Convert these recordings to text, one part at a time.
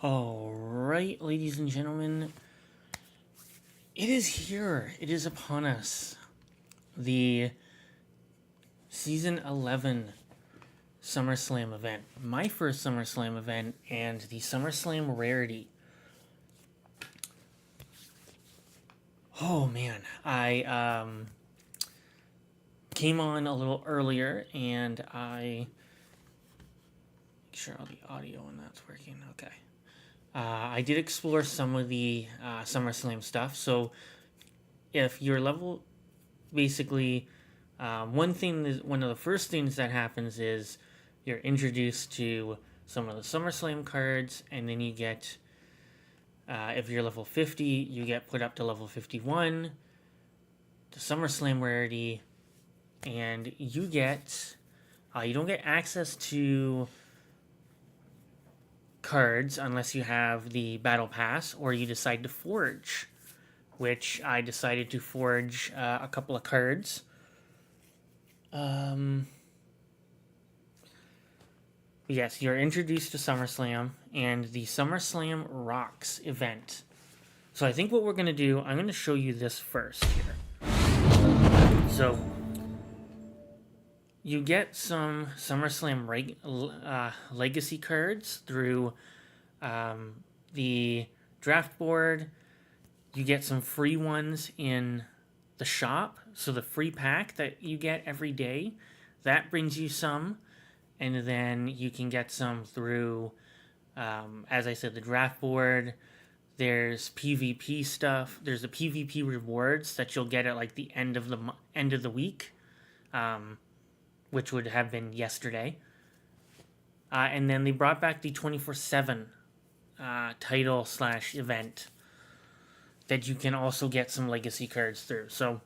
All right, ladies and gentlemen, it is here. It is upon us. The Season 11 SummerSlam event. My first SummerSlam event and the SummerSlam Rarity. Oh man, I came on a little earlier and I make sure all the audio and that's working. Okay. I did explore some of the SummerSlam stuff. So if your level, basically, one of the first things that happens is you're introduced to some of the SummerSlam cards, and then you get, if you're level 50, you get put up to level 51, the SummerSlam rarity, and you don't get access to cards unless you have the battle pass or you decide to forge, which I decided to forge a couple of cards. Yes, you're introduced to SummerSlam and the SummerSlam Rocks event. So I think what we're going to do, I'm going to show you this first here. So you get some SummerSlam legacy cards through the draft board. You get some free ones in the shop. So the free pack that you get every day, that brings you some. And then you can get some through, as I said, the draft board. There's PvP stuff. There's the PvP rewards that you'll get at like the end of the week. Which would have been yesterday. And then they brought back the 24/7 title / event that you can also get some legacy cards through. So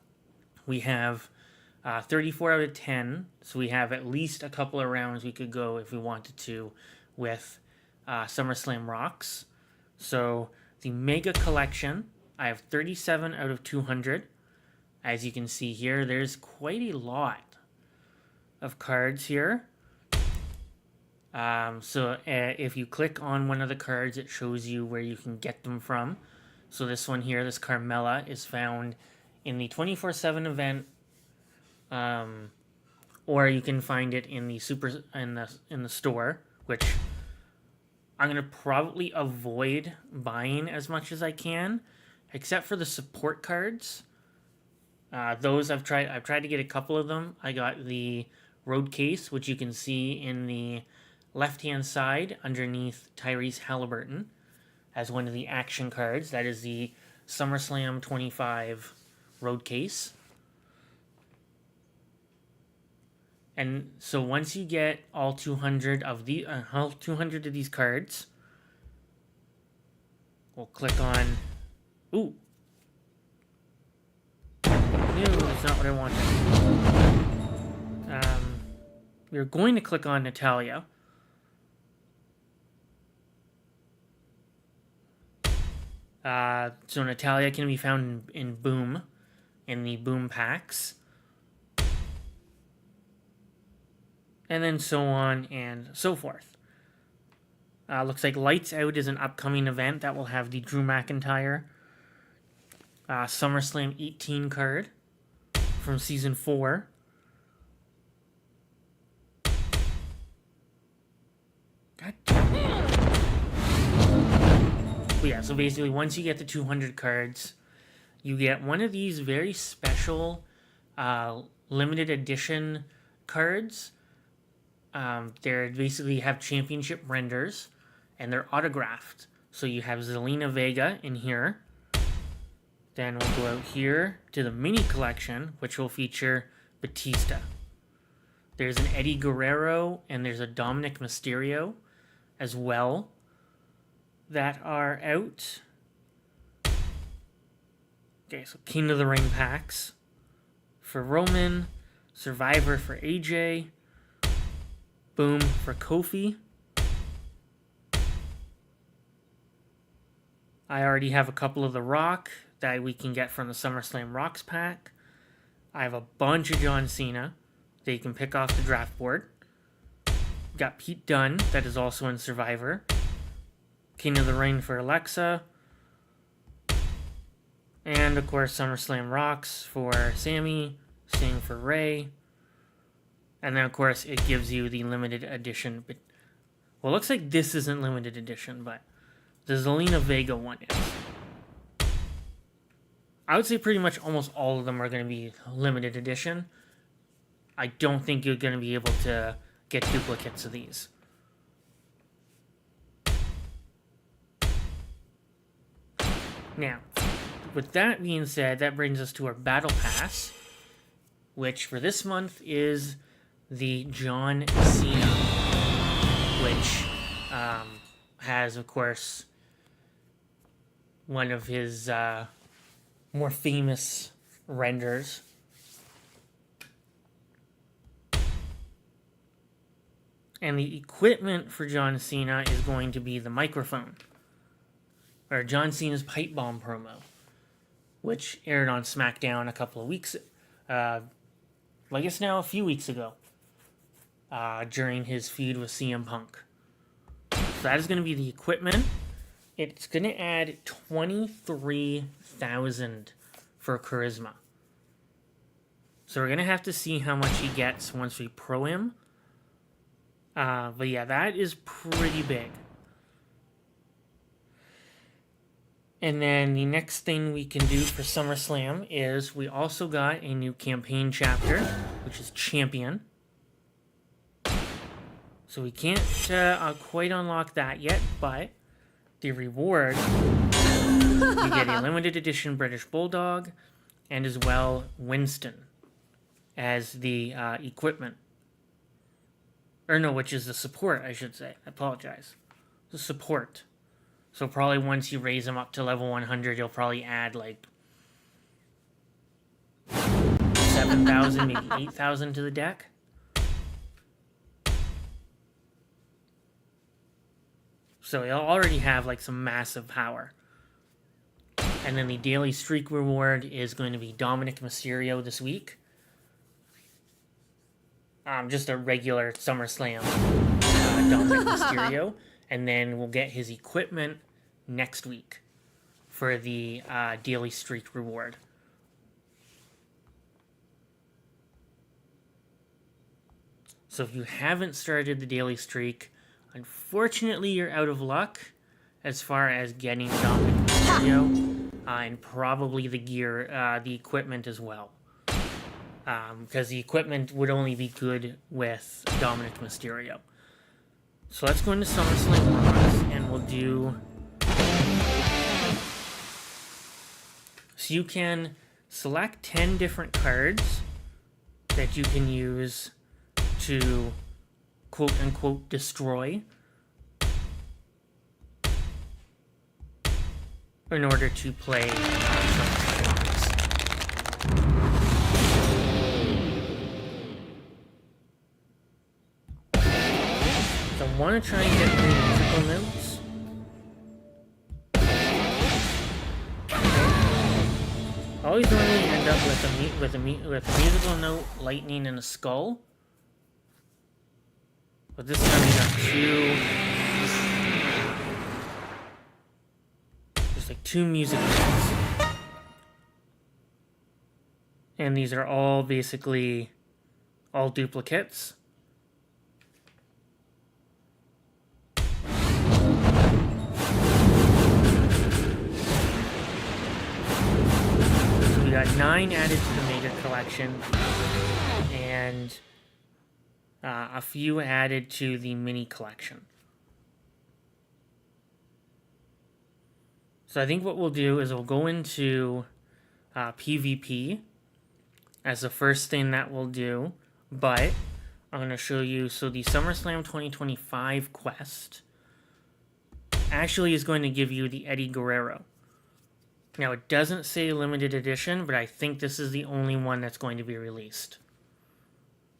we have 34 out of 10. So we have at least a couple of rounds we could go if we wanted to with SummerSlam Rocks. So the Mega Collection, I have 37 out of 200. As you can see here, there's quite a lot of cards here. If you click on one of the cards, it shows you where you can get them from. So this one here, this Carmella, is found in the 24/7 event, or you can find it in the in the store, which I'm gonna probably avoid buying as much as I can, except for the support cards. Those I've tried to get a couple of them. I got the Road Case, which you can see in the left-hand side underneath Tyrese Halliburton as one of the action cards. That is the SummerSlam 25 Road Case. And so once you get all 200 of these cards, we'll click on. Ooh. No, that's not what I wanted. We're going to click on Natalia. So Natalia can be found in Boom, in the Boom packs. And then so on and so forth. Looks like Lights Out is an upcoming event that will have the Drew McIntyre SummerSlam 18 card from Season 4. God damn it. But yeah, so basically once you get the 200 cards, you get one of these very special limited edition cards. They basically have championship renders, and they're autographed. So you have Zelina Vega in here. Then we'll go out here to the mini collection, which will feature Batista. There's an Eddie Guerrero, and there's a Dominic Mysterio as well that are out. Okay, so King of the Ring packs for Roman, Survivor for AJ, Boom for Kofi. I already have a couple of The Rock that we can get from the SummerSlam Rocks pack. I have a bunch of John Cena that you can pick off the draft board. Got Pete Dunne, that is also in Survivor. King of the Ring for Alexa. And, of course, SummerSlam Rocks for Sammy. Same for Ray. And then, of course, it gives you the limited edition. But, well, it looks like this isn't limited edition, but the Zelina Vega one is. I would say pretty much almost all of them are going to be limited edition. I don't think you're going to be able to get duplicates of these. Now, with that being said, that brings us to our Battle Pass, which for this month is the John Cena, which has, of course, one of his more famous renders. And the equipment for John Cena is going to be the microphone, or John Cena's pipe bomb promo, which aired on SmackDown a couple of weeks, I guess now a few weeks ago, during his feud with CM Punk. So that is going to be the equipment. It's going to add 23,000 for charisma. So we're going to have to see how much he gets once we pro him. But yeah, that is pretty big. And then the next thing we can do for SummerSlam is we also got a new campaign chapter, which is Champion. So we can't quite unlock that yet, but the reward, you get a limited edition British Bulldog, and as well Winston as the equipment. Or no, which is the support, I should say. I apologize. The support. So probably once you raise him up to level 100, you'll probably add like 7,000, maybe 8,000 to the deck. So he'll already have like some massive power. And then the daily streak reward is going to be Dominic Mysterio this week. Just a regular SummerSlam Dominic Mysterio. And then we'll get his equipment next week for the daily streak reward. So if you haven't started the daily streak, unfortunately you're out of luck as far as getting Dominic Mysterio and probably the gear, the equipment as well. Because the equipment would only be good with Dominic Mysterio. So let's go into SummerSlam Rocks, and we'll do... So you can select 10 different cards that you can use to quote-unquote destroy in order to play SummerSlam Rocks. I want to try and get the musical notes. I always normally end up with a musical note, lightning, and a skull. But this time we got there's like two musical notes. And these are all basically all duplicates. We got 9 added to the major collection, and a few added to the mini collection. So I think what we'll do is we'll go into PvP as the first thing that we'll do, but I'm going to show you, so the SummerSlam 2025 quest actually is going to give you the Eddie Guerrero. Now, it doesn't say limited edition, but I think this is the only one that's going to be released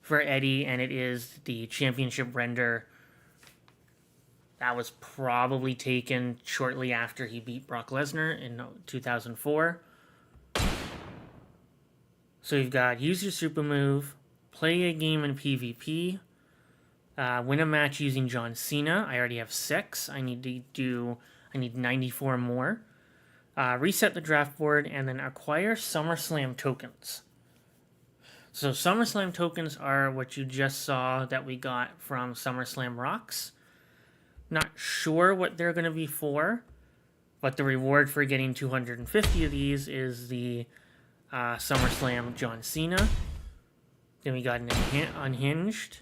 for Eddie, and it is the championship render that was probably taken shortly after he beat Brock Lesnar in 2004. So you've got use your super move, play a game in PvP, Win a match using John Cena. I already have 6. I need 94 more. Reset the draft board and then acquire SummerSlam tokens. So SummerSlam tokens are what you just saw that we got from SummerSlam Rocks. Not sure what they're going to be for, but the reward for getting 250 of these is the SummerSlam John Cena. Then we got an unhinged,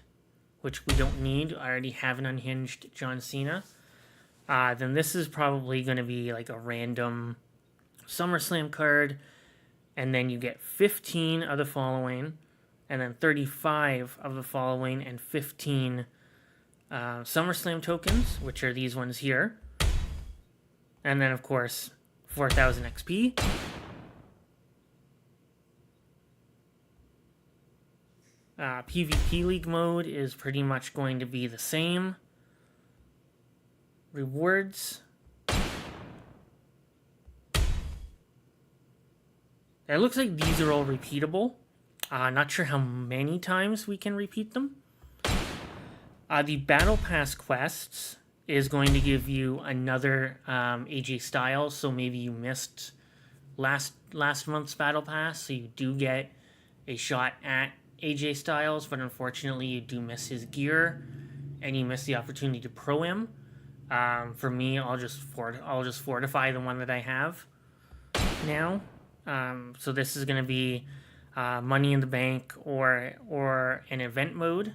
which we don't need. I already have an unhinged John Cena. Then this is probably going to be like a random SummerSlam card. And then you get 15 of the following, and then 35 of the following, and 15 SummerSlam tokens, which are these ones here. And then, of course, 4,000 XP. PvP League mode is pretty much going to be the same. Rewards. It looks like these are all repeatable. Not sure how many times we can repeat them. The Battle Pass quests is going to give you another AJ Styles, so maybe you missed last month's Battle Pass, so you do get a shot at AJ Styles, but unfortunately you do miss his gear, and you miss the opportunity to pro him. For me, I'll just fortify the one that I have now. So this is going to be Money in the Bank or an event mode.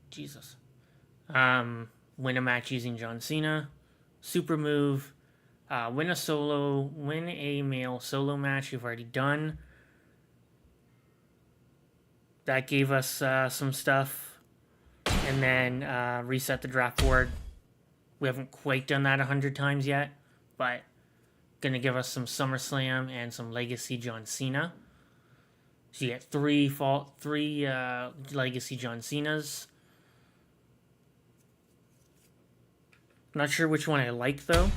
Jesus. Win a match using John Cena. Super move. Win a male solo match you've already done. That gave us some stuff. And then reset the draft board. We haven't quite done that 100 times yet, but gonna give us some SummerSlam and some Legacy John Cena. So you get three Legacy John Cenas. Not sure which one I like though.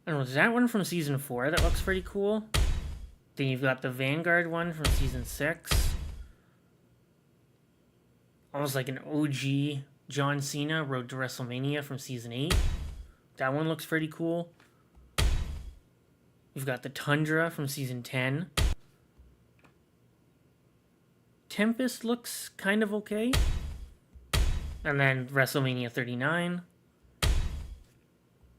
I don't know, is that one from season 4 that looks pretty cool? Then you've got the Vanguard one from season 6. Almost like an OG John Cena, Road to WrestleMania from season 8. That one looks pretty cool. We've got the Tundra from season 10. Tempest looks kind of okay. And then WrestleMania 39.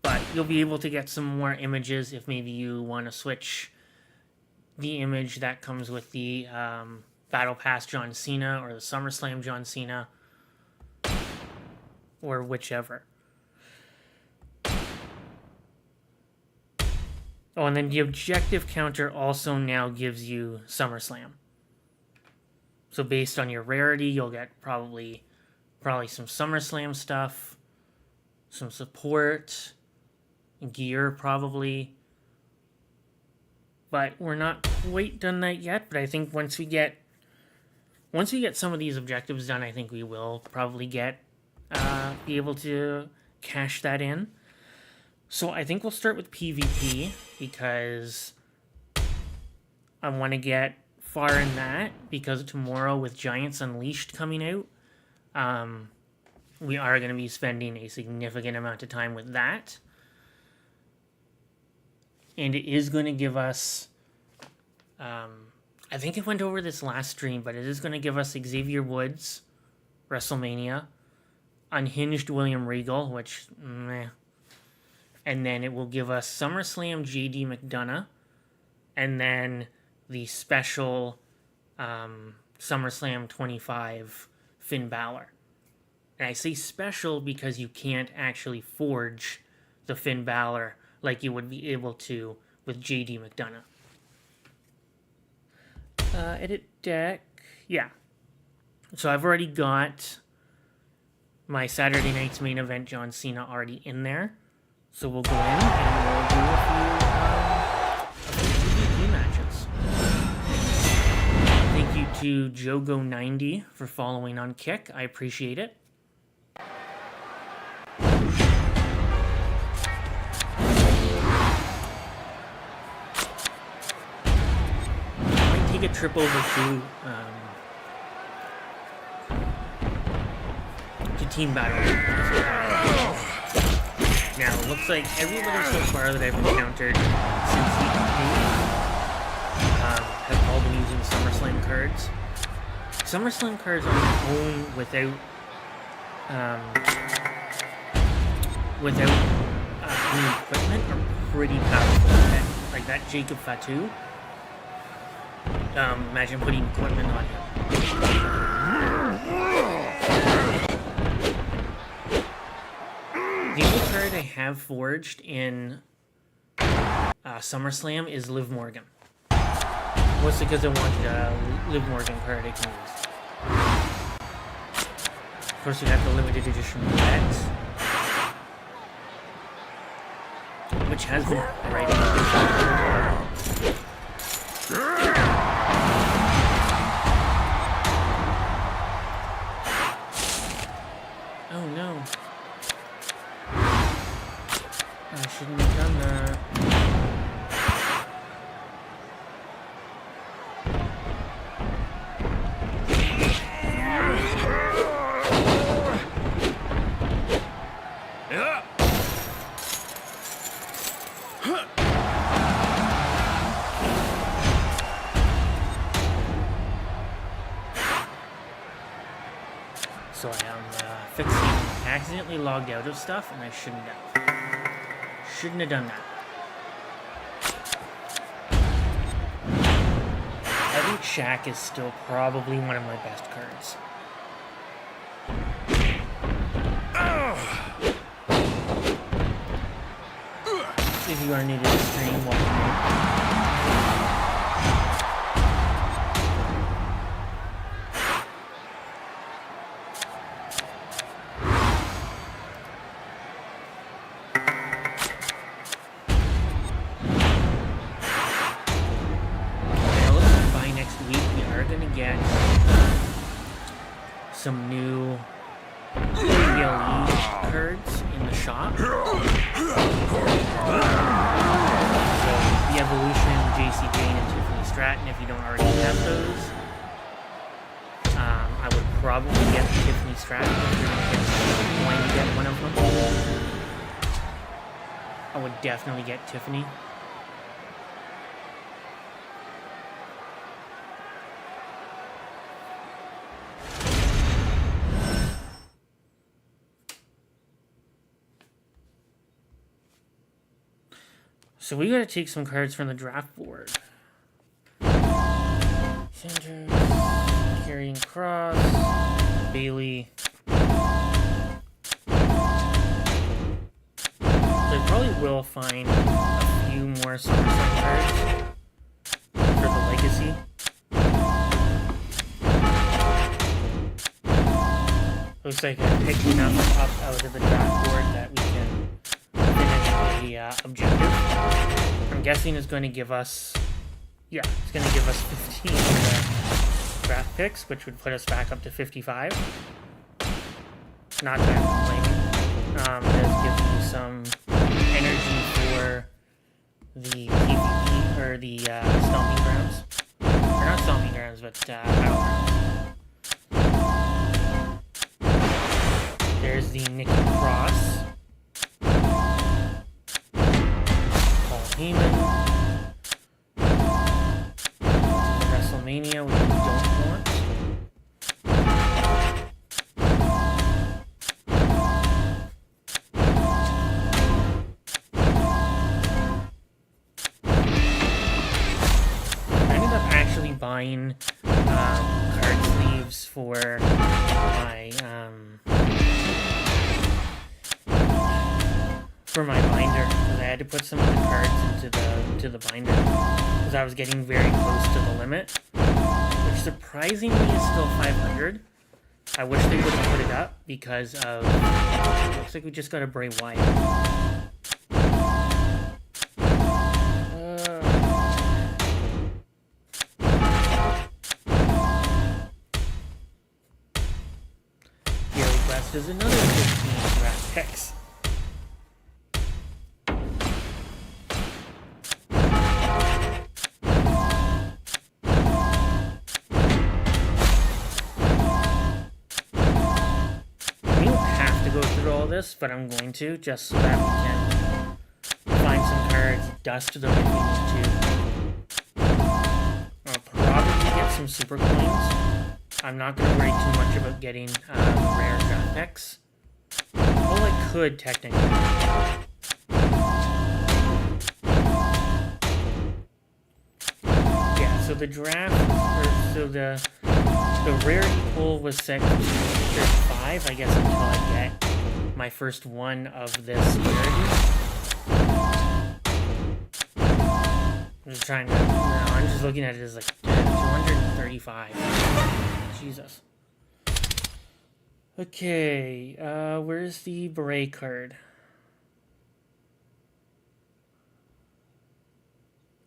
But you'll be able to get some more images if maybe you want to switch the image that comes with the Battle Pass John Cena or the SummerSlam John Cena. Or whichever. Oh, and then the objective counter also now gives you SummerSlam. So based on your rarity, you'll get probably some SummerSlam stuff, some support, gear probably. But we're not quite done that yet, but I think once we get some of these objectives done, I think we will probably be able to cash that in. So I think we'll start with PvP because I want to get far in that, because tomorrow with Giants Unleashed coming out, we are going to be spending a significant amount of time with that. And it is going to give us, I think I went over this last stream, but it is going to give us Xavier Woods, WrestleMania, Unhinged William Regal, which, meh. And then it will give us SummerSlam JD McDonough, and then the special SummerSlam 25 Finn Balor. And I say special because you can't actually forge the Finn Balor like you would be able to with JD McDonough. Edit deck. Yeah. So I've already got my Saturday night's main event John Cena already in there. So we'll go in and we'll do a few PvP matches. Thank you to Jogo90 for following on Kick. I appreciate it. I might take a trip over to to team battle. Now, it looks like everybody so far that I've encountered since the update have all been using SummerSlam cards. SummerSlam cards on their own without any equipment are pretty powerful. Like that Jacob Fatu. Imagine putting equipment on him. The only card I have forged in SummerSlam is Liv Morgan. Mostly because I wanted a Liv Morgan card I can use. Of course, you have the limited edition Reds, which has been right. Oh no. I shouldn't have done that. So I am accidentally logged out of stuff, and I shouldn't have. Shouldn't have done that. I think Shaq is still probably one of my best cards. If you are new to the stream, welcome. Some new PLE cards in the shop. So the Evolution, JC Jane, and Tiffany Stratton, if you don't already have those. I would probably get the Tiffany Stratton if you're going to get one of them. I would definitely get Tiffany. So we gotta take some cards from the draft board. Center, Karrion Kross, Bayley. So I probably will find a few more SummerSlam cards for the Legacy. Looks like I picked enough up out of the draft board that we can the objective. I'm guessing is going to give us, yeah, it's going to give us 15 draft picks, which would put us back up to 55. Not that I'm complaining. It does give me some energy for the PvP, or the Stomping Grounds. Or not Stomping Grounds, but Battlegrounds. There's the Nikki Cross. Heyman, WrestleMania, which we don't want. I ended up actually buying card sleeves for my binder, because I had to put some of the cards into the binder because I was getting very close to the limit, which surprisingly is still 500. I wish they would have put it up because of, it looks like we just got a Bray Wyatt. Daily Quest is another 15 draft picks. all this, but I'm going to, just so that we can find some cards, dust them if we need to. I'll probably get some super coins. I'm not going to worry too much about getting rare draft picks. Well, I could technically. Yeah, so the draft, so the rarity pool was set to 5, I guess, until I get my first one of this rarity. I'm just trying to, I'm just looking at it as like 235. Jesus. Okay, where's the beret card?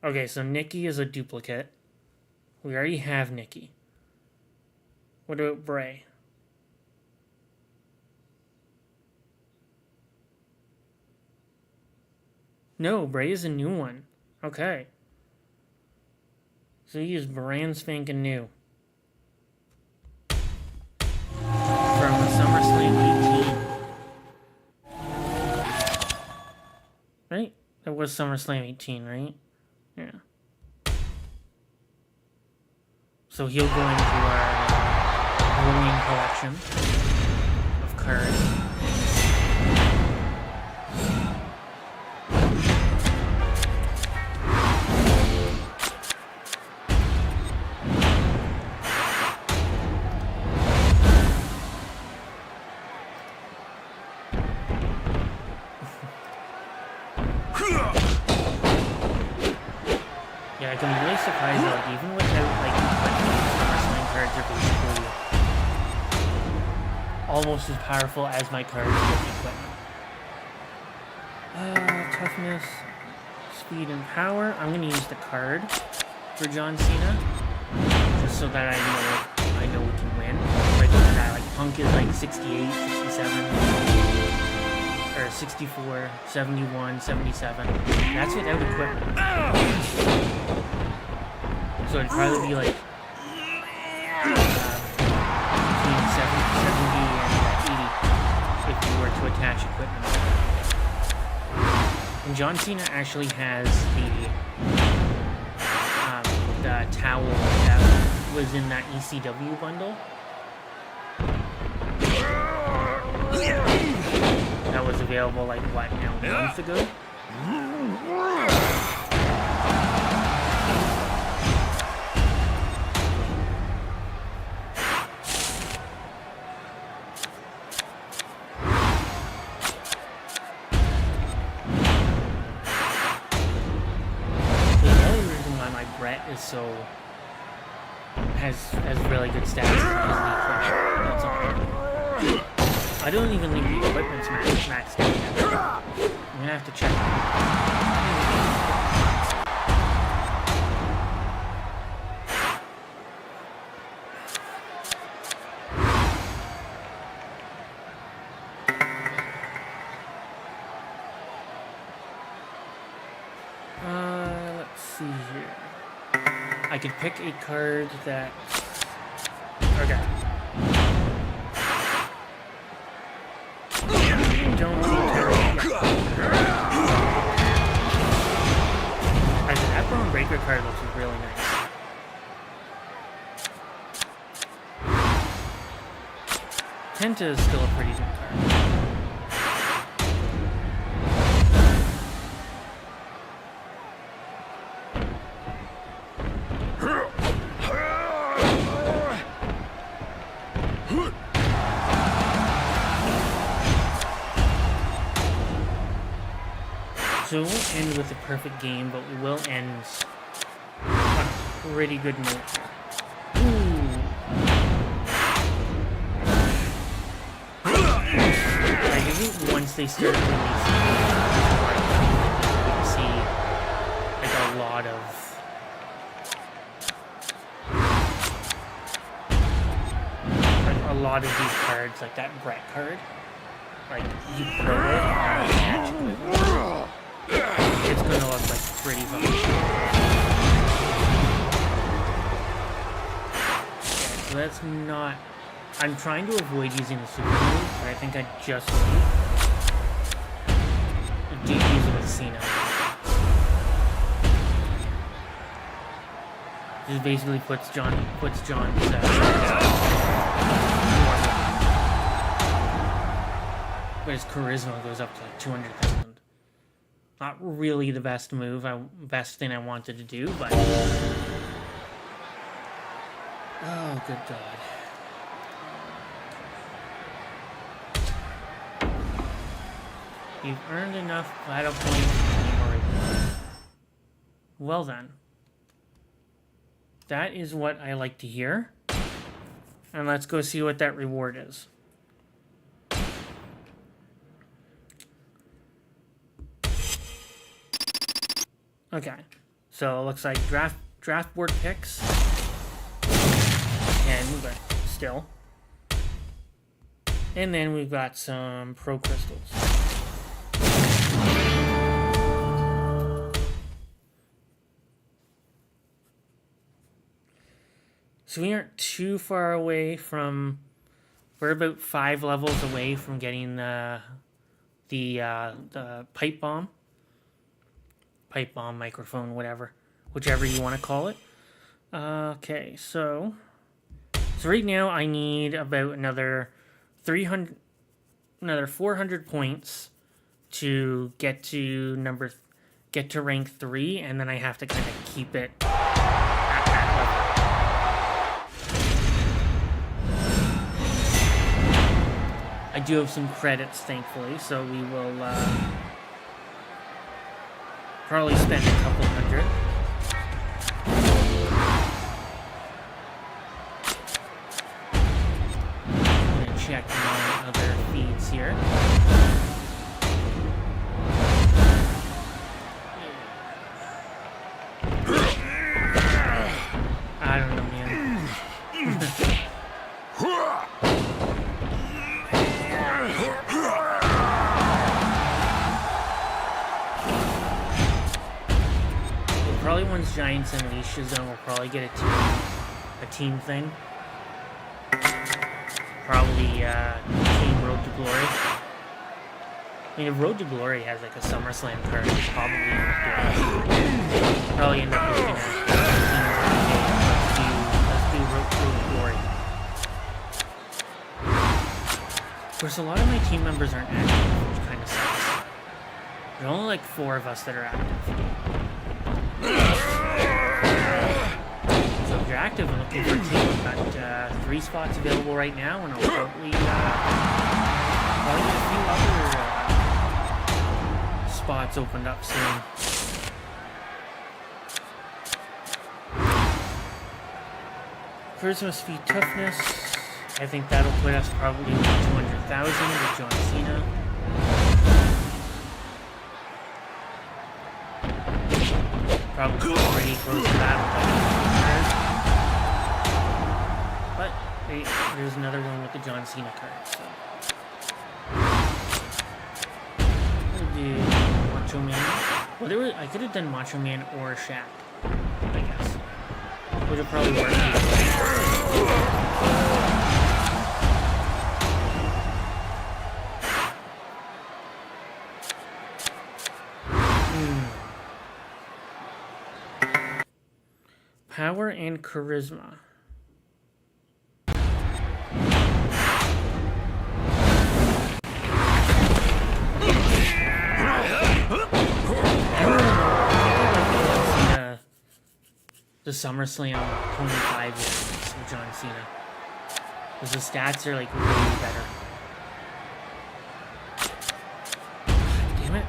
Okay, so Nikki is a duplicate. We already have Nikki. What about Bray? No, Bray is a new one. Okay. So he is brand spanking new. From SummerSlam 18. Right? That was SummerSlam 18, right? Yeah. So he'll go into our growing collection of cards. Yeah, I can be really surprised though, like, even without like SummerSlam cards are basically almost as powerful as my cards with equipment. Toughness, speed, and power. I'm gonna use the card for John Cena, just so that I know we can win. Like that, like Punk is like 68, 67, or 64, 71, 77. That's without equipment. So it'd probably be like between 70 and 80 if you were to attach equipment. And John Cena actually has the towel that was in that ECW bundle. That was available like what now, months ago? So has really good stats. That's all. I don't even think the equipment's maxed out yet. I'm gonna have to check. Let's see here. I could pick a card that... Okay. Don't think that Bone Breaker card looks really nice. Kenta is still a pretty good card. So we won't end with a perfect game, but we will end on a pretty good note. Ooh. I think once they start releasing, you see like a lot of these cards, like that Brett card. Like you throw it and catch it. It's gonna look like pretty fun. Yeah, so that's not I'm trying to avoid using the super move, but I think I just might. I do use it with Cena. This basically puts John's but his charisma goes up to like 200,000. Not really the best move, best thing I wanted to do, but oh, good God. You've earned enough battle points. Well then. That is what I like to hear. And let's go see what that reward is. Okay. So it looks like draft board picks. And but still. And then we've got some pro crystals. So we aren't too far away from. We're about 5 levels away from getting the pipe bomb, microphone, whichever you want to call it. Okay, so right now I need about another 400 points to get to rank 3, and then I have to kind of keep it at that level. I do have some credits, thankfully, so we will probably spend a couple hundred. I'm going to check my other feeds here. I don't know, man. Probably once Giants Unleashed done, we'll probably get a team thing. Probably Team Road to Glory. I mean, if Road to Glory has like a SummerSlam card, it's probably end up looking at let's do Road to Glory. Of course, a lot of my team members aren't active, which kind of sucks. There's only like 4 of us that are active. So if you're active and looking for a team, we've got 3 spots available right now, and I'll probably get a few other spots opened up soon. Charisma, speed, toughness. I think that'll put us probably 200,000 with John Cena. Probably already close to that. But there's another one with the John Cena card. So I'm gonna do Macho Man. Well, I could have done Macho Man or Shaq, I guess. Would have probably worked. Power and charisma. The SummerSlam 25 years of John Cena. Because the stats are like way better. Damn it.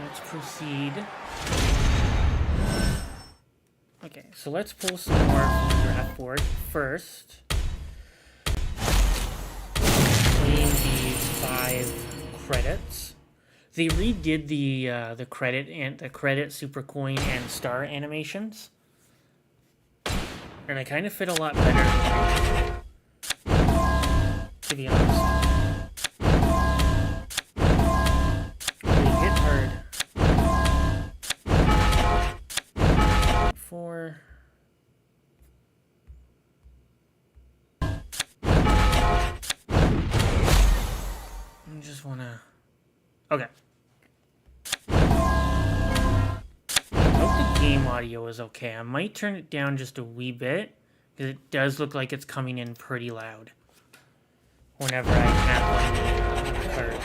Let's proceed. Okay, so let's pull some more from the draft board first. Claim these 5 credits. They redid the credit, super coin, and star animations, and they kind of fit a lot better, to be honest. They hit hard. 4. I just wanna. Okay. Hope the game audio is okay. I might turn it down just a wee bit, because it does look like it's coming in pretty loud whenever I tap on the card.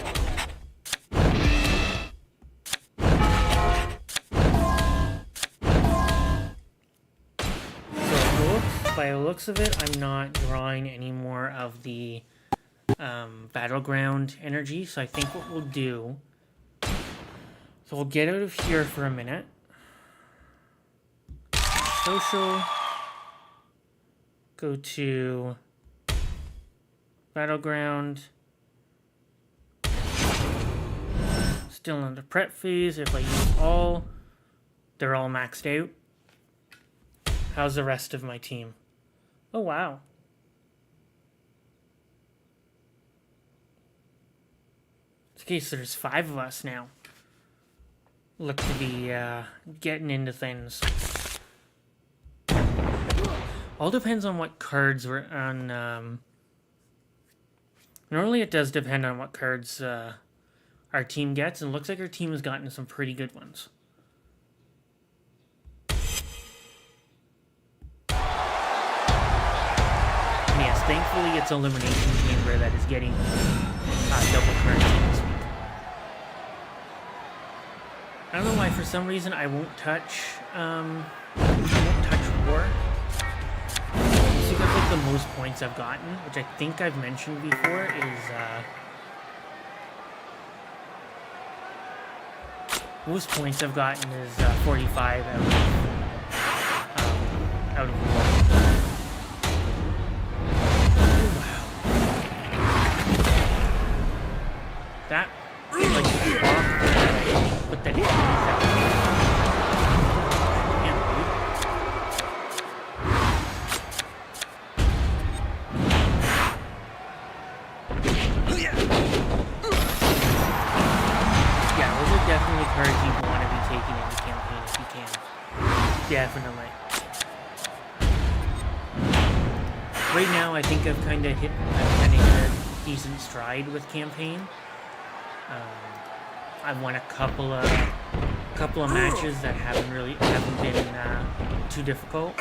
So by the looks of it, I'm not drawing any more of the battleground energy, so I think what we'll do, so we'll get out of here for a minute. Social, go to battleground, still in the prep phase. If I use all, they're all maxed out. How's the rest of my team? Oh wow. Okay, so there's 5 of us now. Look to be getting into things. All depends on what cards we're on. Normally it does depend on what cards our team gets, and it looks like our team has gotten some pretty good ones. And yes, thankfully it's Elimination Chamber that is getting double currency this week. I don't know why, for some reason I won't touch War. It's because like the most points I've gotten, which I think I've mentioned before, is most points I've gotten is 45 out of War. Oh, wow. That like but then definitely cards you want to be taking into campaign if you can. Definitely. Right now, I think I've kind of hit a decent stride with campaign. I've won a couple of matches that haven't been too difficult.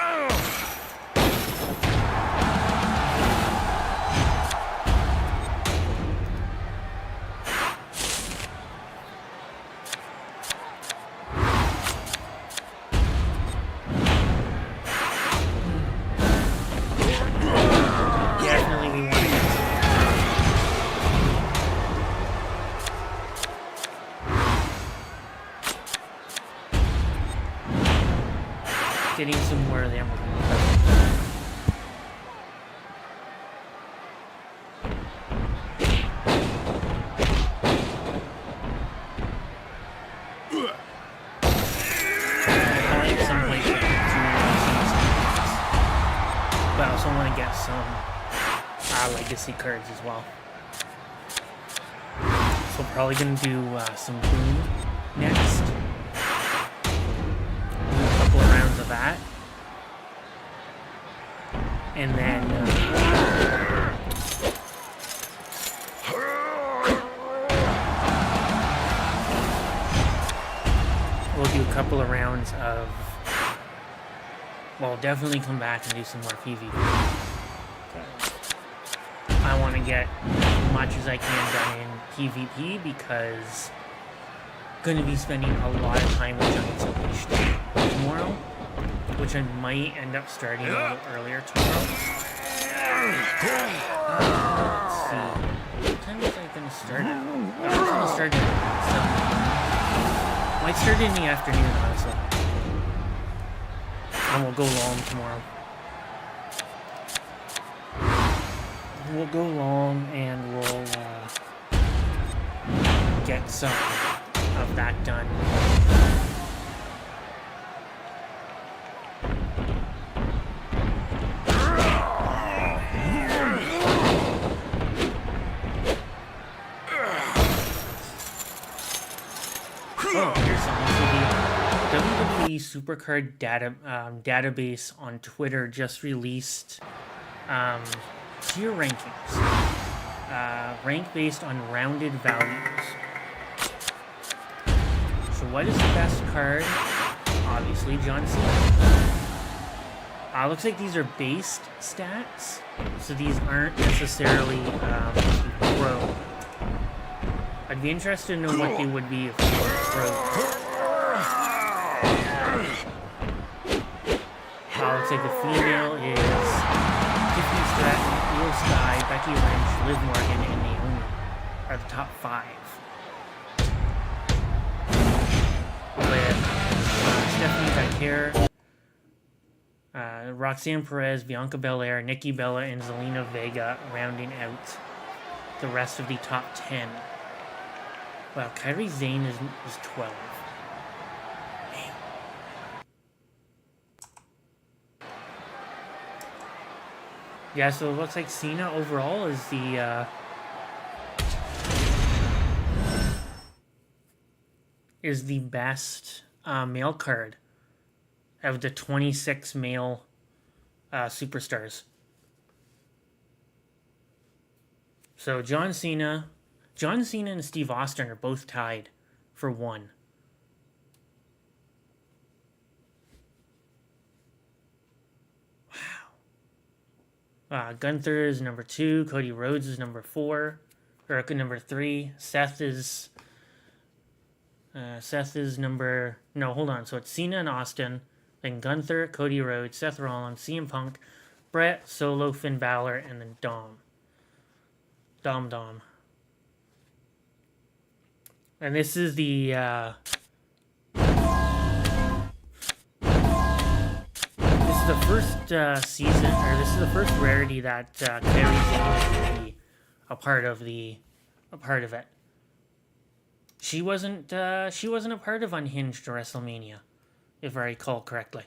Getting some more of them. But I also want to get some legacy cards as well. So probably gonna do some Boom next. Of that, and then we'll do a couple of rounds of, well, definitely come back and do some more PvP. I want to get as much as I can done in PvP because I'm going to be spending a lot of time with Giants Unleashed tomorrow, which I might end up starting a little earlier tomorrow. Let's see. What time was I going to start it? I was going to start it at 7. Might start in the afternoon, honestly. And we'll go long tomorrow. We'll go long and we'll get some of that done. Oh, here's something. So the WWE Supercard database on Twitter just released tier rankings. Rank based on rounded values. So what is the best card? Obviously, John Cena. Looks like these are based stats, so these aren't necessarily pro. I'd be interested to know what they would be if they were pro. Looks like the female is Tiffany Stratton, Io Sky, Becky Lynch, Liv Morgan, and Naomi are the top 5. With Stephanie Vacquer, Roxanne Perez, Bianca Belair, Nikki Bella, and Zelina Vega rounding out the rest of the top 10. Wow, Kairi Sane is 12. Man. Yeah, so it looks like Cena overall is the best male card of the 26 male superstars. So John Cena and Steve Austin are both tied for 1. Wow. Gunther is number 2. Cody Rhodes is number 4. Or number 3. Seth is number... No, hold on. So it's Cena and Austin. Then Gunther, Cody Rhodes, Seth Rollins, CM Punk, Brett, Solo, Finn Balor, and then Dom. And this is the first season, or this is the first rarity that Kairi Sane is going to be a part of it. She wasn't a part of Unhinged or WrestleMania, if I recall correctly.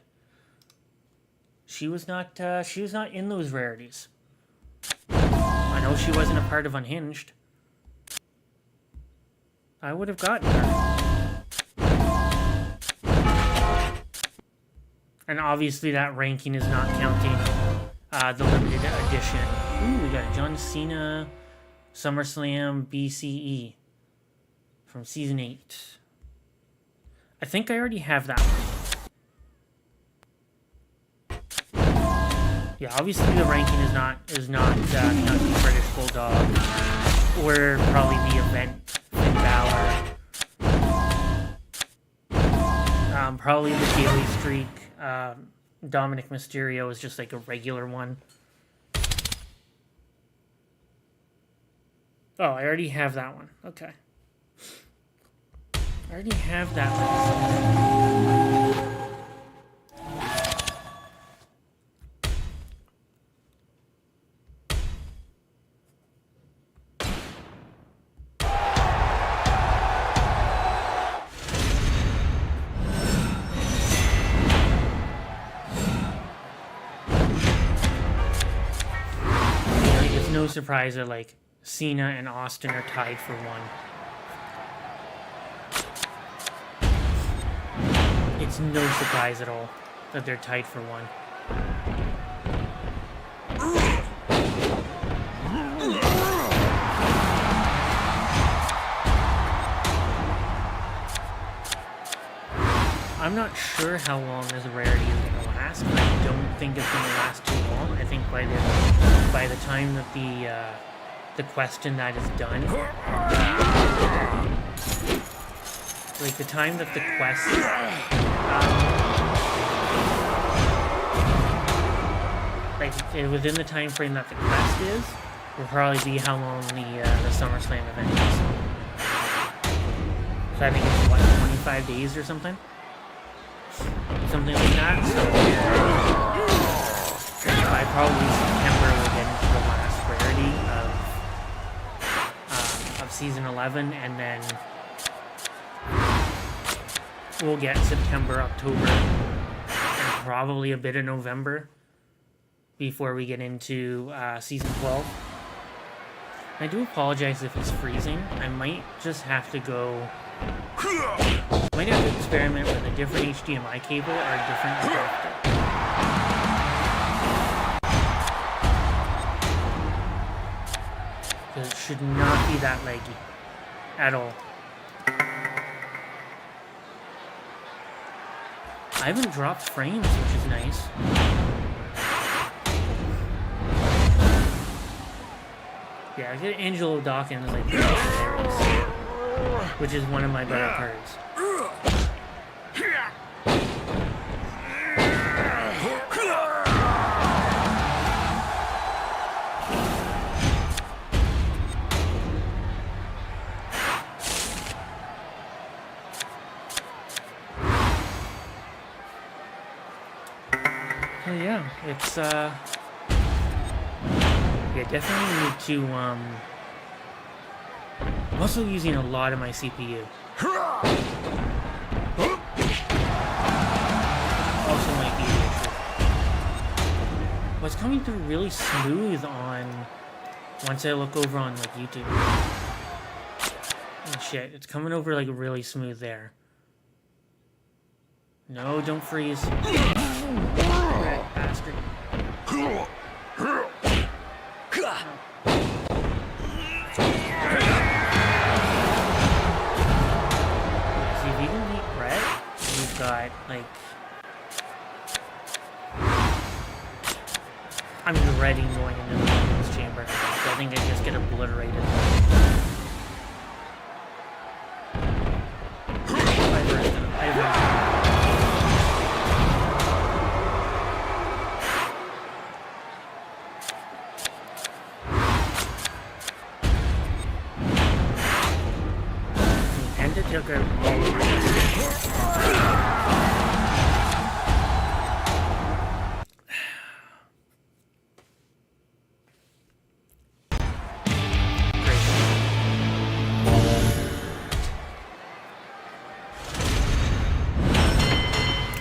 She was not in those rarities. I know she wasn't a part of Unhinged. I would have gotten her. And obviously that ranking is not counting the limited edition. Ooh, we got John Cena SummerSlam BCE from Season 8. I think I already have that one. Yeah, obviously the ranking is not counting British Bulldog or probably the event Finn Balor. Probably the Daily Streak. Dominic Mysterio is just like a regular one. Oh, I already have that one. Okay. I already have that one. No surprise that like Cena and Austin are tied for 1. It's no surprise at all that they're tied for 1. I'm not sure how long this rarity is going to last, but I don't think it's going to last too long. I think by the time that the question that is done, like the time that the quest, within the time frame that the quest is, will probably be how long the SummerSlam event is. So So I think it's, what, 25 days or something? Something like that. So by probably September, we'll get into the last rarity of Season 11, and then we'll get September, October, and probably a bit of November before we get into Season 12. I do apologize if it's freezing. I might just have to go... might have to experiment with a different HDMI cable or a different adapter. Because it should not be that laggy at all. I haven't dropped frames, which is nice. Yeah, I get Angelo Dawkins like which is one of my better cards. Oh yeah, it's yeah, definitely need to I'm also using a lot of my CPU. Also might be an issue. Well, it's coming through really smooth on once I look over on like YouTube. Oh shit, it's coming over like really smooth there. No, don't freeze. Rat bastard. See, if you can beat Brett, you've got, like... I'm dreading going into the women's chamber. I think I just get obliterated.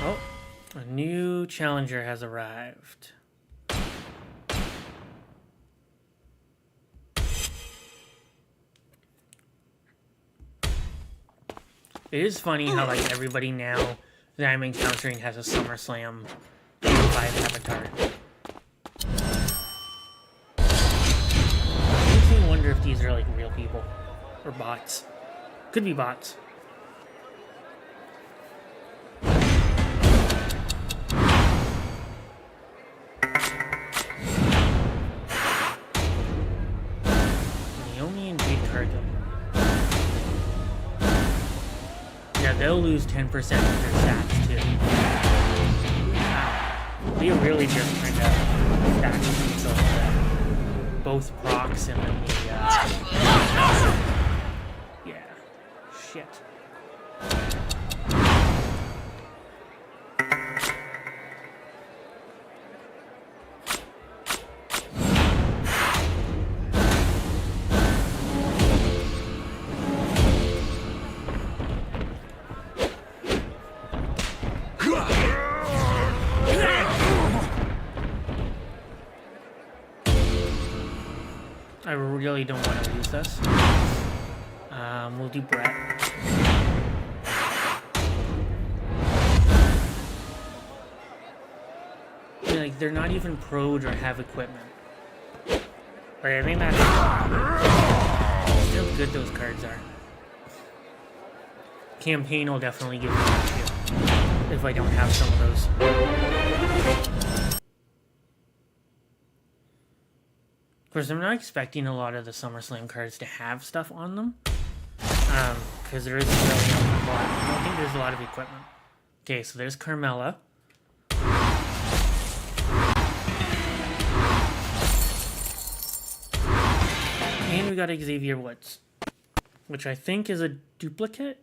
Oh, a new challenger has arrived. It is funny how, like, everybody now that I'm encountering has a SummerSlam 5 avatar. Makes me wonder if these are, like, real people. Or bots. Could be bots. Naomi and Jade Cargill. Yeah, they'll lose 10% of their stats, too. Wow. We really just turned out stats themselves both procs and then the, yeah. Shit. I really don't want to lose this. We'll do Brett. Like, they're not even pro'd or have equipment. Like, I think that's still good those cards are. Campaign will definitely give me that too, if I don't have some of those. Of course, I'm not expecting a lot of the SummerSlam cards to have stuff on them. Because there isn't really a lot. I don't think there's a lot of equipment. Okay, so there's Carmella. And we got Xavier Woods. Which I think is a duplicate.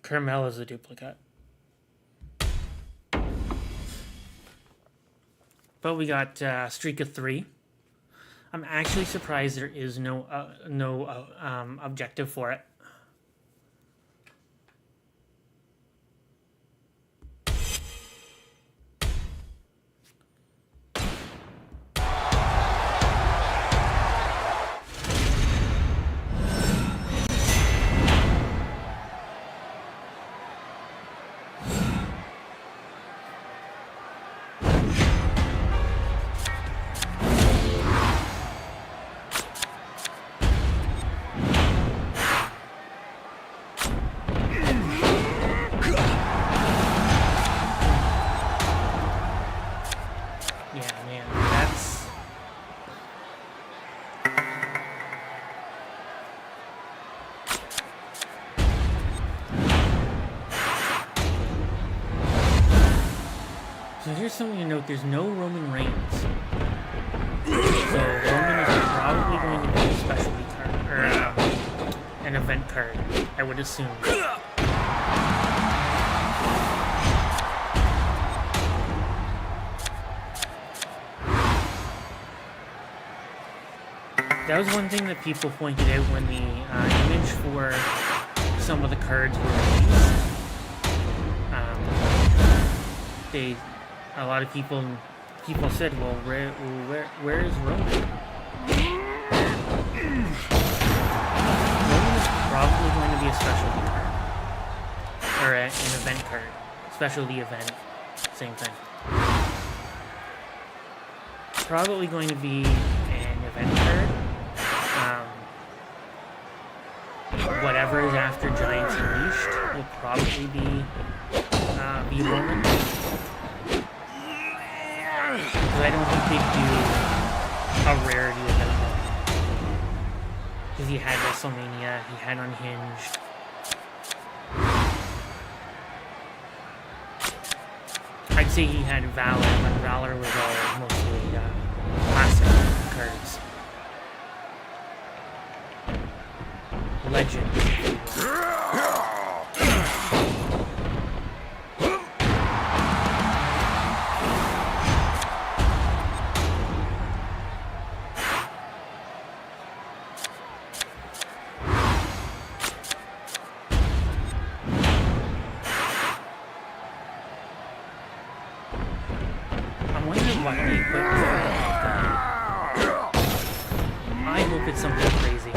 Carmel is a duplicate. But we got Streak of 3. I'm actually surprised there is no objective for it. So here's something to note, there's no Roman Reigns. So Roman is probably going to be a specialty card, or an event card, I would assume. That was one thing that people pointed out when the image for some of the cards were released. A lot of people said, well, where is Roman? Roman is probably going to be a specialty card. Or an event card. Specialty event. Same thing. Probably going to be an event card. Whatever is after Giants Unleashed will probably be Roman. Because I don't think they'd do a rarity event. Because he had WrestleMania, he had Unhinged. I'd say he had Valor, but Valor was all mostly classic cards. Legend. I'm wondering what they put in I hope it's something crazy.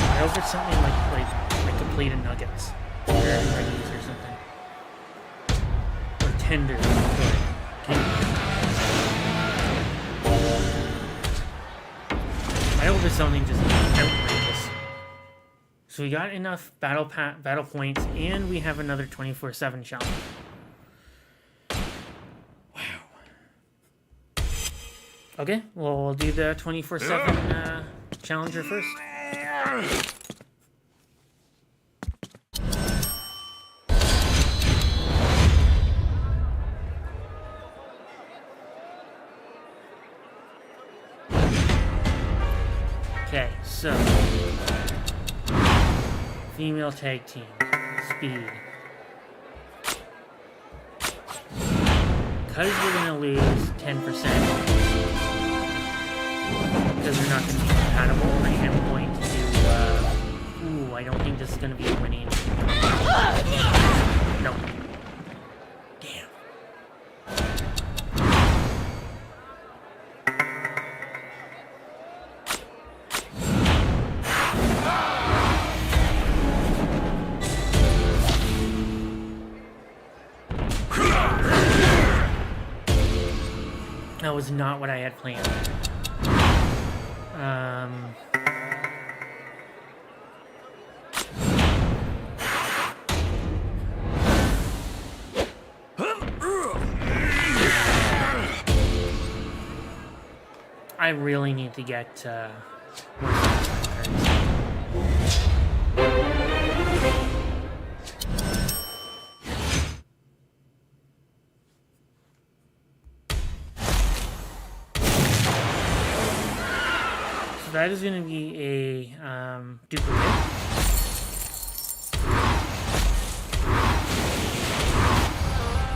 I hope it's something like a plate of nuggets or Freddy's or something. Or tender. I hope it's something just outrageous. So we got enough battle points, and we have another 24/7 challenge. Wow. Okay, well, we'll do the 24/7 challenger first. Okay, so female tag team, speed. Because we're gonna lose 10%, because they're not gonna be compatible, I am going to do, I don't think this is gonna be a winning. No. Damn. That was not what I had planned. I really need to get more cards. that is going to be a duplicate.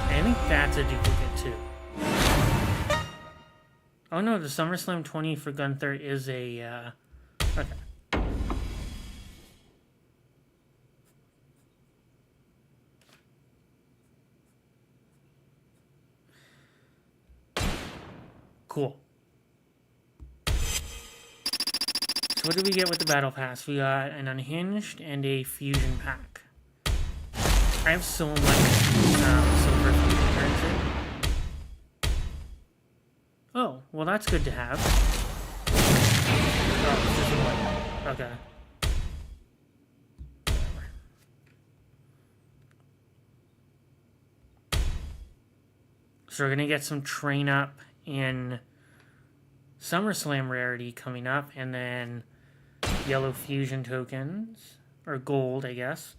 I think that's a duplicate too. Oh no, the SummerSlam 20 for Gunther is a... okay. Cool. So what did we get with the Battle Pass? We got an Unhinged and a Fusion Pack. I have so much silver fusion currency. Oh, well that's good to have. Oh, this is what... okay. Whatever. So we're gonna get some train up in SummerSlam Rarity coming up, and then yellow fusion tokens, or gold, I guess.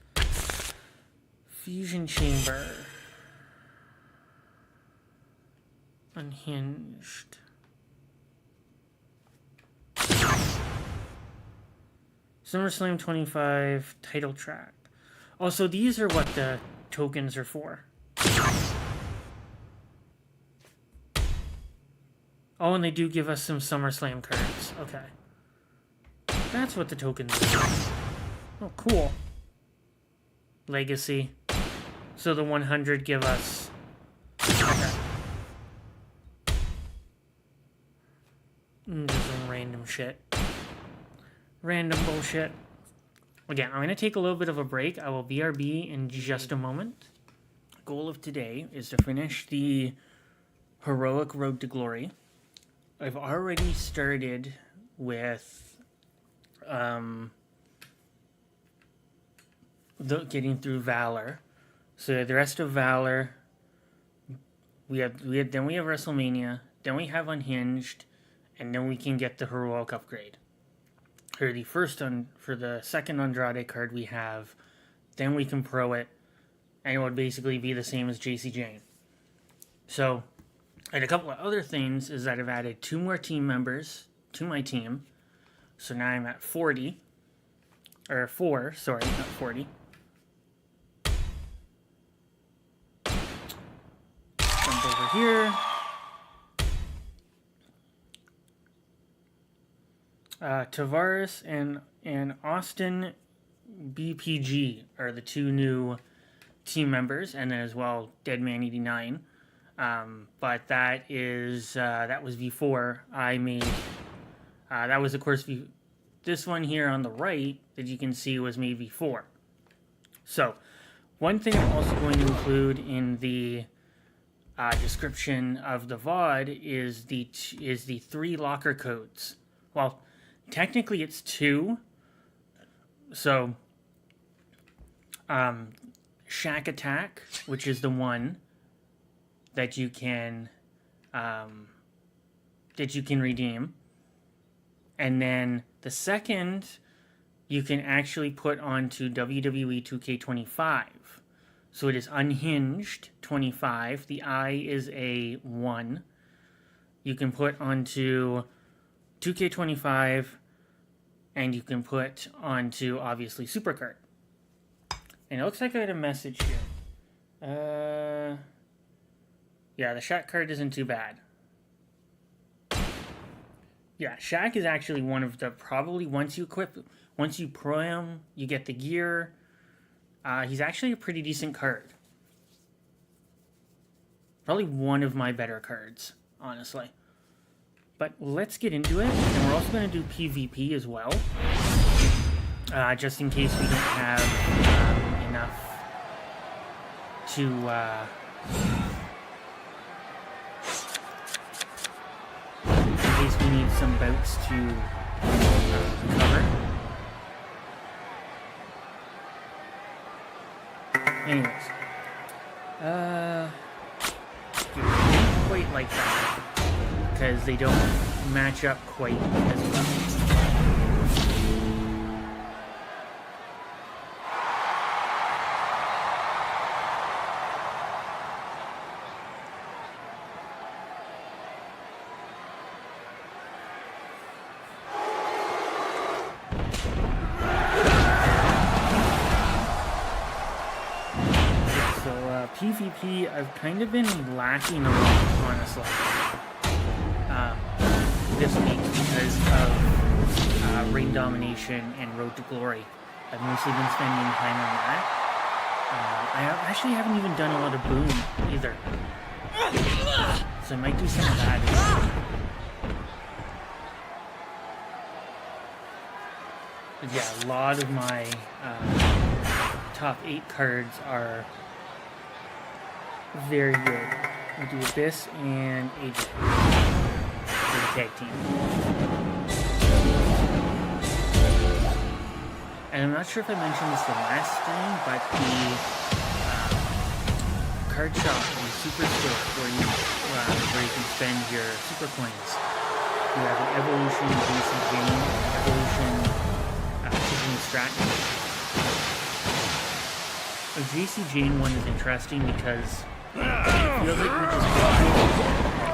Fusion Chamber. Unhinged. SummerSlam 25 title track. Also, these are what the tokens are for. Oh, and they do give us some SummerSlam cards. Okay. That's what the tokens are. Oh, cool. Legacy. So the 100 give us... okay. Just some random shit. Random bullshit. Again, I'm going to take a little bit of a break. I will BRB in just a moment. Goal of today is to finish the Heroic Road to Glory. I've already started with getting through Valor. So the rest of Valor, we have WrestleMania, then we have Unhinged, and then we can get the Heroic upgrade. For the second Andrade card we have, then we can pro it, and it would basically be the same as JC Jane. So, and a couple of other things is that I've added 2 more team members to my team. So now I'm at 40. Or 4, sorry, not 40. Jump over here. Tavares and Austin BPG are the 2 new team members, and then as well Deadman89. But that was before I made, that was of course, this one here on the right that you can see was made before. So, one thing I'm also going to include in the description of the VOD is the 3 locker codes. Well, technically it's 2. So, Shack Attack, which is the one that you can redeem, and then the second you can actually put onto WWE 2K25. So it is Unhinged 25. The I is a 1. You can put onto 2K25, and you can put onto obviously Supercard. And it looks like I had a message here. Yeah, the Shaq card isn't too bad. Yeah, Shaq is actually one of the, probably once you pro him, you get the gear. He's actually a pretty decent card. Probably one of my better cards, honestly. But let's get into it, and we're also going to do PvP as well. Just in case we don't have enough to... in case we need some bouts to cover. Anyways. Not quite like that. Because they don't match up quite as well. PvP, I've kind of been lacking a lot, honestly, this week because of Reign Domination and Road to Glory. I've mostly been spending time on that. I actually haven't even done a lot of Boom either, so I might do some of that as well. But yeah, a lot of my top 8 cards are very good. We do Abyss and AJ for the tag team. And I'm not sure if I mentioned this the last time, but the card shop in Super Store where you can spend your super coins. You have an Evolution, JC Jane, Evolution, Tiffany Stratton. The JC Jane one is interesting because it feels like we just got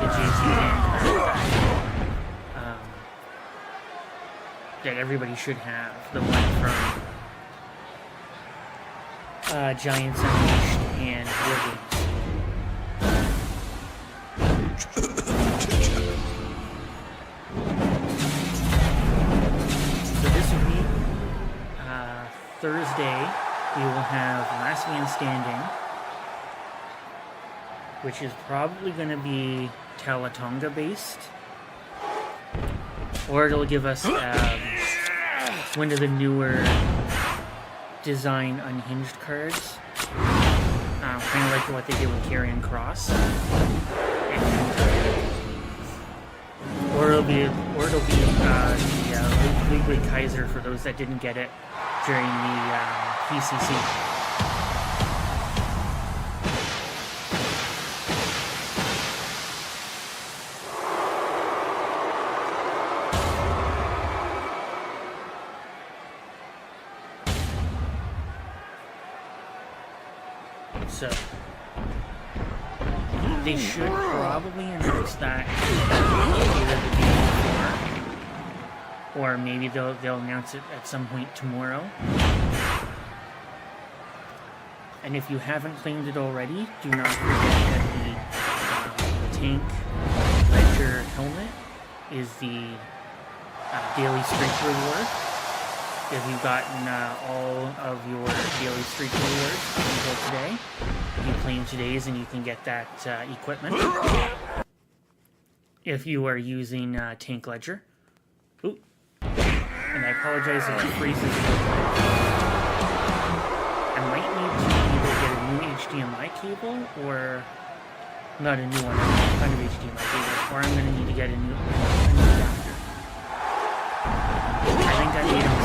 the JC Jane card that everybody should have. The one from Giants Unleashed and War Games. So this week, Thursday, we will have Last Man Standing, which is probably going to be Talatonga based, or it'll give us one of the newer design unhinged cards, kind of like what they did with Karrion Kross, or it'll be the Ludwig Kaiser for those that didn't get it during the PCC. So they should probably announce that either the day before, or maybe they'll announce it at some point tomorrow. And if you haven't claimed it already, do not forget that the Tank Ledger helmet is the daily streak reward. If you've gotten all of your daily streak rewards until today, you claim today's and you can get that equipment. If you are using Tank Ledger. Ooh. And I apologize if it freezes. I might need to either get a new HDMI cable or not a new one, kind of HDMI cable, or I'm going to need to get a new adapter. I think I made a mistake.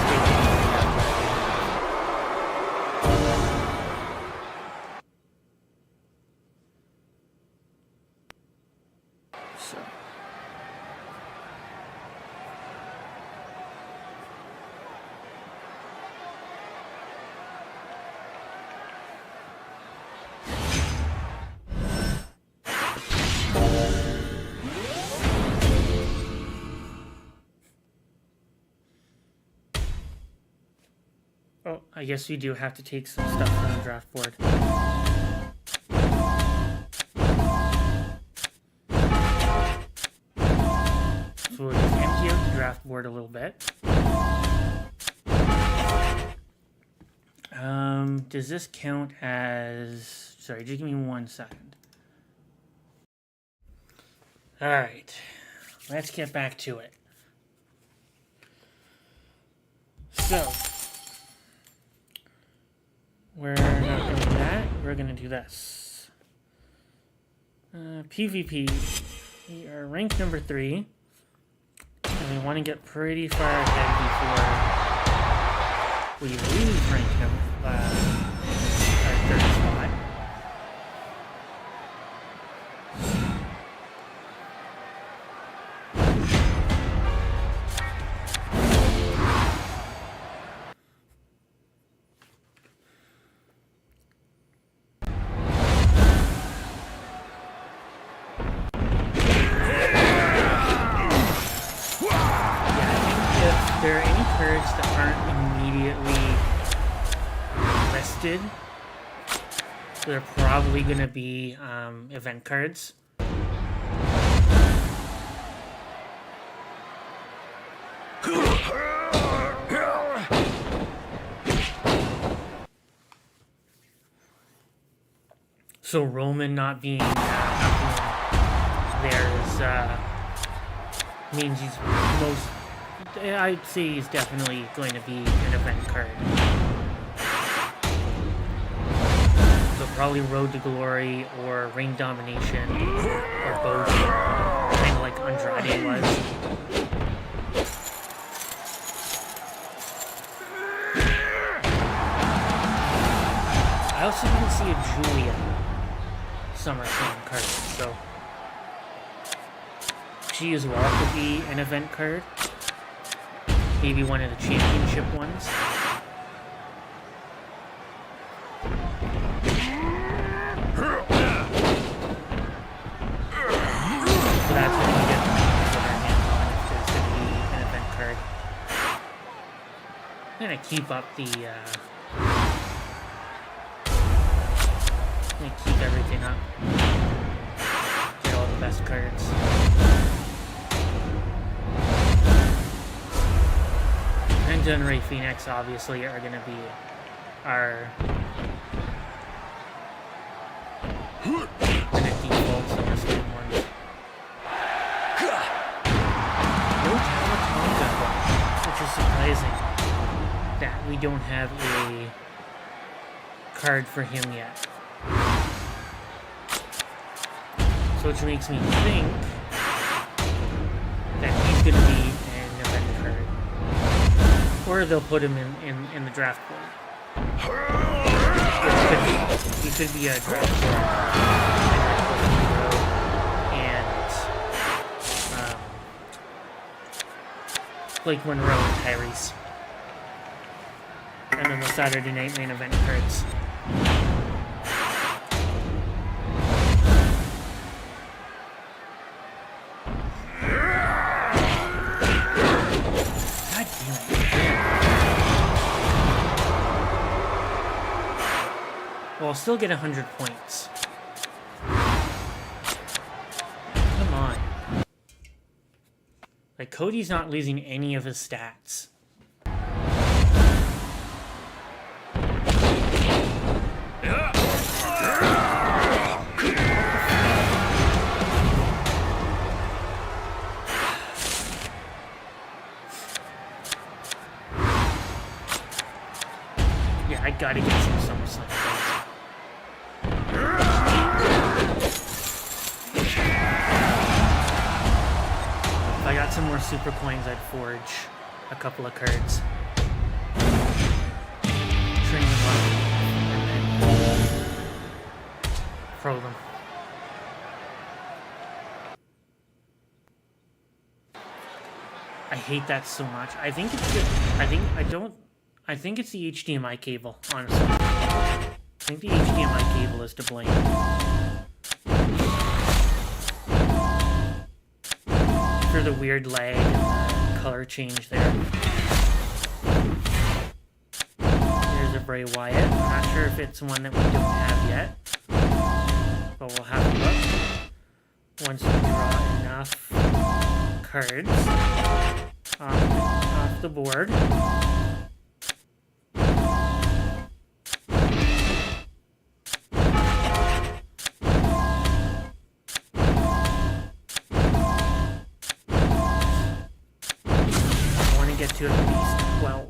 So. Oh, I guess we do have to take some stuff from the draft board. So we'll just empty out the draft board a little bit. Does this count as... Sorry, just give me 1 second. Alright, let's get back to it. So... we're not going to do that. We're going to do this. PvP. We are ranked number 3. And we want to get pretty far ahead before we lose rank our 3rd spot. There are any cards that aren't immediately listed So they're probably going to be event cards. So Roman not being there is means he's most. I'd say he's definitely going to be an event card. So probably Road to Glory or Ring Domination or both, kind of like Andrade was. I also didn't see a Julia SummerSlam card, so she as well could be an event card. Maybe one of the championship ones. So that's what we get our hands on if there's going to be an event card. I'm going to keep up the... I'm going to keep everything up. Get all the best cards. And Jen Ray Phoenix obviously are going to be our default SummerSlam ones. No Talatonga, which is surprising that we don't have a card for him yet. So which makes me think that he's going to be an event card. Or they'll put him in the draft board. He could be a draft board. And Blake Monroe and Tyrese. And then the Saturday Night Main Event cards. Well, I'll still get 100 points. Come on. Like, Cody's not losing any of his stats. Yeah, I gotta get some SummerSlam points. If I got some more super coins, I'd forge a couple of cards. Train them up and then throw them. I hate that so much. I think it's the, I think it's the HDMI cable, honestly. I think the HDMI cable is to blame. For the weird lag and the color change there. Here's a Bray Wyatt. I'm not sure if it's one that we don't have yet. But we'll have a look. Once we draw enough cards off the board. Get to at least 12.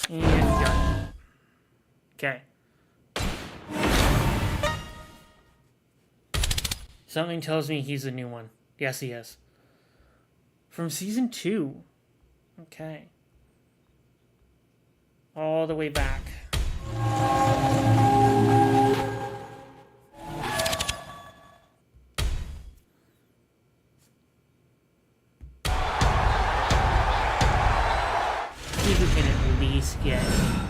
And we got it. Okay. Something tells me he's a new one. Yes, he is. From season 2. Okay. All the way back. See if we can at least get 4.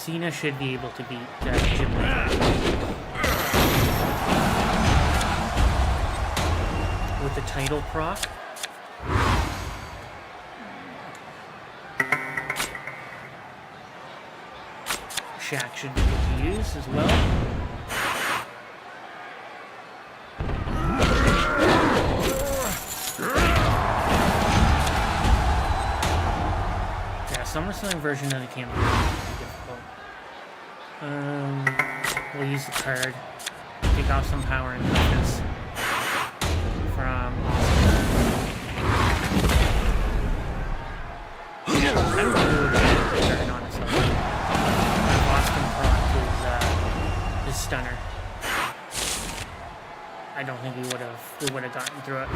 Cena should be able to beat Jim Lee with the title proc. Shaq should be able to use as well. Yeah, SummerSlam version of the campaign is difficult. We'll use the card. Take off some power and toughness from Austin. I don't know what to turn, honestly. Austin proc his stunner. I don't think we would have gotten through it.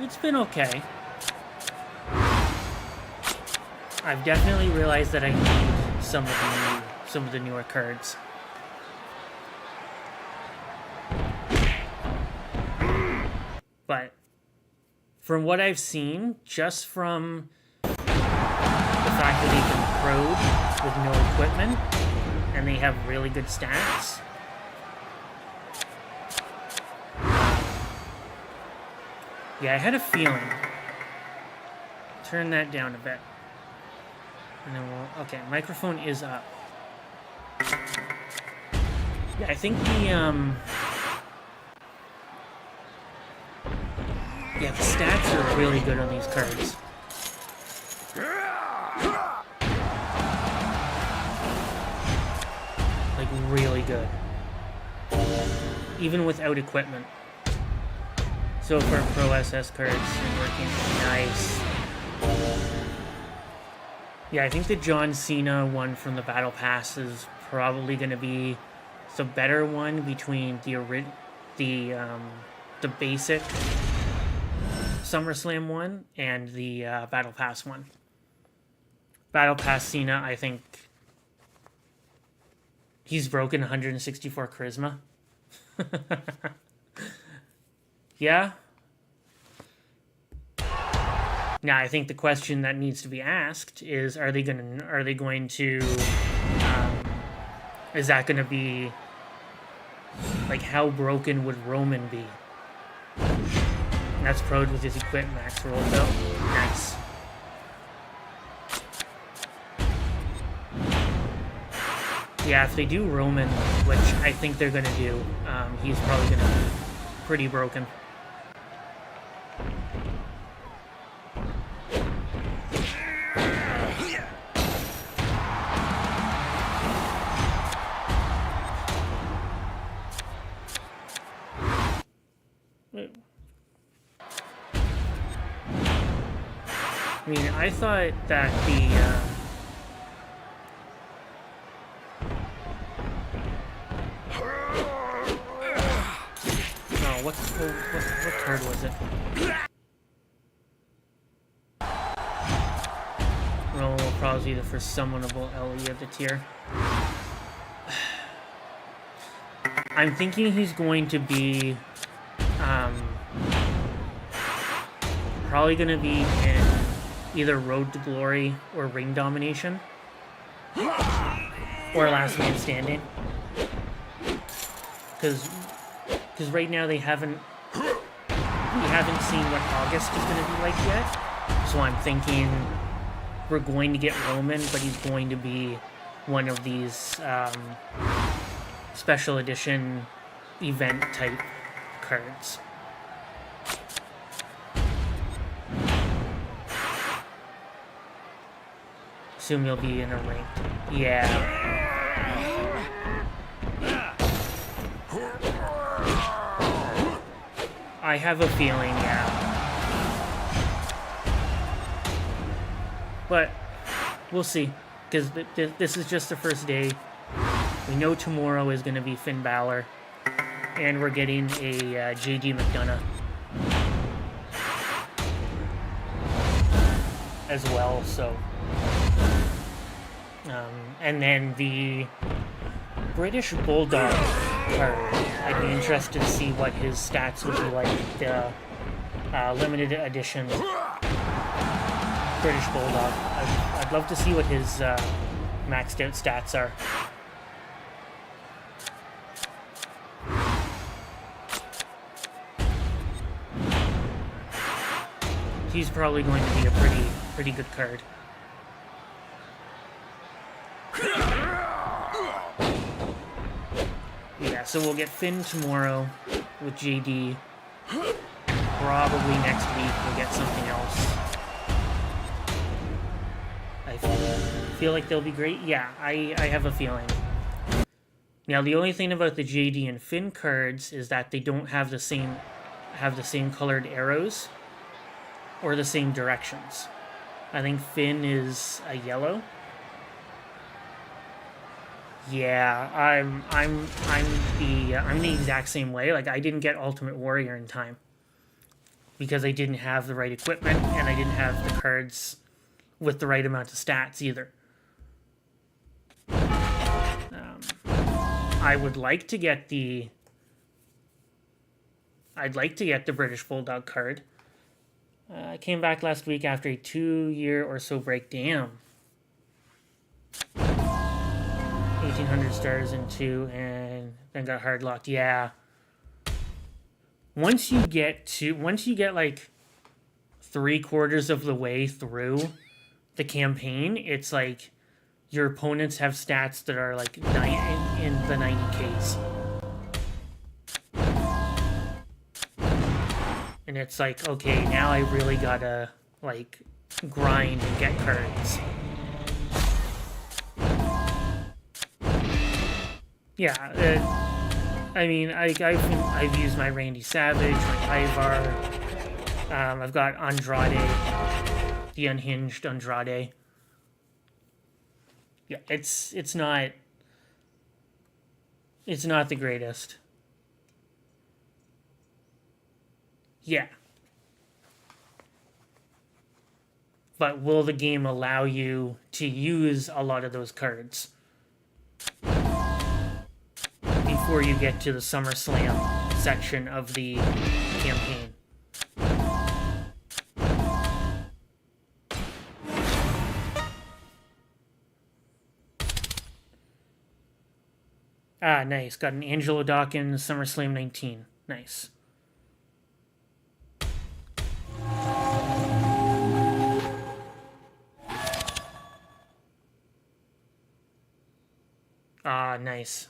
It's been okay. I've definitely realized that I need some of the newer cards. But from what I've seen, just from the fact that they can prode with no equipment and they have really good stats, yeah, I had a feeling. Turn that down a bit. And then we'll... Okay, microphone is up. Yeah, I think the, yeah, the stats are really good on these cards. Like, really good. Even without equipment. So for Pro SS cards, they're working nice. Yeah, I think the John Cena one from the Battle Pass is probably going to be the better one between the basic SummerSlam one and the Battle Pass one. Battle Pass Cena, I think he's broken 164 charisma. Yeah. Now, I think the question that needs to be asked is: Are they going to? Is that going to be like how broken would Roman be? And that's Prode with his Equip Max roll though. Nice. Yeah, if they do Roman, which I think they're going to do, he's probably going to be pretty broken. I mean, I thought that the no, what card was it? Roll will probably be the first summonable LE of the tier. I'm thinking he's going to be probably going to be in either Road to Glory or Ring Domination or Last Man Standing, because right now we haven't seen what August is going to be like yet. So I'm thinking we're going to get Roman, but he's going to be one of these special edition event type cards. Assume he'll be in a ring. Yeah. I have a feeling, yeah. But we'll see, because this is just the first day. We know tomorrow is going to be Finn Balor, and we're getting a JD McDonough as well, so... and then the British Bulldog card. I'd be interested to see what his stats would be like. The limited edition British Bulldog. I'd love to see what his maxed out stats are. He's probably going to be a pretty good card. Yeah, so we'll get Finn tomorrow with JD. Probably next week we'll get something else. I feel like they'll be great. Yeah, I have a feeling. Now the only thing about the JD and Finn cards is that they don't have the same colored arrows or the same directions. I think Finn is a yellow. Yeah, I'm the exact same way. Like, I didn't get Ultimate Warrior in time because I didn't have the right equipment and I didn't have the cards with the right amount of stats either. I'd like to get the British Bulldog card. I came back last week after a 2-year or so break. Damn. 1,800 stars in 2 and then got hard locked. Yeah. Once you get like 3/4 of the way through the campaign, it's like your opponents have stats that are like in the 90Ks. And it's like, okay, now I really gotta like grind and get cards. Yeah, I mean, I've used my Randy Savage, my Ivar. I've got Andrade, the unhinged Andrade. Yeah, it's not the greatest. Yeah. But will the game allow you to use a lot of those cards before you get to the SummerSlam section of the campaign? Ah, nice. Got an Angelo Dawkins, SummerSlam 19. Nice. Ah, nice.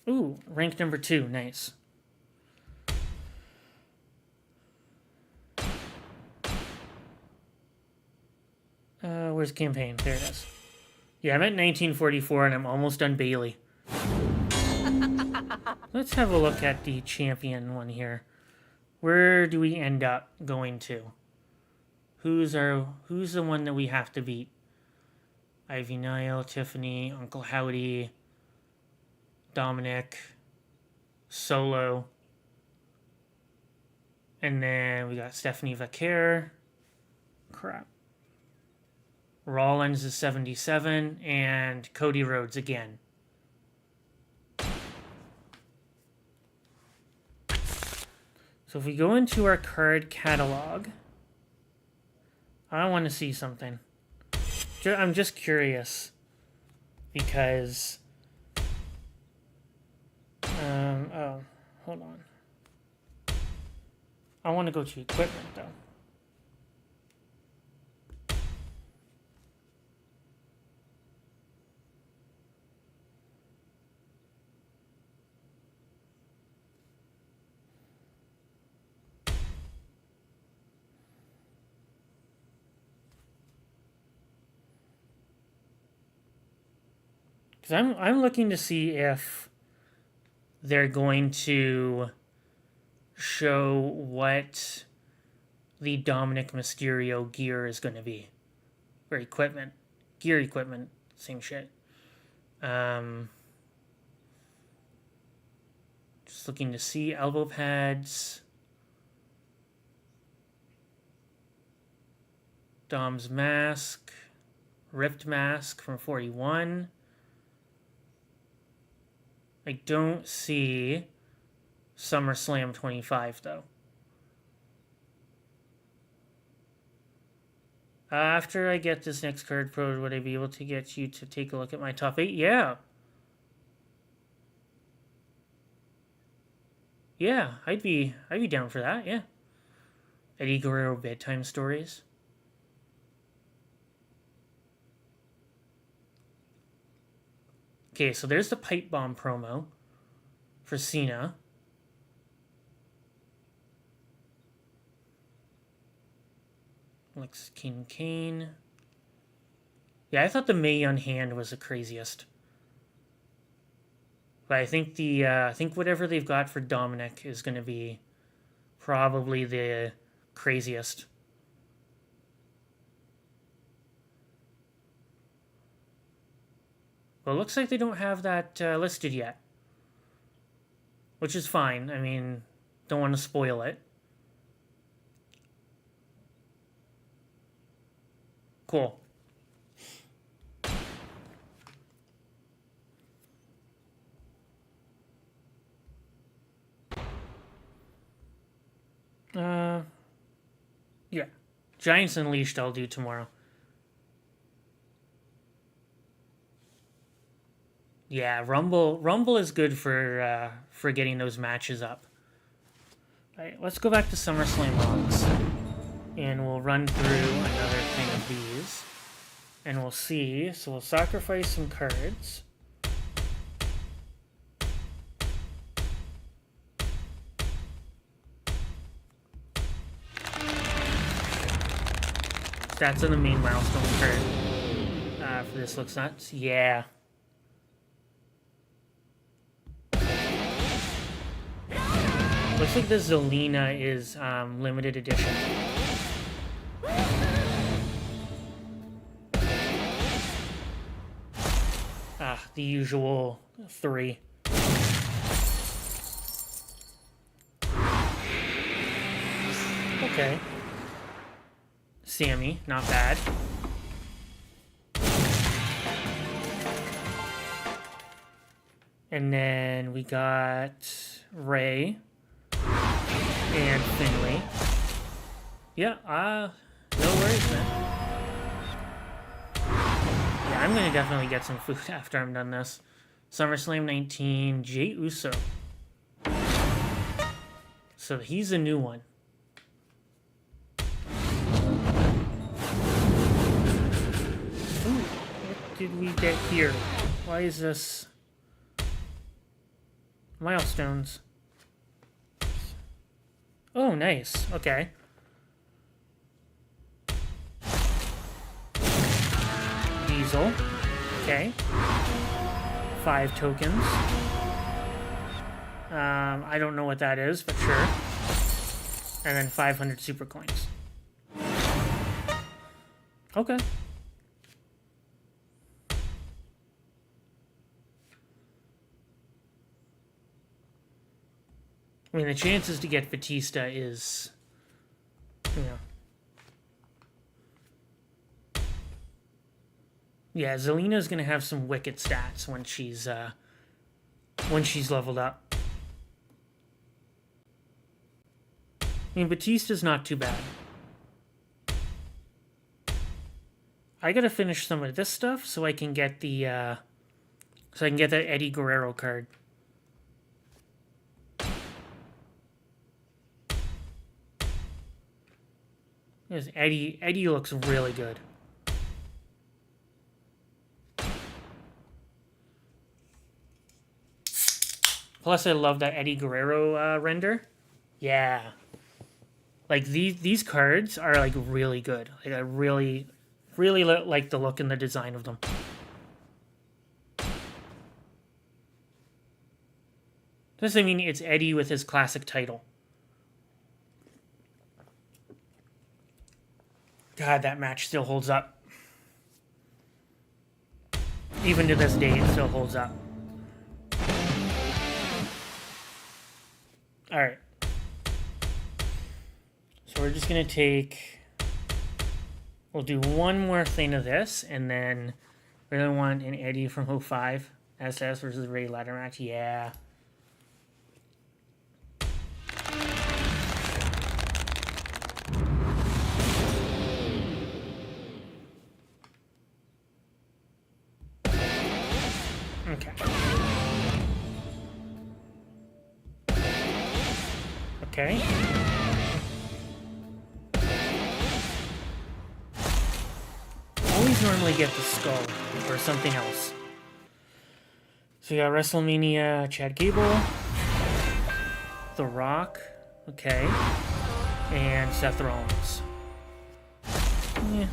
Ooh, rank number 2. Nice. Where's campaign? There it is. Yeah, I'm at 1944 and I'm almost done Bailey. Let's have a look at the champion one here. Where do we end up going to? Who's the one that we have to beat? Ivy Nile, Tiffany, Uncle Howdy, Dominic, Solo, and then we got Stephanie Vaquer. Crap. Rollins is 77, and Cody Rhodes again. So if we go into our card catalog, I want to see something. I'm just curious because oh, hold on. I want to go to equipment though. Because I'm looking to see if they're going to show what the Dominic Mysterio gear is going to be. Or equipment. Gear equipment. Same shit. Just looking to see elbow pads. Dom's mask. Ripped mask from 41. I don't see SummerSlam 25, though. After I get this next card pro, would I be able to get you to take a look at my top 8? Yeah. Yeah, I'd be down for that, yeah. Eddie Guerrero bedtime stories. Okay, so there's the pipe bomb promo for Cena. Alex Kane. Yeah, I thought the Mae Young hand was the craziest. But I think I think whatever they've got for Dominic is going to be probably the craziest. Well, it looks like they don't have that listed yet, which is fine. I mean, don't want to spoil it. Cool. Yeah. Giants Unleashed I'll do tomorrow. Yeah, Rumble is good for getting those matches up. Alright, let's go back to SummerSlam Rocks. And we'll run through another thing of these. And we'll see. So we'll sacrifice some cards. Stats on the main milestone card. For this looks nuts. Yeah. Looks like the Zelina is limited edition. The usual 3. Okay. Sammy, not bad. And then we got Ray and Finley. Yeah, no worries, man. Yeah, I'm gonna definitely get some food after I'm done this. SummerSlam 19, Jey Uso. So he's a new one. Ooh, what did we get here? Why is this... Milestones. Oh, nice. Okay. Diesel. Okay. 5 tokens. I don't know what that is, but sure. And then 500 super coins. Okay. I mean, the chances to get Batista is, you know. Yeah, Zelina's gonna have some wicked stats when she's leveled up. I mean, Batista's not too bad. I gotta finish some of this stuff so I can get the that Eddie Guerrero card. Yes, Eddie looks really good. Plus, I love that Eddie Guerrero render. Yeah, like these cards are like really good. Like I really like the look and the design of them. Just, I mean, it's Eddie with his classic title. God, that match still holds up. Even to this day, it still holds up. Alright. So we're just going to take... We'll do one more thing of this, and then we're going to want an Eddie from 05. SS versus Ray ladder match. Yeah. Okay. Okay. Always normally get the skull or something else. So you got WrestleMania, Chad Gable, The Rock, okay, and Seth Rollins. Yeah,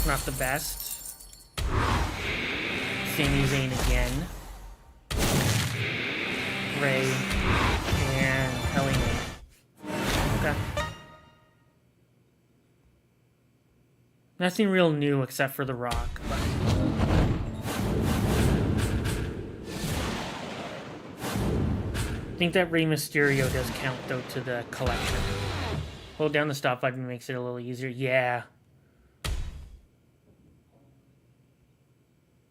not the best. Sami Zayn again. Ray and Helena. Okay. Nothing real new except for The Rock. But... I think that Rey Mysterio does count, though, to the collection. Hold down the stop button makes it a little easier. Yeah.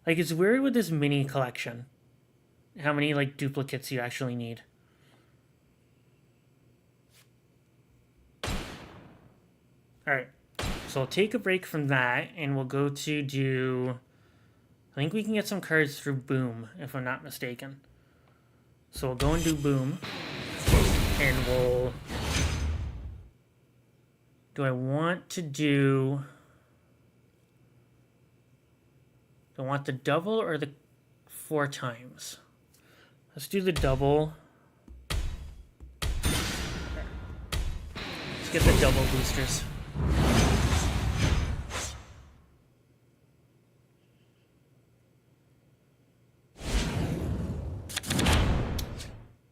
Like, it's weird with this mini collection. How many, like, duplicates you actually need. Alright. So I'll take a break from that, and we'll go to do... I think we can get some cards through Boom, if I'm not mistaken. So we'll go and do Boom, and we'll... Do I want to do... Do I want the double or the 4 times? Let's do the double. Let's get the double boosters.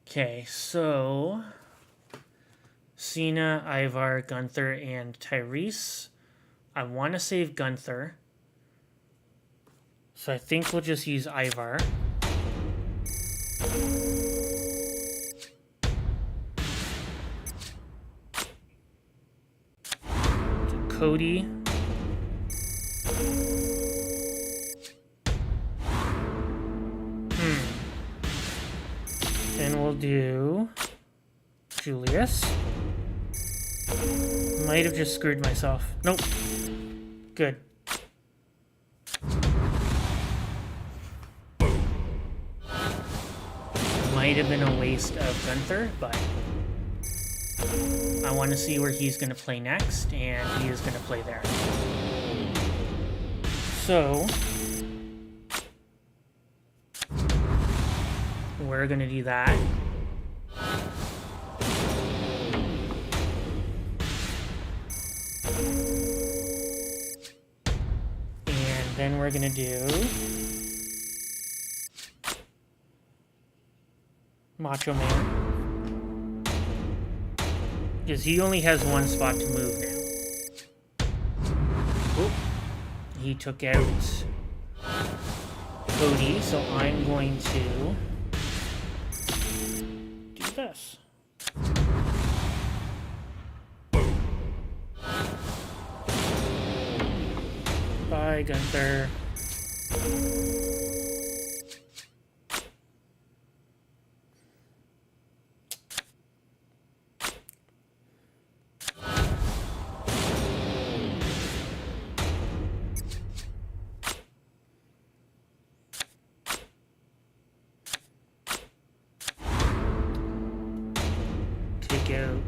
Okay, so Cena, Ivar, Gunther, and Tyrese. I want to save Gunther. So I think we'll just use Ivar. Cody. Then we'll do Julius. Might have just screwed myself. Nope. Good. Might have been a waste of Gunther, but I want to see where he's going to play next, and he is going to play there. So we're going to do that. And then we're going to do Macho Man. Because he only has one spot to move now. Oop. He took out Cody, so I'm going to do this. Bye, Gunther. Take out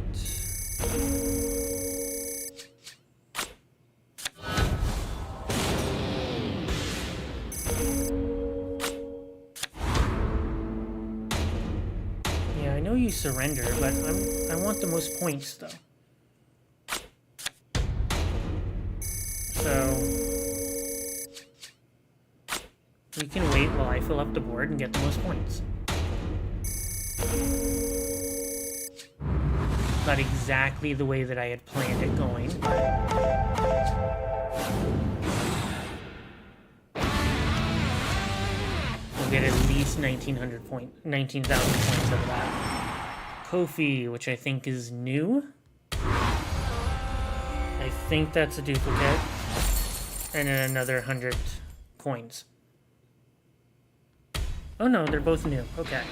I know you surrender, but I want the most points, though. So we can wait while I fill up the board and get the most points. Not exactly the way that I had planned it going, but we'll get at least 19,000 points out of that. Kofi, which I think is new. I think that's a duplicate. And then another 100 coins. Oh no, they're both new. Okay.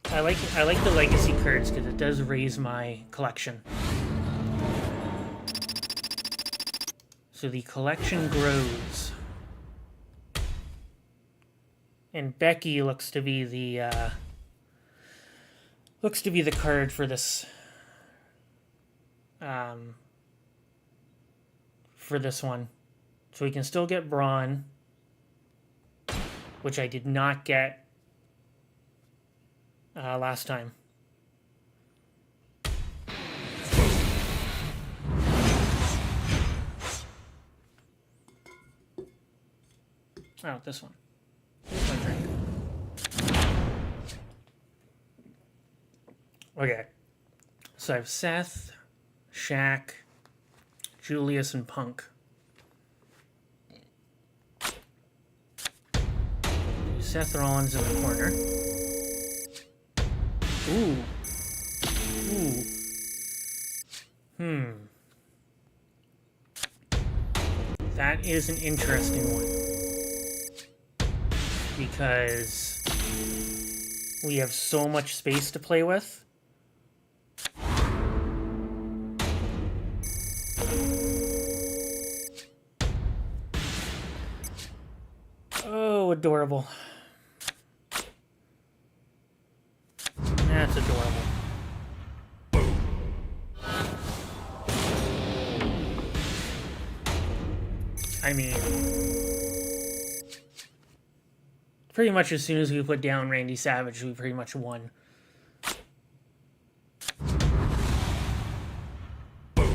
I like the legacy cards because it does raise my collection. So the collection grows. And Becky looks to be the card for this one. So we can still get Braun, which I did not get last time. Oh, this one. Here's my drink. Okay. So I have Seth, Shaq, Julius, and Punk. Seth Rollins in the corner. Ooh. That is an interesting one. Because we have so much space to play with. Oh, adorable. That's adorable. I mean, pretty much as soon as we put down Randy Savage, we pretty much won. There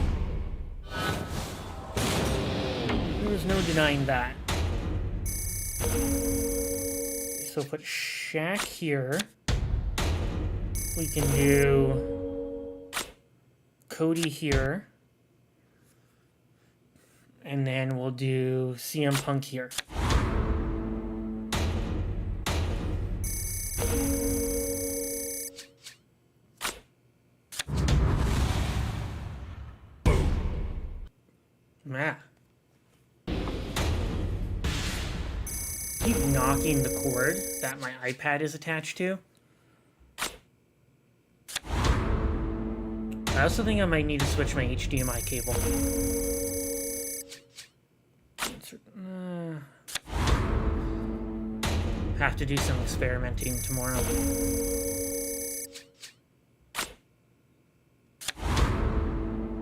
was no denying that. So put Shaq here. We can do Cody here. And then we'll do CM Punk here. Keep knocking the cord that my iPad is attached to. I also think I might need to switch my HDMI cable. Have to do some experimenting tomorrow.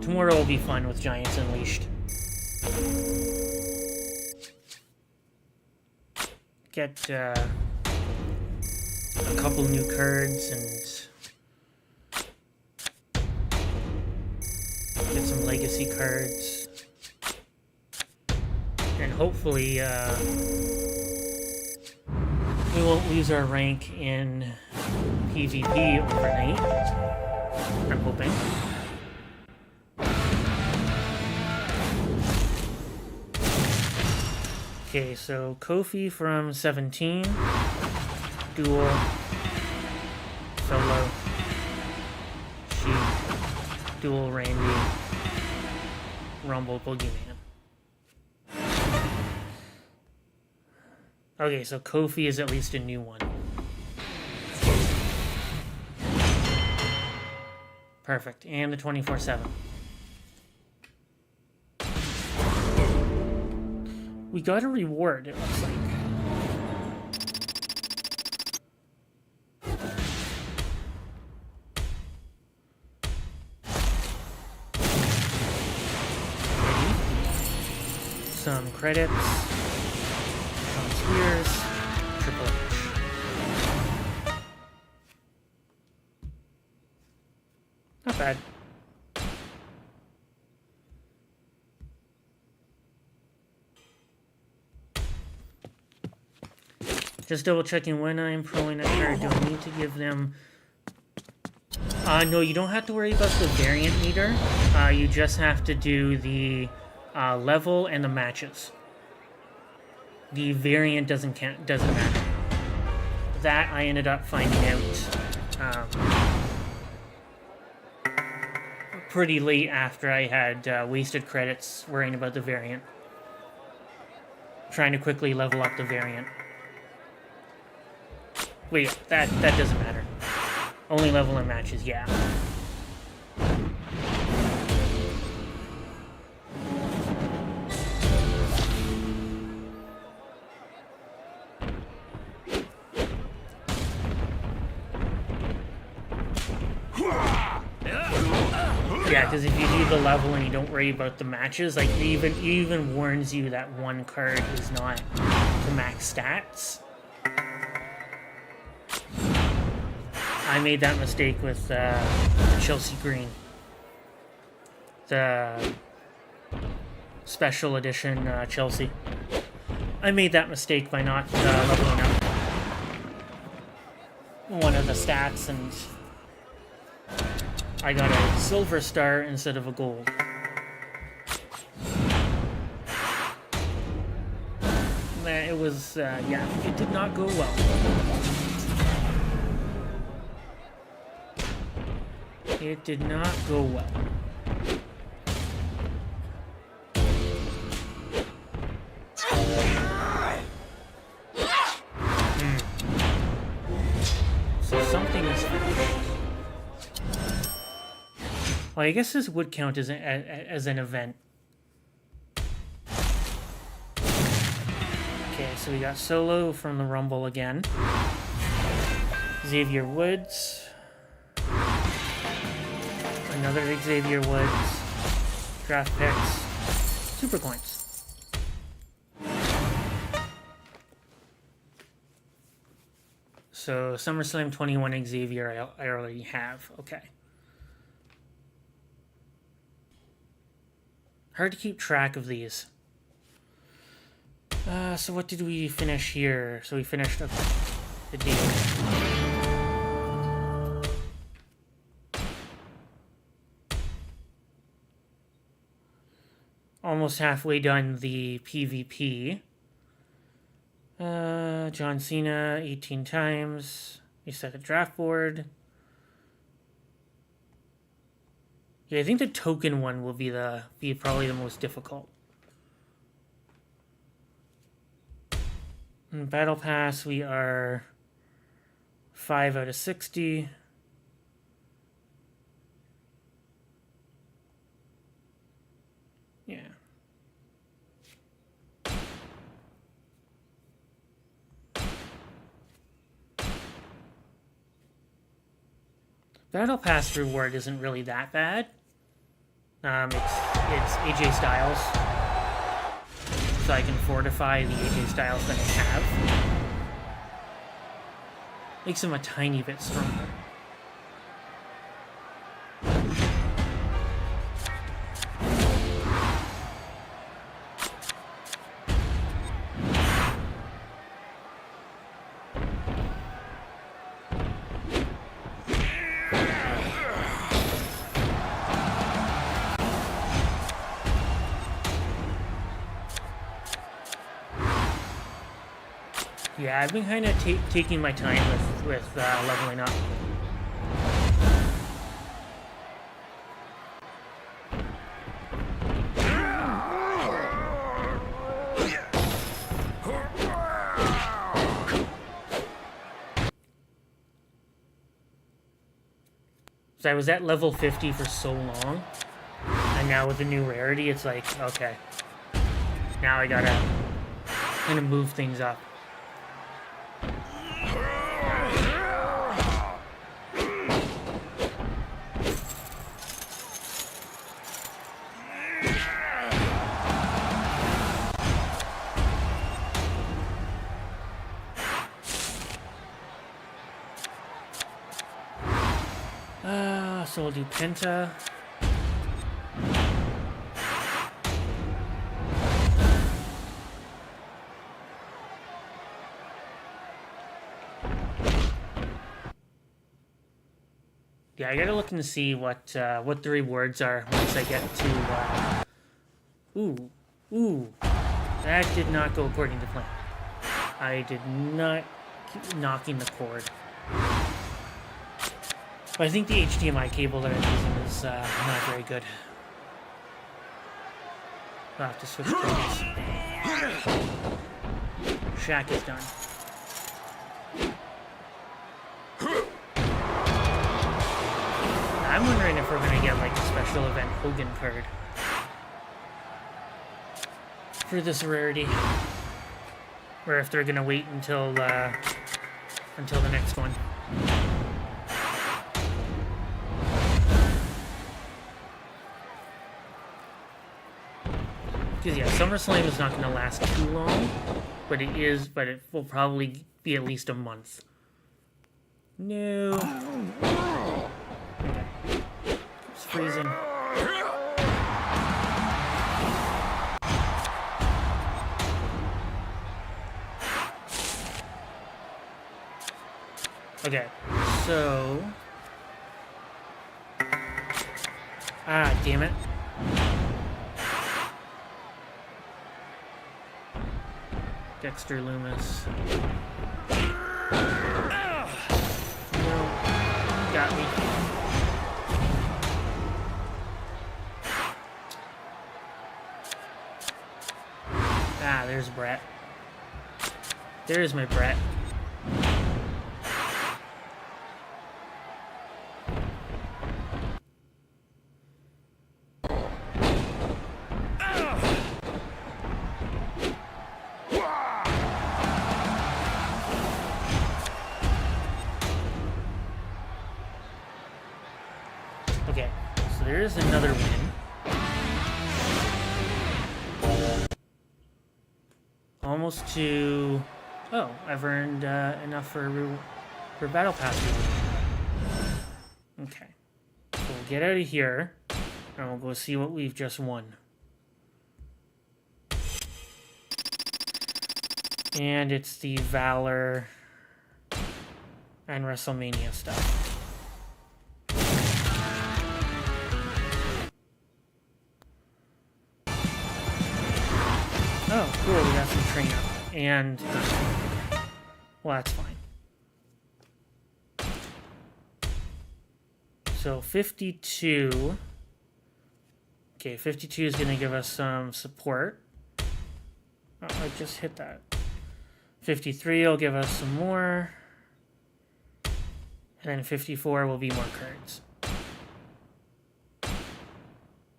Tomorrow will be fun with Giants Unleashed. Get a couple new cards and get some legacy cards. And hopefully we won't lose our rank in PvP overnight. I'm hoping. Okay, so Kofi from 17, dual, solo, Sheik, dual Randy, Rumble, Boogeyman. Okay, so Kofi is at least a new one. Perfect, and the 24/7. We got a reward, it looks like. Some credits. Some spears. Triple H. Not bad. Just double checking when I'm proing that card. Do I need to give them... no, you don't have to worry about the variant meter. You just have to do the level and the matches. The variant doesn't matter. That I ended up finding out pretty late after I had wasted credits worrying about the variant. trying to quickly level up the variant. Wait, that doesn't matter. Only level in matches, yeah. Yeah, because if you do the level and you don't worry about the matches, like it even warns you that one card is not to max stats. I made that mistake with Chelsea Green, the special edition Chelsea. I made that mistake by not leveling up one of the stats, and I got a silver star instead of a gold. It was, yeah, it did not go well. It did not go well. So something is finished. Well, I guess this would count as an event. Okay, so we got Solo from the Rumble again. Xavier Woods. Another Xavier Woods. Draft picks. Super coins. So SummerSlam 21 Xavier I already have. Okay. Hard to keep track of these. So what did we finish here? So we finished the deal. Almost halfway done the PvP. John Cena 18 times. You set a draft board. Yeah, I think the token one will be probably the most difficult. In Battle Pass, we are 5 out of 60. Yeah. Battle Pass reward isn't really that bad. It's AJ Styles, so I can fortify the AJ Styles that I have. Makes him a tiny bit stronger. Yeah, I've been kind of taking my time with leveling up. So I was at level 50 for so long, and now with the new rarity, it's like, okay, now I gotta kind of move things up. So we'll do Penta. Yeah, I gotta look and see what the rewards are once I get to. Ooh, that did not go according to plan. I did not keep knocking the cord. But I think the HDMI cable that I'm using is not very good. I'll have to switch cables. Shaq is done. I'm wondering if we're gonna get like a special event Hogan card for this rarity, or if they're gonna wait until the next one. Because yeah, SummerSlam is not gonna last too long, but it will probably be at least a month. No. Okay. It's freezing. Okay, so... Ah, damn it. Dexter Loomis. No, got me. Ah, there's Brett. There's my Brett. Okay, so there's another win. Almost to... Oh, I've earned enough for Battle Pass. Okay. So we'll get out of here, and we'll go see what we've just won. And it's the Valor and WrestleMania stuff. Oh, cool, we got some trainer. And... well, that's fine. So, 52... Okay, 52 is going to give us some support. Oh, I just hit that. 53 will give us some more. And then 54 will be more cards.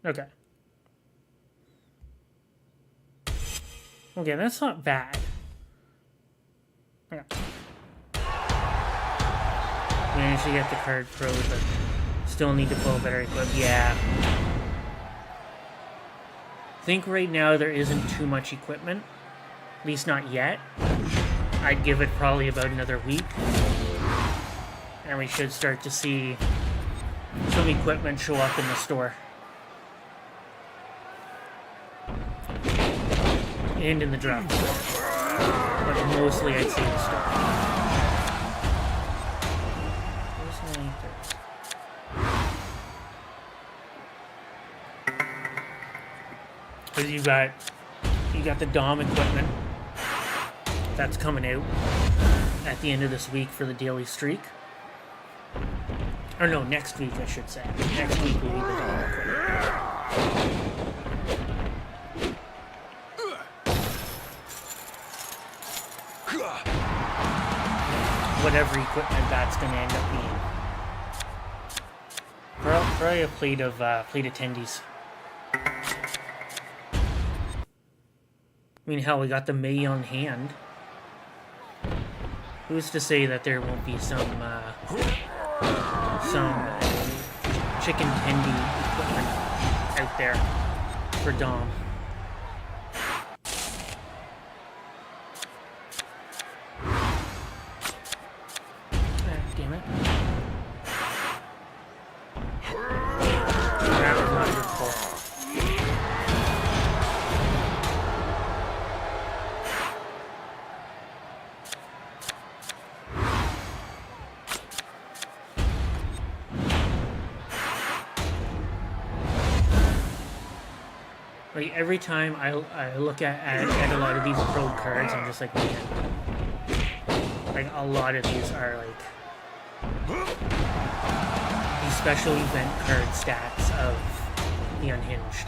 Okay. Okay, that's not bad. Okay. Managed to get the card pro, but still need to pull better equip. Yeah. I think right now there isn't too much equipment. At least not yet. I'd give it probably about another week. And we should start to see some equipment show up in the store. And in the drop store. But mostly I'd say the store. Where's my because you got the Dom equipment that's coming out at the end of this week for the daily streak. Or no, next week I should say. Next week will be the Dom equipment. Whatever equipment that's going to end up being. Probably a plate of tendies. I mean, hell, we got the May on hand. Who's to say that there won't be some chicken tendy equipment out there for Dom? Damn it. That was not your fault. Like, every time I look at a lot of these pro cards, I'm just like, man. Like, a lot of these are, like, these special event card stats of the Unhinged.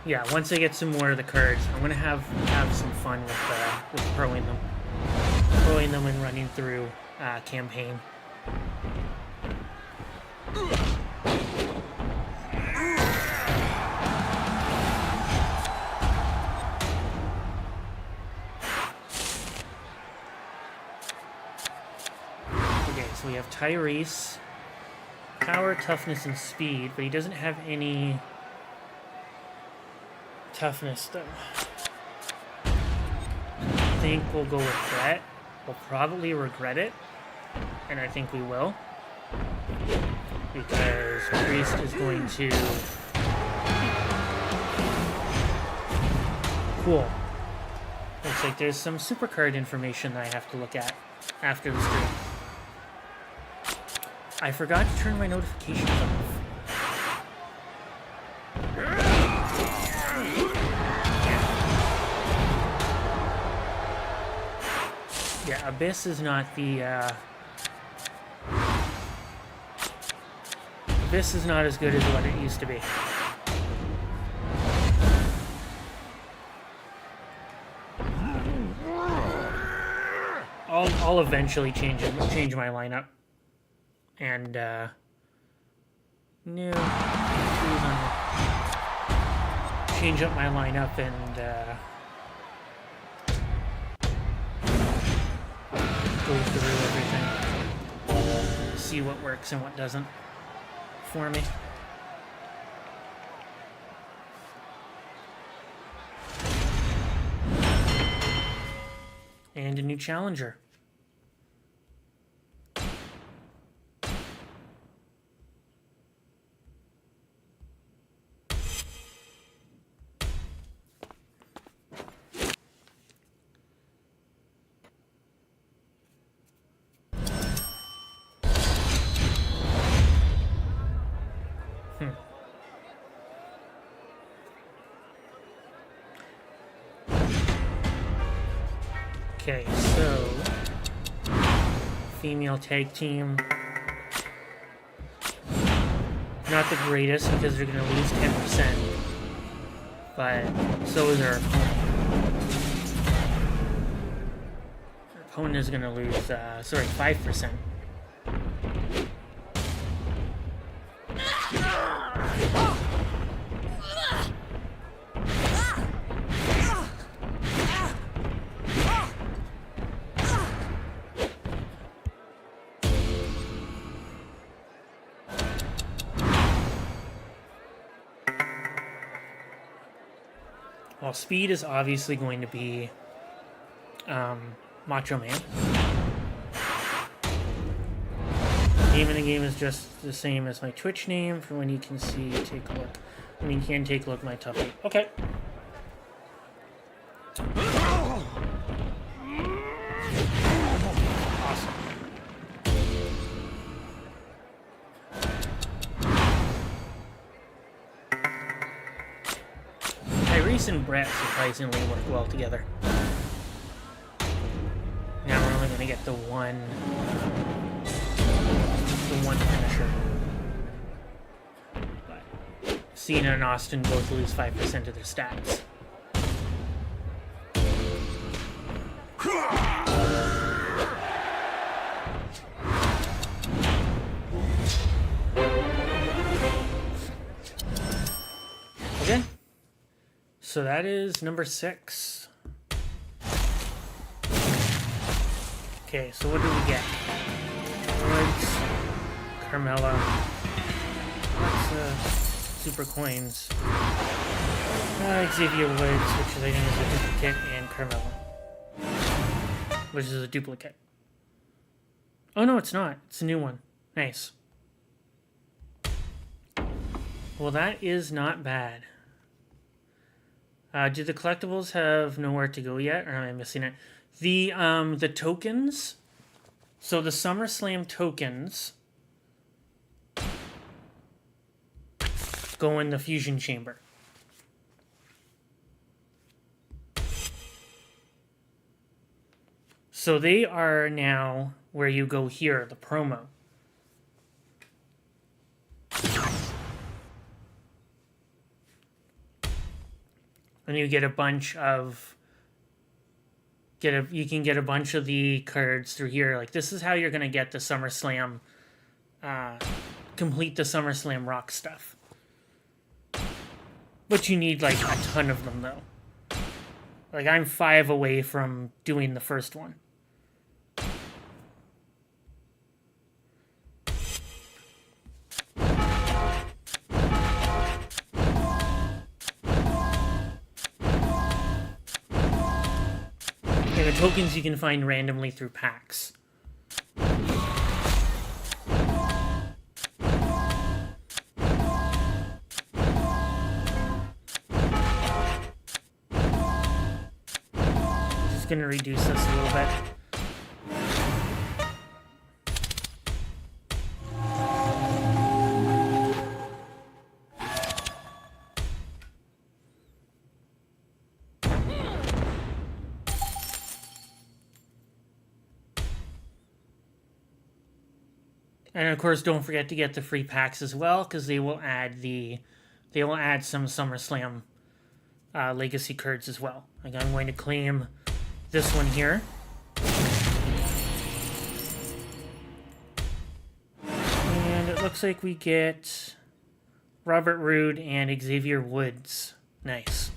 Yeah, once I get some more of the cards, I'm gonna have some fun with throwing them and running through campaign. Okay, so we have Tyrese, power, toughness, and speed, but he doesn't have any toughness though. I think we'll go with threat. We'll probably regret it, and I think we will, because Priest is going to... Cool. Looks like there's some supercard information that I have to look at after the stream. I forgot to turn my notifications off. Yeah, Abyss is not the, Abyss is not as good as what it used to be. I'll eventually change my lineup. And, no, change up my lineup and, go through everything, see what works and what doesn't for me. And a new challenger. Okay, so female tag team. Not the greatest because they're going to lose 10%, but so is our opponent. Our opponent is going to lose, 5%. Well, speed is obviously going to be Macho Man. Name in the game is just the same as my Twitch name for when you can see, take a look. When you can take a look at my top 8. Okay. Awesome. Tyrese and Brett surprisingly work well together. Now we're only going to get the one finisher. But Cena and Austin both lose 5% of their stats. Okay. So that is number 6. Okay, so what do we get? Woods, Carmella, lots super coins. Xavier Woods, which I think is a duplicate, and Carmella, which is a duplicate. Oh no, it's not. It's a new one. Nice. Well, that is not bad. Do the collectibles have nowhere to go yet, or am I missing it? The tokens. So the SummerSlam tokens go in the fusion chamber. So they are now where you go here, the promo. and you get a bunch of you can get a bunch of the cards through here. Like, this is how you're gonna get the SummerSlam, complete the SummerSlam Rocks stuff. But you need like a ton of them though. Like, I'm 5 away from doing the first one. And the tokens you can find randomly through packs. Just gonna reduce this a little bit. And of course, don't forget to get the free packs as well, because they will add some SummerSlam Legacy cards as well. Like, I'm going to claim this one here. And it looks like we get Robert Roode and Xavier Woods. Nice.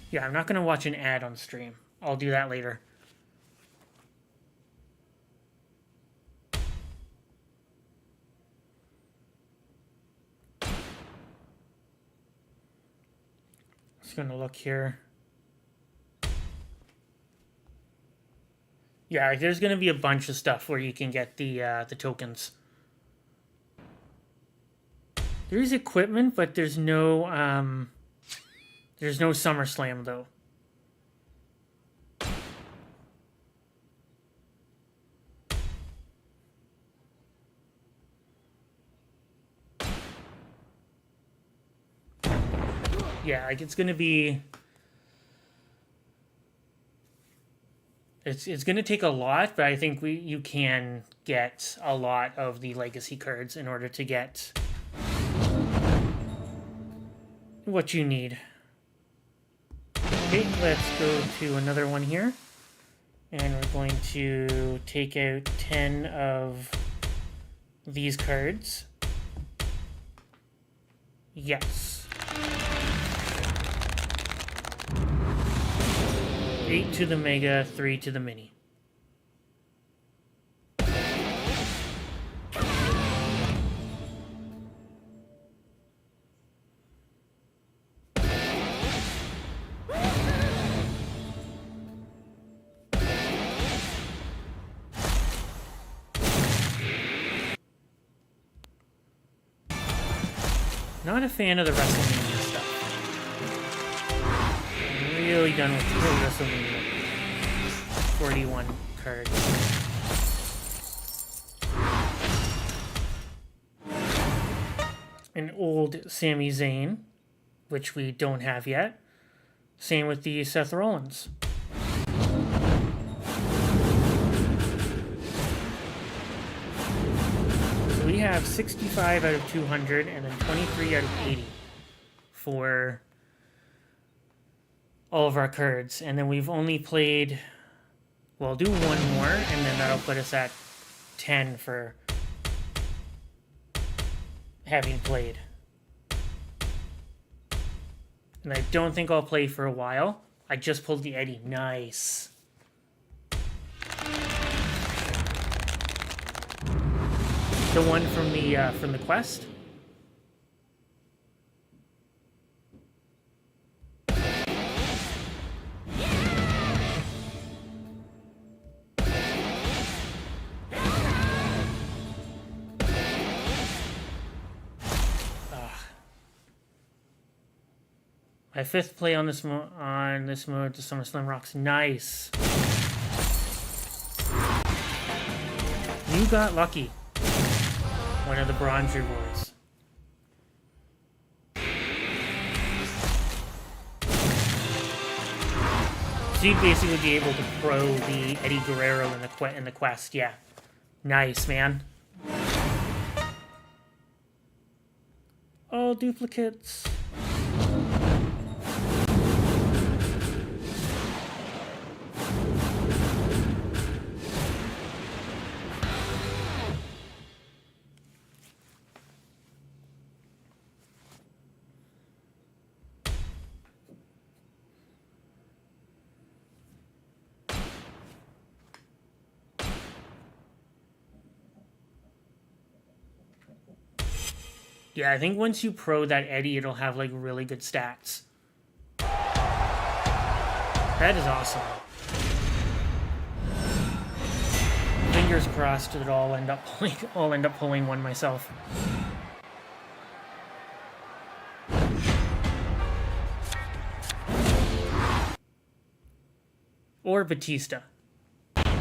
Yeah, I'm not going to watch an ad on stream. I'll do that later. Gonna look here. Yeah, there's gonna be a bunch of stuff where you can get the tokens. There is equipment, but there's no SummerSlam though. Yeah, like, it's gonna be... It's gonna take a lot, but I think you can get a lot of the legacy cards in order to get what you need. Okay, let's go to another one here. And we're going to take out 10 of these cards. Yes. 8 to the Mega, 3 to the Mini. Not a fan of the WrestleMania stuff. I'm really done with the WrestleMania 41 cards. An old Sami Zayn, which we don't have yet. Same with the Seth Rollins. So we have 65 out of 200 and then 23 out of 80 for all of our cards. And then we've only played... Well, I'll do one more, and then that'll put us at 10 for having played. And I don't think I'll play for a while. I just pulled the Eddie. Nice. The one from the quest. My fifth play on this mode, the SummerSlam Rocks. Nice. You got lucky. One of the bronze rewards. So you'd basically be able to pro the Eddie Guerrero in the quest. Yeah. Nice, man. All duplicates. Yeah, I think once you pro that Eddie, it'll have like really good stats. That is awesome. Fingers crossed that I'll end up pulling one myself. Or Batista.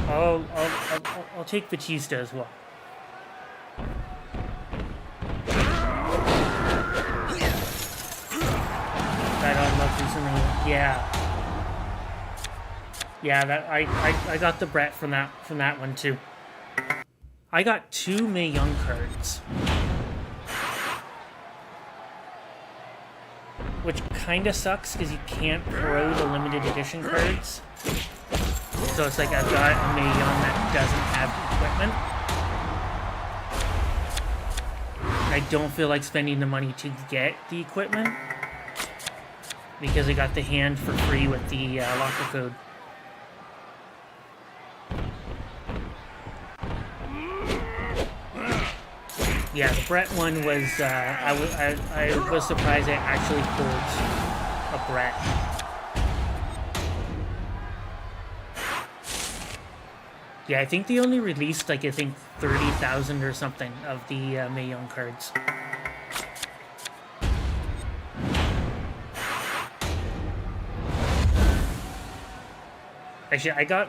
I'll take Batista as well. That unlocked recently. Yeah, that I got the Brett from that one too. I got 2 Mae Young cards, which kind of sucks because you can't pro the limited edition cards. So it's like I've got a Mae Young that doesn't have equipment. I don't feel like spending the money to get the equipment because I got the hand for free with the locker code. Yeah, the Brett one was, I was surprised it actually pulled a Brett. Yeah, I think they only released, like, I think 30,000 or something of the Mae Young cards. Actually, I got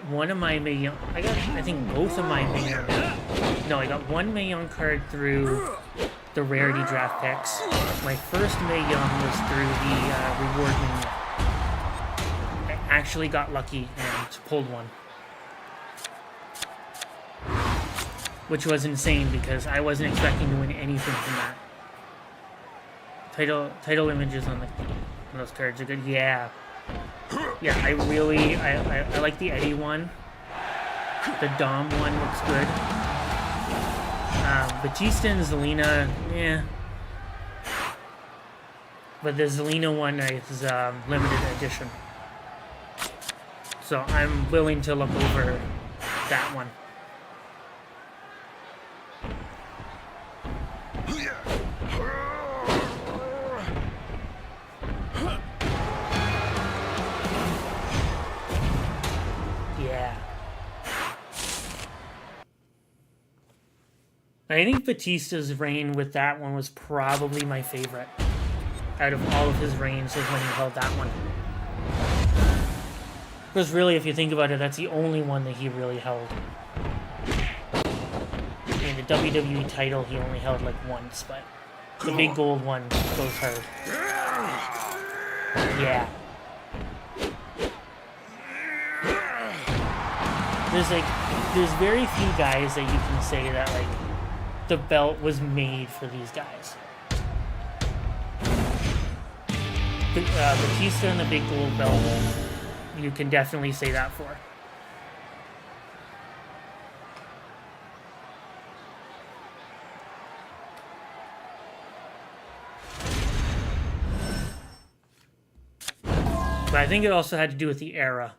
one of my Mae Young, I think both of my Mae Young. No, I got one Mae Young card through the rarity draft picks. My first Mae Young was through the reward mania. I actually got lucky and pulled one. Which was insane because I wasn't expecting to win anything from that. Title images on those cards are good. Yeah. Yeah, I like the Eddie one. The Dom one looks good. Batista and Zelina, yeah. But the Zelina one is limited edition. So I'm willing to look over that one. Yeah. I think Batista's reign with that one was probably my favorite. Out of all of his reigns was when he held that one. Because really, if you think about it, that's the only one that he really held. I mean, the WWE title he only held like once, but the big gold one goes hard. Yeah. There's very few guys that you can say that like the belt was made for these guys. Batista and the big gold belt, you can definitely say that for. But I think it also had to do with the era.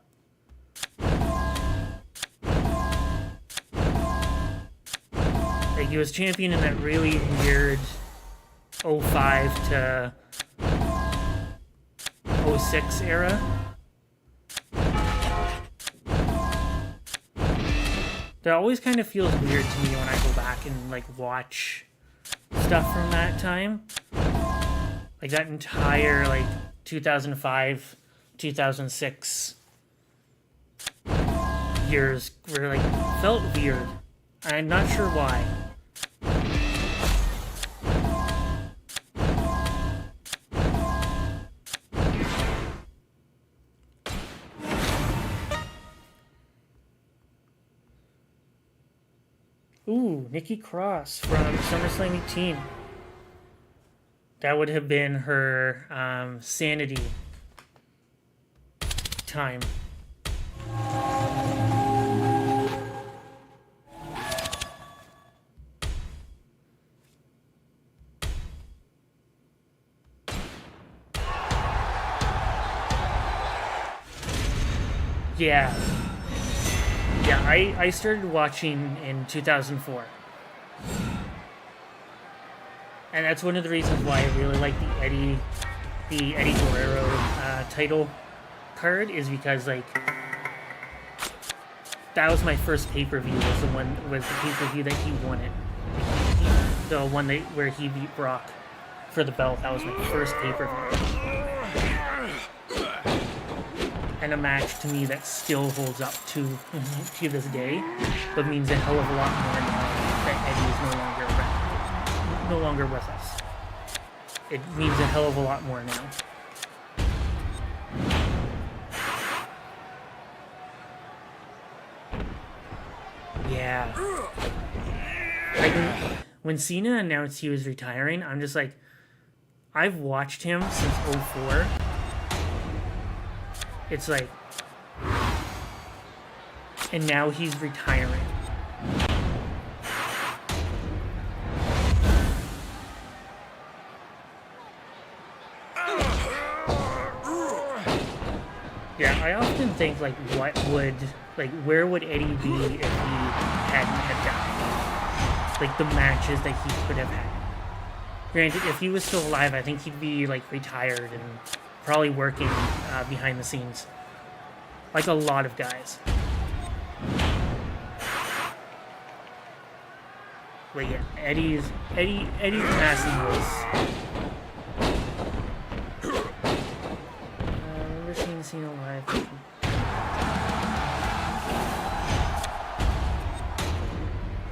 Like, he was champion in that really weird 05 to 06 era. That always kind of feels weird to me when I go back and like watch stuff from that time. Like that entire like 2005, 2006 years were like felt weird. I'm not sure why. Ooh, Nikki Cross from SummerSlam 18. That would have been her Sanity time. Yeah. Yeah, I started watching in 2004. And that's one of the reasons why I really like the Eddie Guerrero title card, is because like that was my first pay-per-view, was the pay-per-view that he won it. The one where he beat Brock for the belt. That was my first pay-per-view. And a match to me that still holds up to this day, but means a hell of a lot more now that Eddie is no longer with us. It means a hell of a lot more now. Yeah. Like when Cena announced he was retiring, I'm just like, I've watched him since 2004. It's like, and now he's retiring. Yeah, I often think like, where would Eddie be if he hadn't had died? Like the matches that he could have had. Granted, if he was still alive, I think he'd be like retired and probably working behind the scenes, like a lot of guys. But yeah, Eddie's passing was. I've never seen Cena live.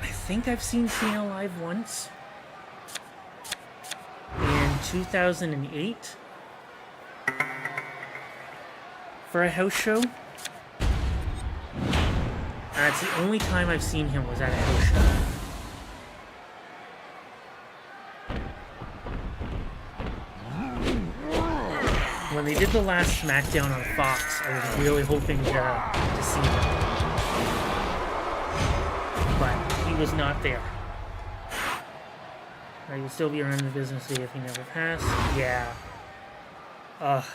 I think I've seen Cena live once in 2008. For a house show. That's the only time I've seen him, was at a house show. When they did the last SmackDown on Fox, I was really hoping to see him. But he was not there. He would still be around the business day if he never passed. Yeah. Ugh.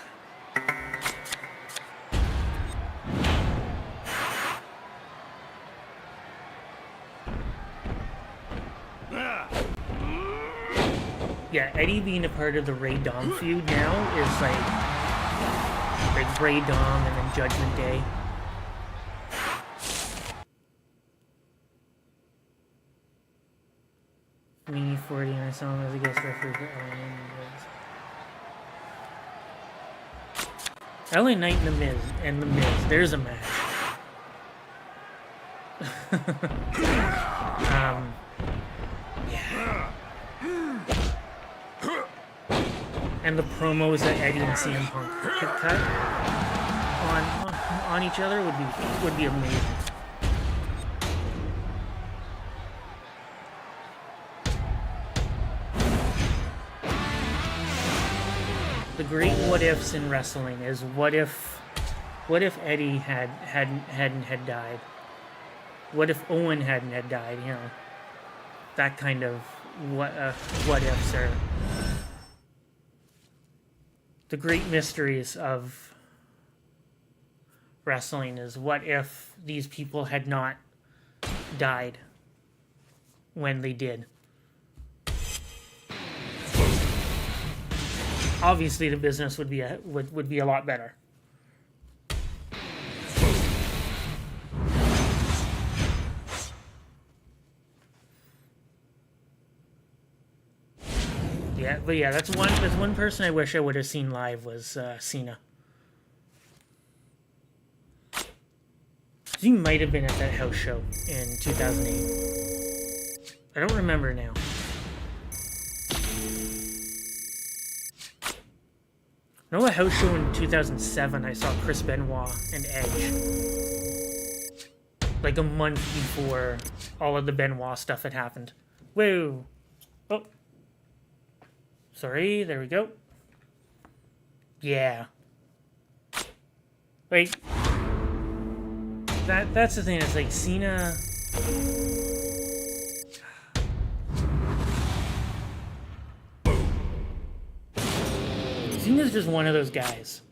Yeah, Eddie being a part of the Ray Dom feud now is like Ray Dom and then Judgment Day. Me 40 and I saw him as a guest referee for LA Knight and the Miz. There's a match. Yeah. And the promos that Eddie and CM Punk could cut on each other would be amazing. The great what ifs in wrestling is what if Eddie hadn't died? What if Owen hadn't died? You know, that kind of what ifs are the great mysteries of wrestling. Is what if these people had not died when they did? Obviously, the business would be a lot better. Yeah, but yeah, that's one person I wish I would have seen live was Cena. He might have been at that house show in 2008. I don't remember now. I know a house show in 2007 I saw Chris Benoit and Edge. Like a month before all of the Benoit stuff had happened. Whoa. Oh. Sorry, there we go. Yeah. Like, that's the thing, it's like Cena... Cena's just one of those guys.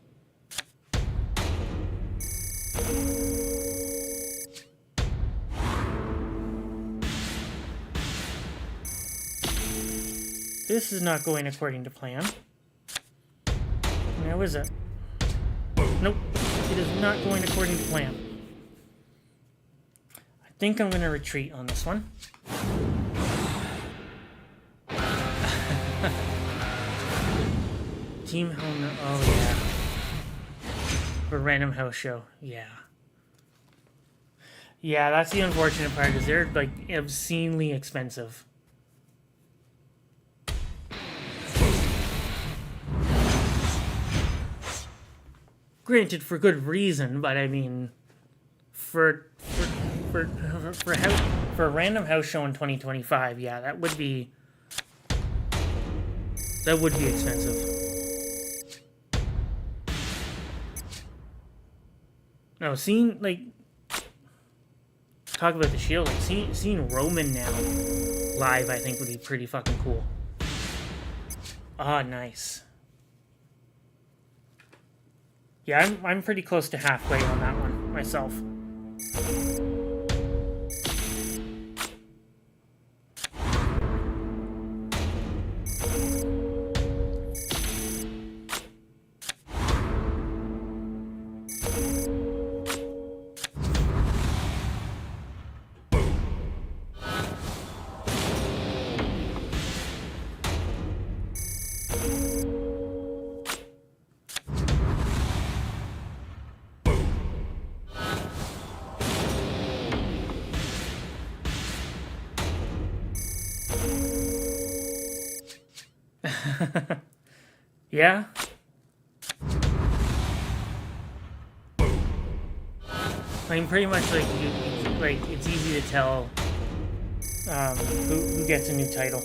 This is not going according to plan. Now is it? Nope. It is not going according to plan. I think I'm going to retreat on this one. Team Helmet. Oh, yeah. For Random House Show. Yeah. Yeah, that's the unfortunate part, is they're, like, obscenely expensive. Granted, for good reason, but I mean, for a Random House Show in 2025, yeah, that would be expensive. No, seeing, like, talk about the Shield, like, seeing Roman now live, I think would be pretty fucking cool. Ah, nice. Yeah, I'm pretty close to halfway on that one myself. Yeah. I mean, pretty much, like, it's easy to tell who gets a new title.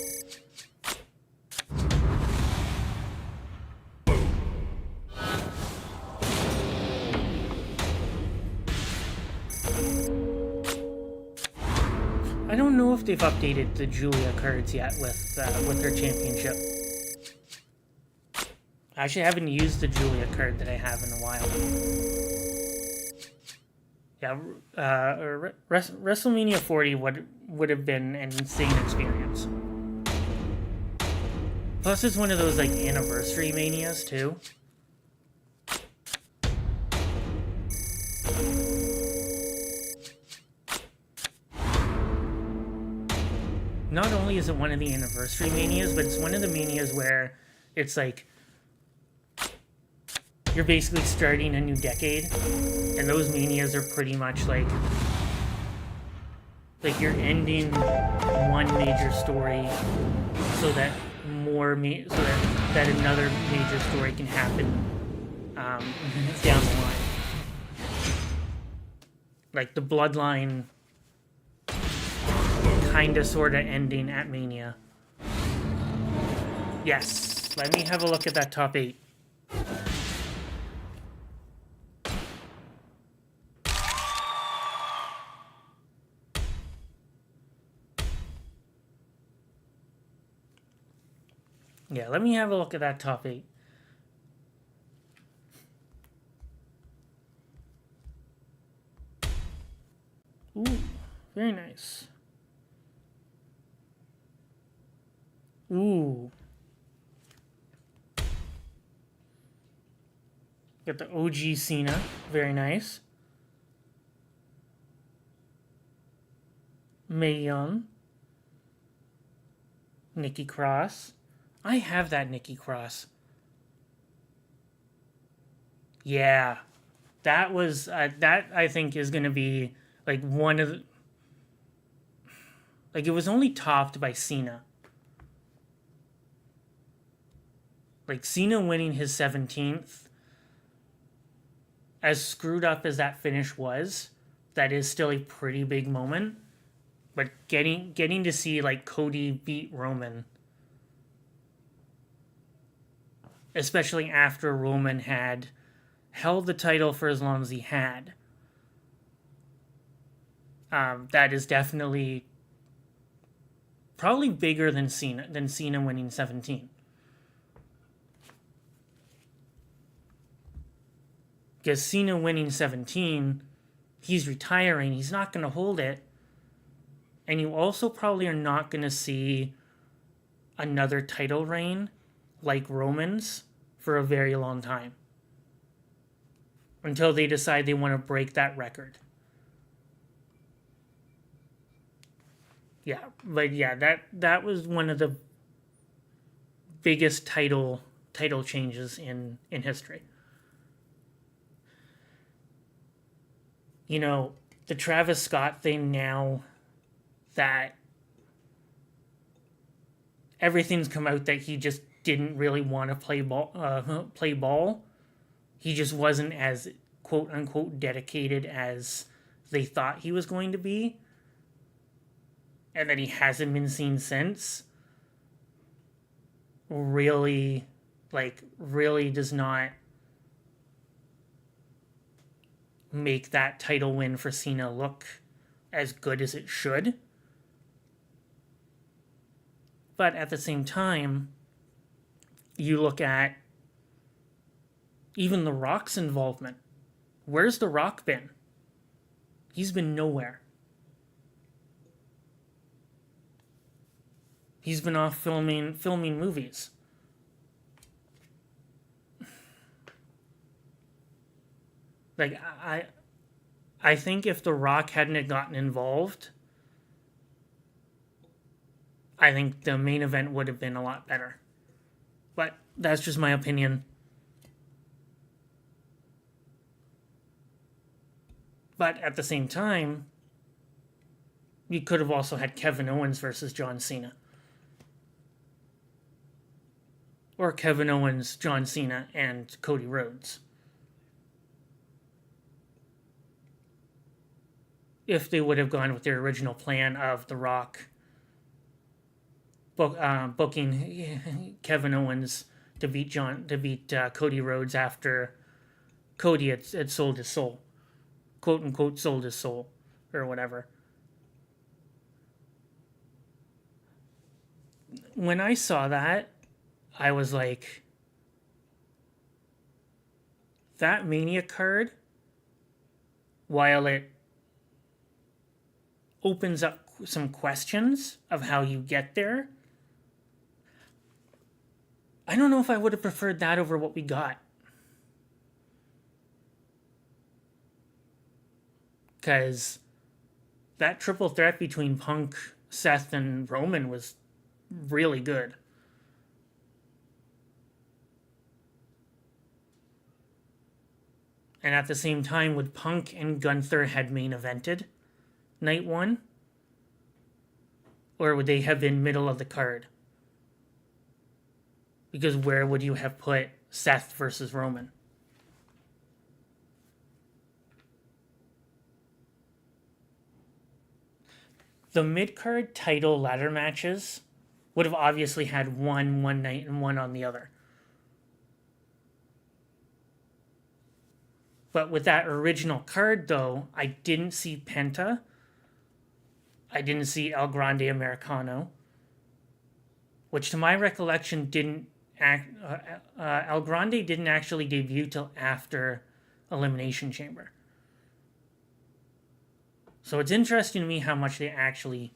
I don't know if they've updated the Julia cards yet with their championship. I actually haven't used the Julia card that I have in a while. Yeah, WrestleMania 40 would have been an insane experience. Plus, it's one of those, like, anniversary manias, too. Not only is it one of the anniversary manias, but it's one of the manias where it's like you're basically starting a new decade, and those manias are pretty much like you're ending one major story so that that another major story can happen down the line. Like the Bloodline kinda sorta ending at Mania. Yes, let me have a look at that top 8. Yeah, let me have a look at that top 8. Ooh, very nice. Ooh. Got the OG Cena. Very nice. Mae Young. Nikki Cross. I have that Nikki Cross. Yeah. That was... that, I think, is going to be, like, one of the... Like, it was only topped by Cena. Like, Cena winning his 17th, as screwed up as that finish was, that is still a pretty big moment. But getting to see, like, Cody beat Roman, especially after Roman had held the title for as long as he had, that is definitely probably bigger than Cena winning 17. Because Cena winning 17, he's retiring. He's not going to hold it. And you also probably are not going to see another title reign like Roman's for a very long time. Until they decide they want to break that record. Yeah, but yeah, that was one of the biggest title changes in history. You know, the Travis Scott thing now that everything's come out that he just didn't really want to play ball. He just wasn't as quote unquote dedicated as they thought he was going to be. And that he hasn't been seen since. Really does not make that title win for Cena look as good as it should. But at the same time, you look at even The Rock's involvement. Where's The Rock been? He's been nowhere. He's been off filming movies. Like, I think if The Rock hadn't gotten involved, I think the main event would have been a lot better. But that's just my opinion. But at the same time, you could have also had Kevin Owens versus John Cena. Or Kevin Owens, John Cena, and Cody Rhodes. If they would have gone with their original plan of The Rock booking Kevin Owens to beat Cody Rhodes after Cody had sold his soul, quote unquote, sold his soul or whatever. When I saw that, I was like, that Mania card, while it opens up some questions of how you get there, I don't know if I would have preferred that over what we got. Because that triple threat between Punk, Seth, and Roman was really good. And at the same time, would Punk and Gunther had main evented night one? Or would they have been middle of the card? Because where would you have put Seth versus Roman? The mid-card title ladder matches would have obviously had one night and one on the other. But with that original card, though, I didn't see Penta. I didn't see El Grande Americano. Which, to my recollection, El Grande didn't actually debut till after Elimination Chamber. So it's interesting to me how much they actually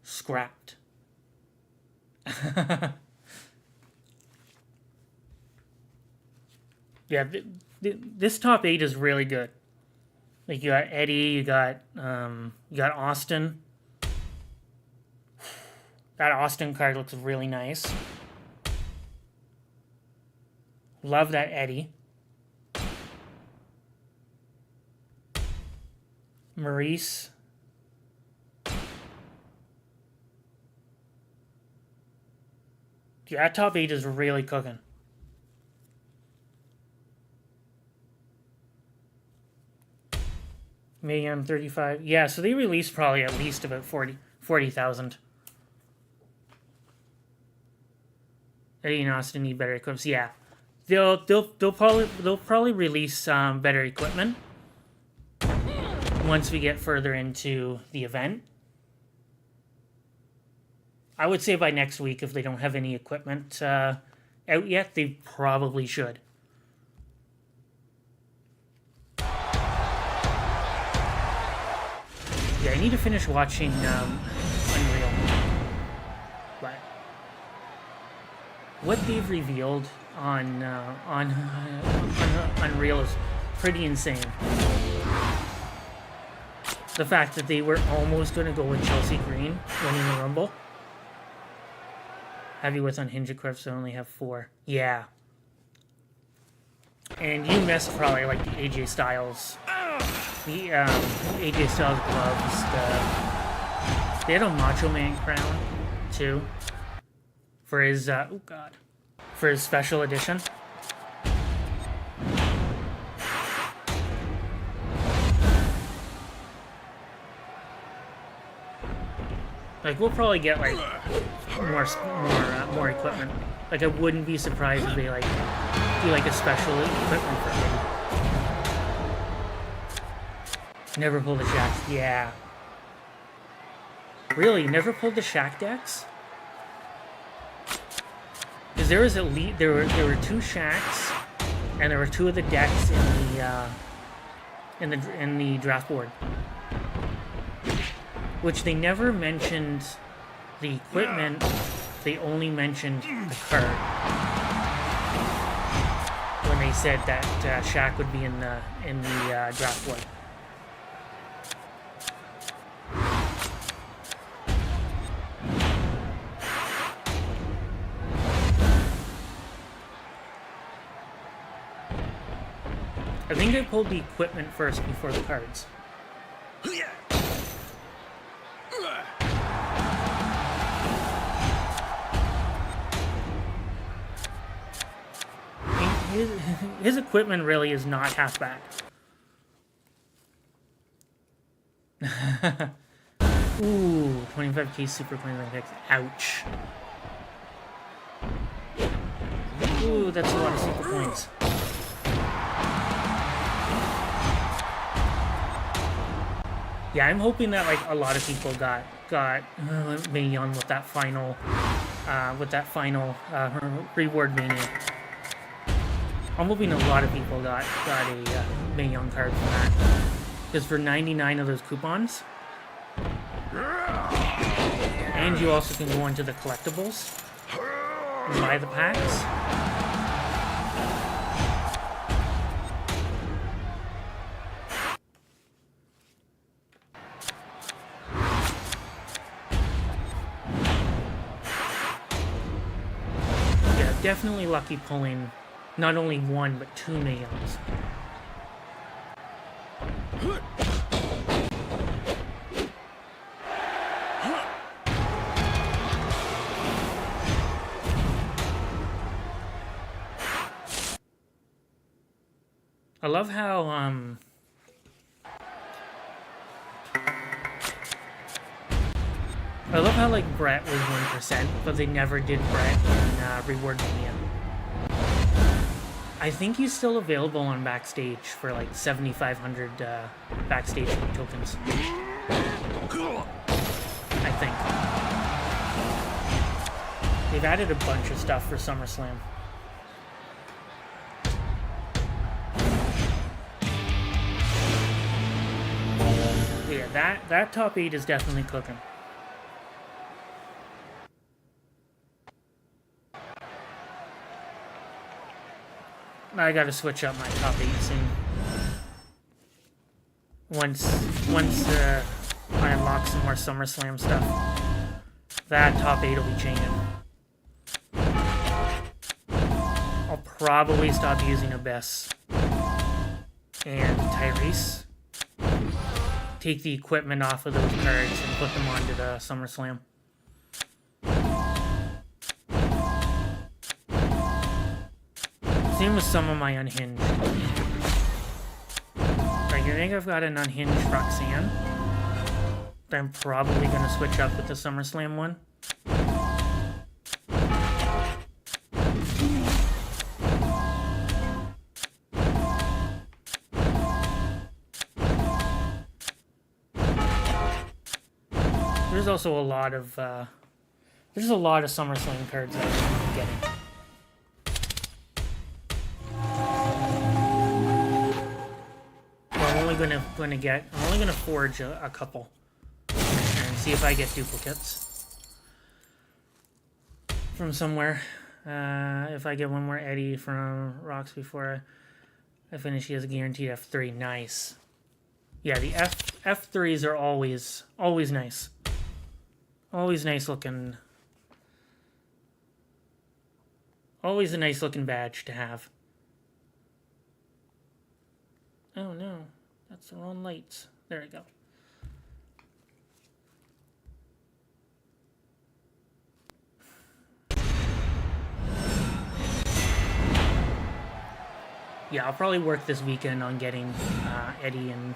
scrapped. Yeah, this top 8 is really good. Like, you got Eddie, you got Austin. That Austin card looks really nice. Love that Eddie. Maurice. Yeah, that top 8 is really cooking. Mayhem 35. Yeah, so they released probably at least about 40,000. Eddie and Austin need better equipment. Yeah, they'll probably release better equipment once we get further into the event. I would say by next week, if they don't have any equipment out yet, they probably should. Yeah, I need to finish watching Unreal. But what they've revealed on Unreal is pretty insane. The fact that they were almost going to go with Chelsea Green winning the Rumble. Heavy with unhinged equips, I only have 4. Yeah. And you missed probably like the AJ Styles. The AJ Styles gloves. They had a Macho Man crown too. For his for his special edition. Like, we'll probably get like more equipment. Like, I wouldn't be surprised if they like do like a special equipment for him. Never pulled the Shaq. Yeah. Really, never pulled the Shaq decks? Because there was there were 2 Shaqs, and there were 2 of the decks in the draft board. Which they never mentioned the equipment, they only mentioned the card. When they said that Shaq would be in the draft board. I think I pulled the equipment first before the cards. His equipment really is not half bad. Ooh, 25k super coins on picks. Ouch. Ooh, that's a lot of super coins. Yeah, I'm hoping that like a lot of people got Mae Young with that final reward mania. I'm hoping a lot of people got a Mae Young card from that. Because for 99 of those coupons, and you also can go into the collectibles and buy the packs. Yeah, definitely lucky pulling not only 1, but 2 Mae Youngs. I love how, like, Brett was 1%, but they never did Brett in Reward Mania. I think he's still available on Backstage for like 7,500 Backstage tokens. I think. They've added a bunch of stuff for SummerSlam. Yeah, that top 8 is definitely cooking. I gotta switch up my top 8 soon. Once I unlock some more SummerSlam stuff, that top 8 will be changing. I'll probably stop using Abyss and Tyrese. Take the equipment off of those cards and put them onto the SummerSlam. Same with some of my unhinged. Like, I think I've got an unhinged Roxanne that I'm probably going to switch up with the SummerSlam one. There's also a lot of SummerSlam cards that I'm getting. I'm only gonna forge a couple and see if I get duplicates from somewhere. If I get one more Eddie from Rocks before I finish, he has a guaranteed F3. Nice. Yeah, the F3s are always nice. Always nice looking. Always a nice looking badge to have. Oh no, that's the wrong lights. There we go. Yeah, I'll probably work this weekend on getting Eddie and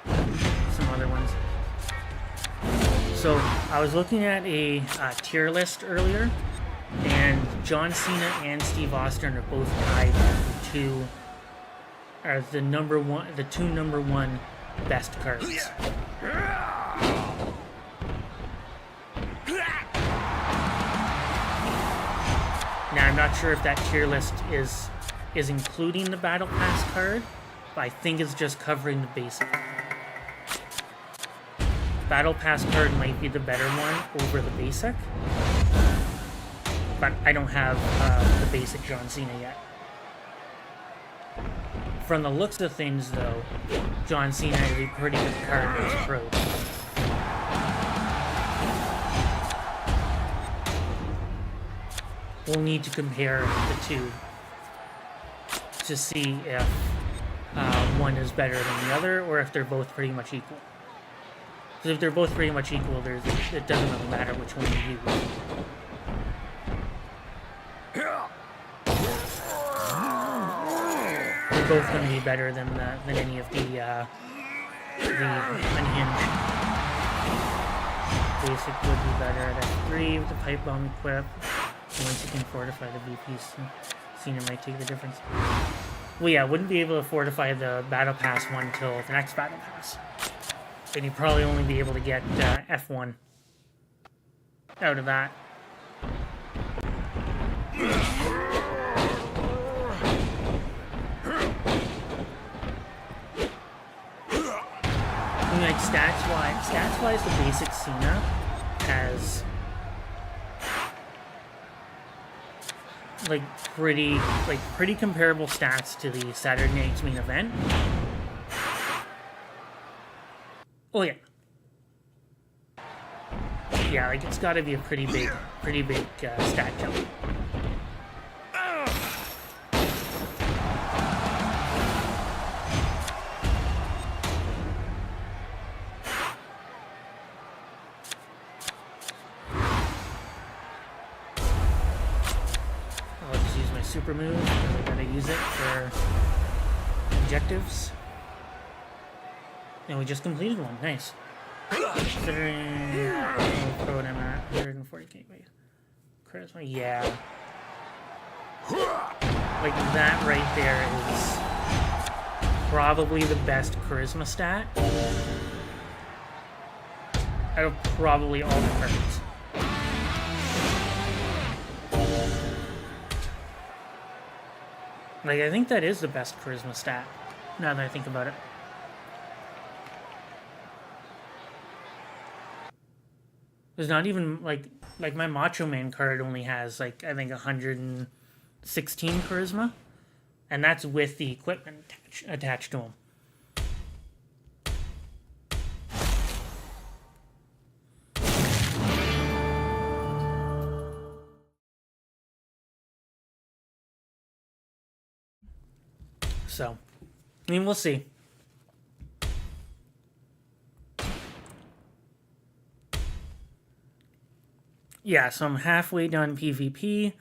some other ones. So I was looking at a tier list earlier, and John Cena and Steve Austin are both tied for the two number one best cards. Now I'm not sure if that tier list is including the Battle Pass card, but I think it's just covering the basic. Battle Pass card might be the better one over the basic, but I don't have the basic John Cena yet. From the looks of things, though, John Cena is a pretty good card as a pro. We'll need to compare the two to see if one is better than the other, or if they're both pretty much equal. Because if they're both pretty much equal, it doesn't really matter which one you use. They're both going to be better than any of the unhinged. Basic would be better at F3 with the pipe bomb equip. Once you can fortify the VPs, Cena might take the difference. Well, yeah, wouldn't be able to fortify the Battle Pass one till the next Battle Pass. Then you'd probably only be able to get F1 out of that. I mean, like stats-wise, the basic Cena has pretty comparable stats to the Saturday Night's main event. Oh yeah. Yeah, like it's got to be a pretty big stat jump. I'll just use my super move because I gotta use it for objectives. And we just completed one. Nice. Considering pro I'm at 140k. Wait. Charisma? Yeah. Like that right there is probably the best charisma stat out of probably all the cards. Like, I think that is the best charisma stat, now that I think about it. There's not even, like my Macho Man card only has, like, I think 116 charisma. And that's with the equipment attached to him. So, I mean, we'll see. Yeah, so I'm halfway done PvP.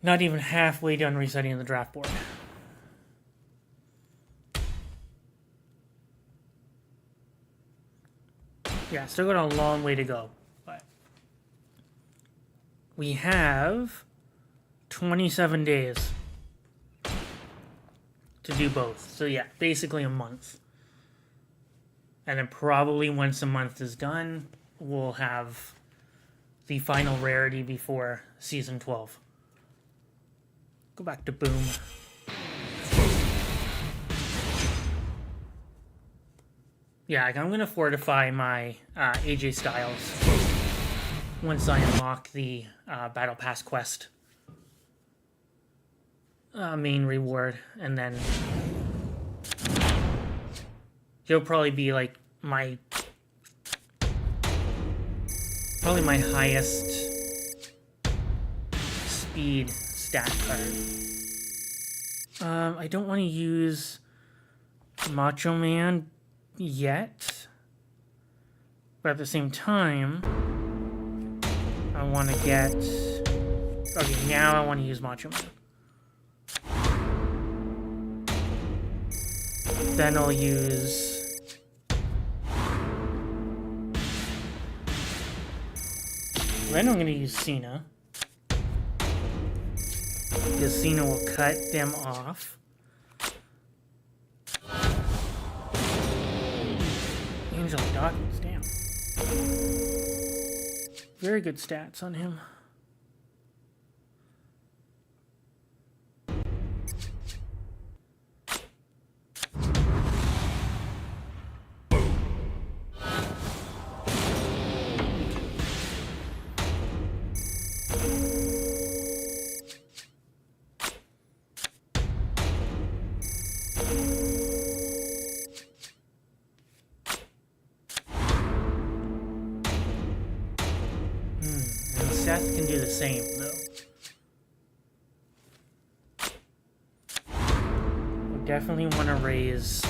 Not even halfway done resetting the draft board. Yeah, still got a long way to go. But we have 27 days to do both. So yeah, basically a month. And then probably once a month is done, we'll have the final rarity before Season 12. Go back to Boom. Yeah, I'm going to fortify my AJ Styles once I unlock the Battle Pass quest main reward, and then he'll probably be like probably my highest speed stat card. I don't want to use Macho Man yet, but at the same time, I want to get... Okay, now I want to use Macho Man. Then I'll use... Then I'm going to use Cena. Because Cena will cut them off. Angelic Dawkins, damn. Very good stats on him. Seth can do the same, though. We definitely want to raise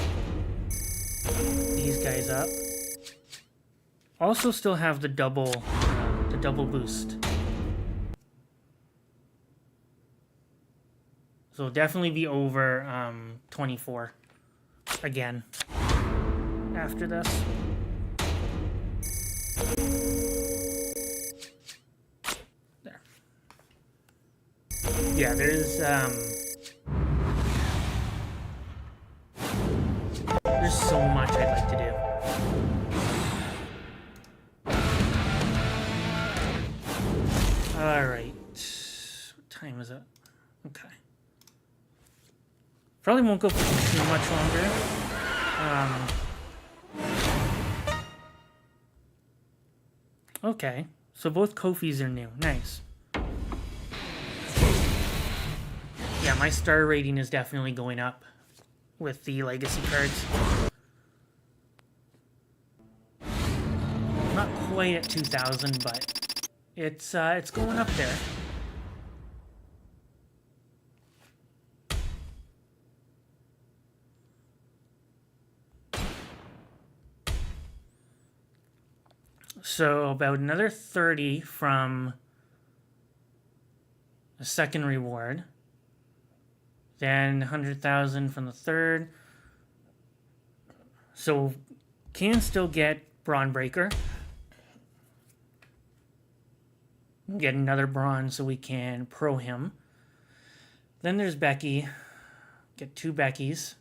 these guys up. Also, still have the double boost. So definitely be over 24 again after this. Yeah, there's so much I'd like to do. Alright. What time is it? Okay. Probably won't go for too much longer. Okay. So both Kofis are new. Nice. Yeah, my star rating is definitely going up with the legacy cards. Not quite at 2,000, but it's going up there. So about another 30 from the second reward. Then 100,000 from the third. So can still get Braun Breaker. Get another Braun so we can pro him. Then there's Becky. Get 2 Beckys.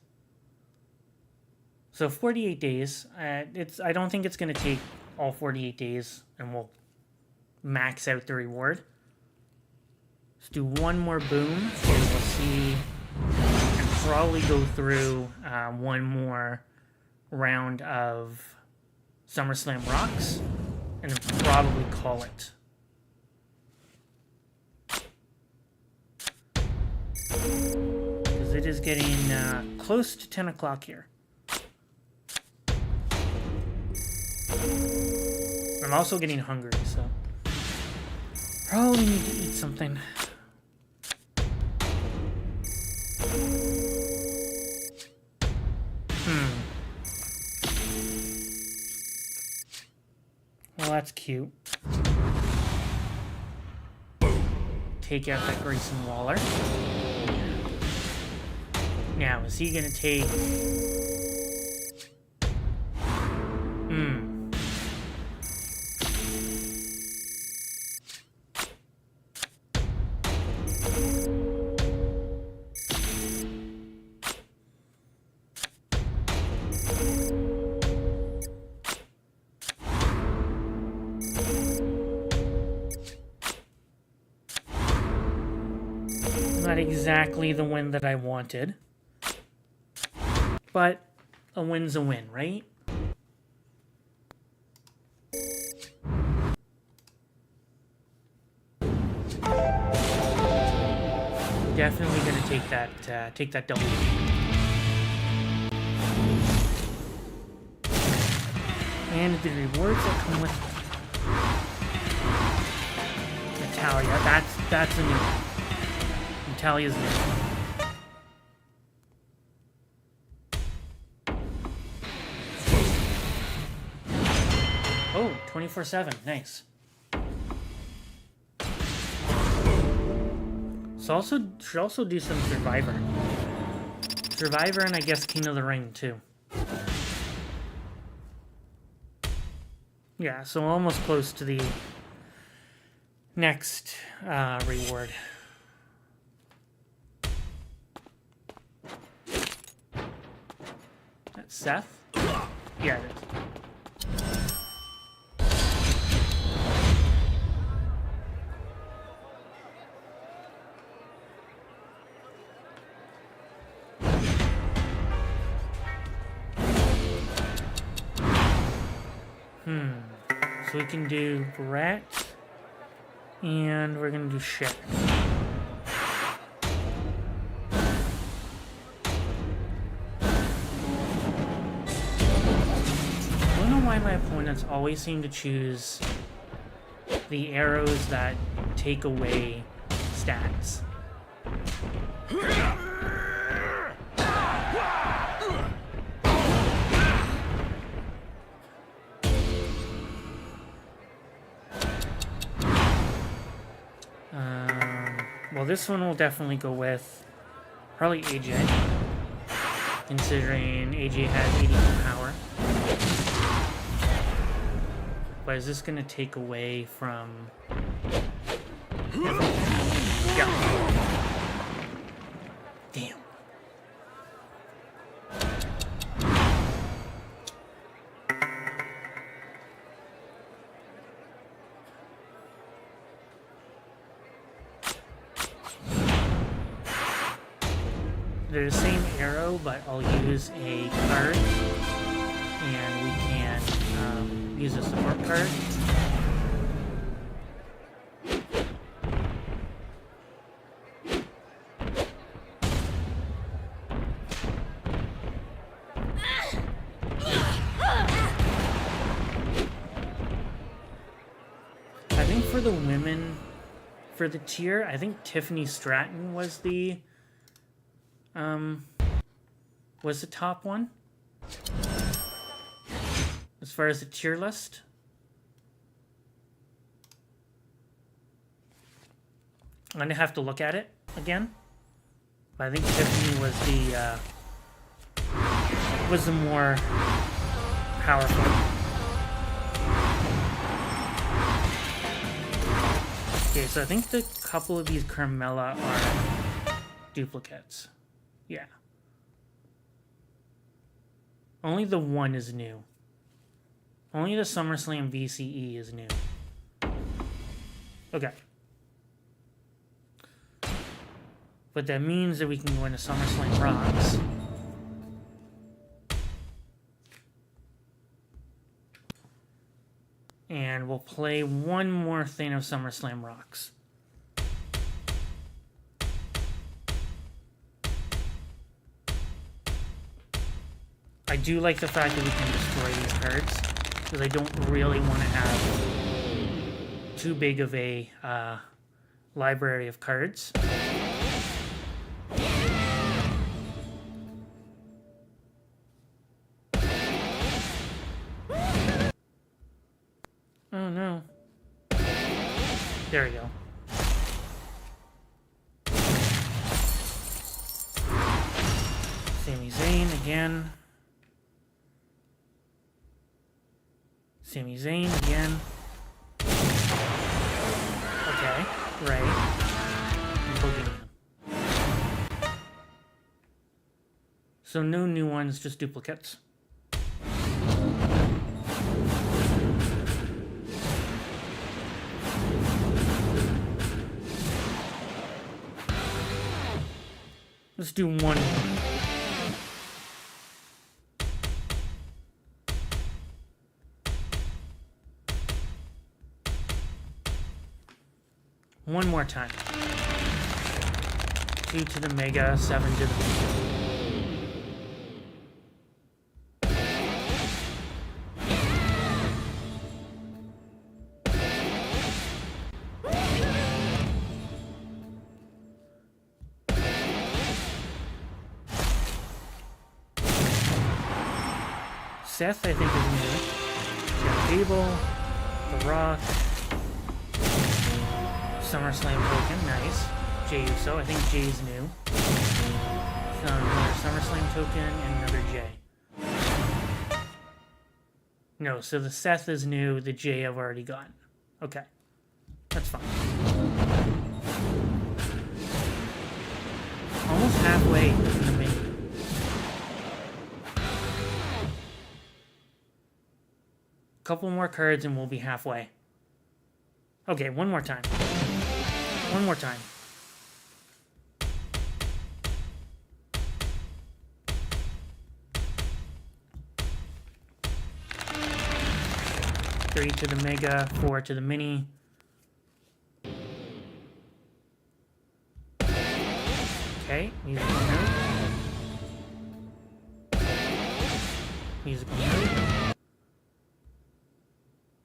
So 48 days. I don't think it's going to take all 48 days, and we'll max out the reward. Let's do one more boom, and we'll see. And probably go through one more round of SummerSlam Rocks, and then probably call it. Because it is getting close to 10 o'clock here. I'm also getting hungry, so probably need to eat something. Well, that's cute. Take out that Grayson Waller. Now, is he gonna take... Not exactly the win that I wanted. But a win's a win, right? definitely going to take that W. And the rewards that come with Natalia, that's a new one. Natalia's new. Oh, 24/7, nice. So should also do some Survivor. Survivor and I guess King of the Ring too. Yeah, so almost close to the next reward. That's Seth? Yeah, it is. So we can do Brett, and we're gonna do Shit. I don't know why my opponents always seem to choose the arrows that take away stats. Well, this one will definitely go with probably AJ, considering AJ has 82 power. But is this going to take away from... Yeah. Damn. They're the same arrow, but I'll use a card, and we can use a support card. I think for the women, for the tier, I think Tiffany Stratton was the top one as far as the tier list. I'm gonna have to look at it again, but I think Tiffany was the more powerful. Okay, so I think the couple of these Carmella are duplicates. Yeah. Only the one is new. Only the SummerSlam VCE is new. Okay. But that means that we can go into SummerSlam Rocks. And we'll play one more thing of SummerSlam Rocks. I do like the fact that we can destroy these cards, because I don't really want to have too big of a library of cards. Oh no. There we go. Sami Zayn again. Sami Zayn again. Okay, right. So no new ones, just duplicates. Let's do one more. One more time. 2 to the Mega, 7 to the Mega. Seth, I think, is new. Got Gable, The Rock, SummerSlam token, nice. Jey Uso, I think Jay's new. Another SummerSlam token and another Jay. No, so the Seth is new, the Jay I've already gotten. Okay, that's fine. Almost halfway in the menu. Couple more cards and we'll be halfway. Okay, one more time. One more time. Three to the Mega, 4 to the Mini. Okay, musical note. Musical note.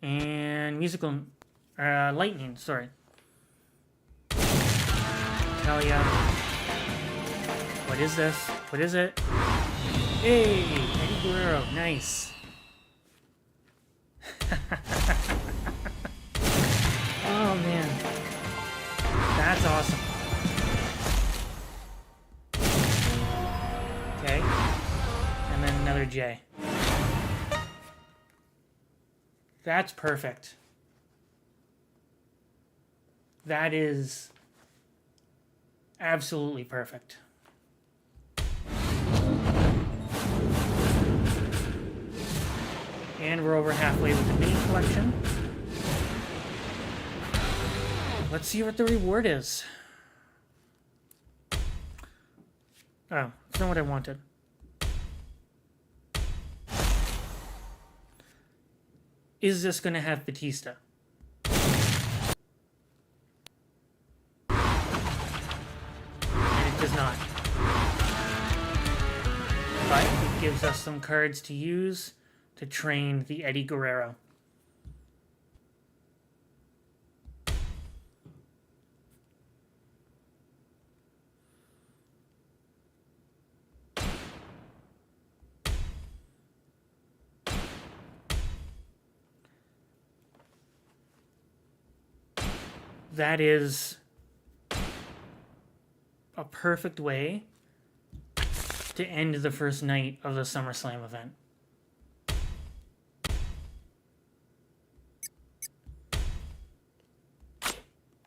And musical lightning, sorry. Talia. What is this? What is it? Hey, Eddie Guerrero, nice. Oh man. That's awesome. Okay. And then another J. That's perfect. That is absolutely perfect. And we're over halfway with the mini collection. Let's see what the reward is. Oh, it's not what I wanted. Is this going to have Batista? And it does not. But it gives us some cards to use to train the Eddie Guerrero. That is a perfect way to end the first night of the SummerSlam event.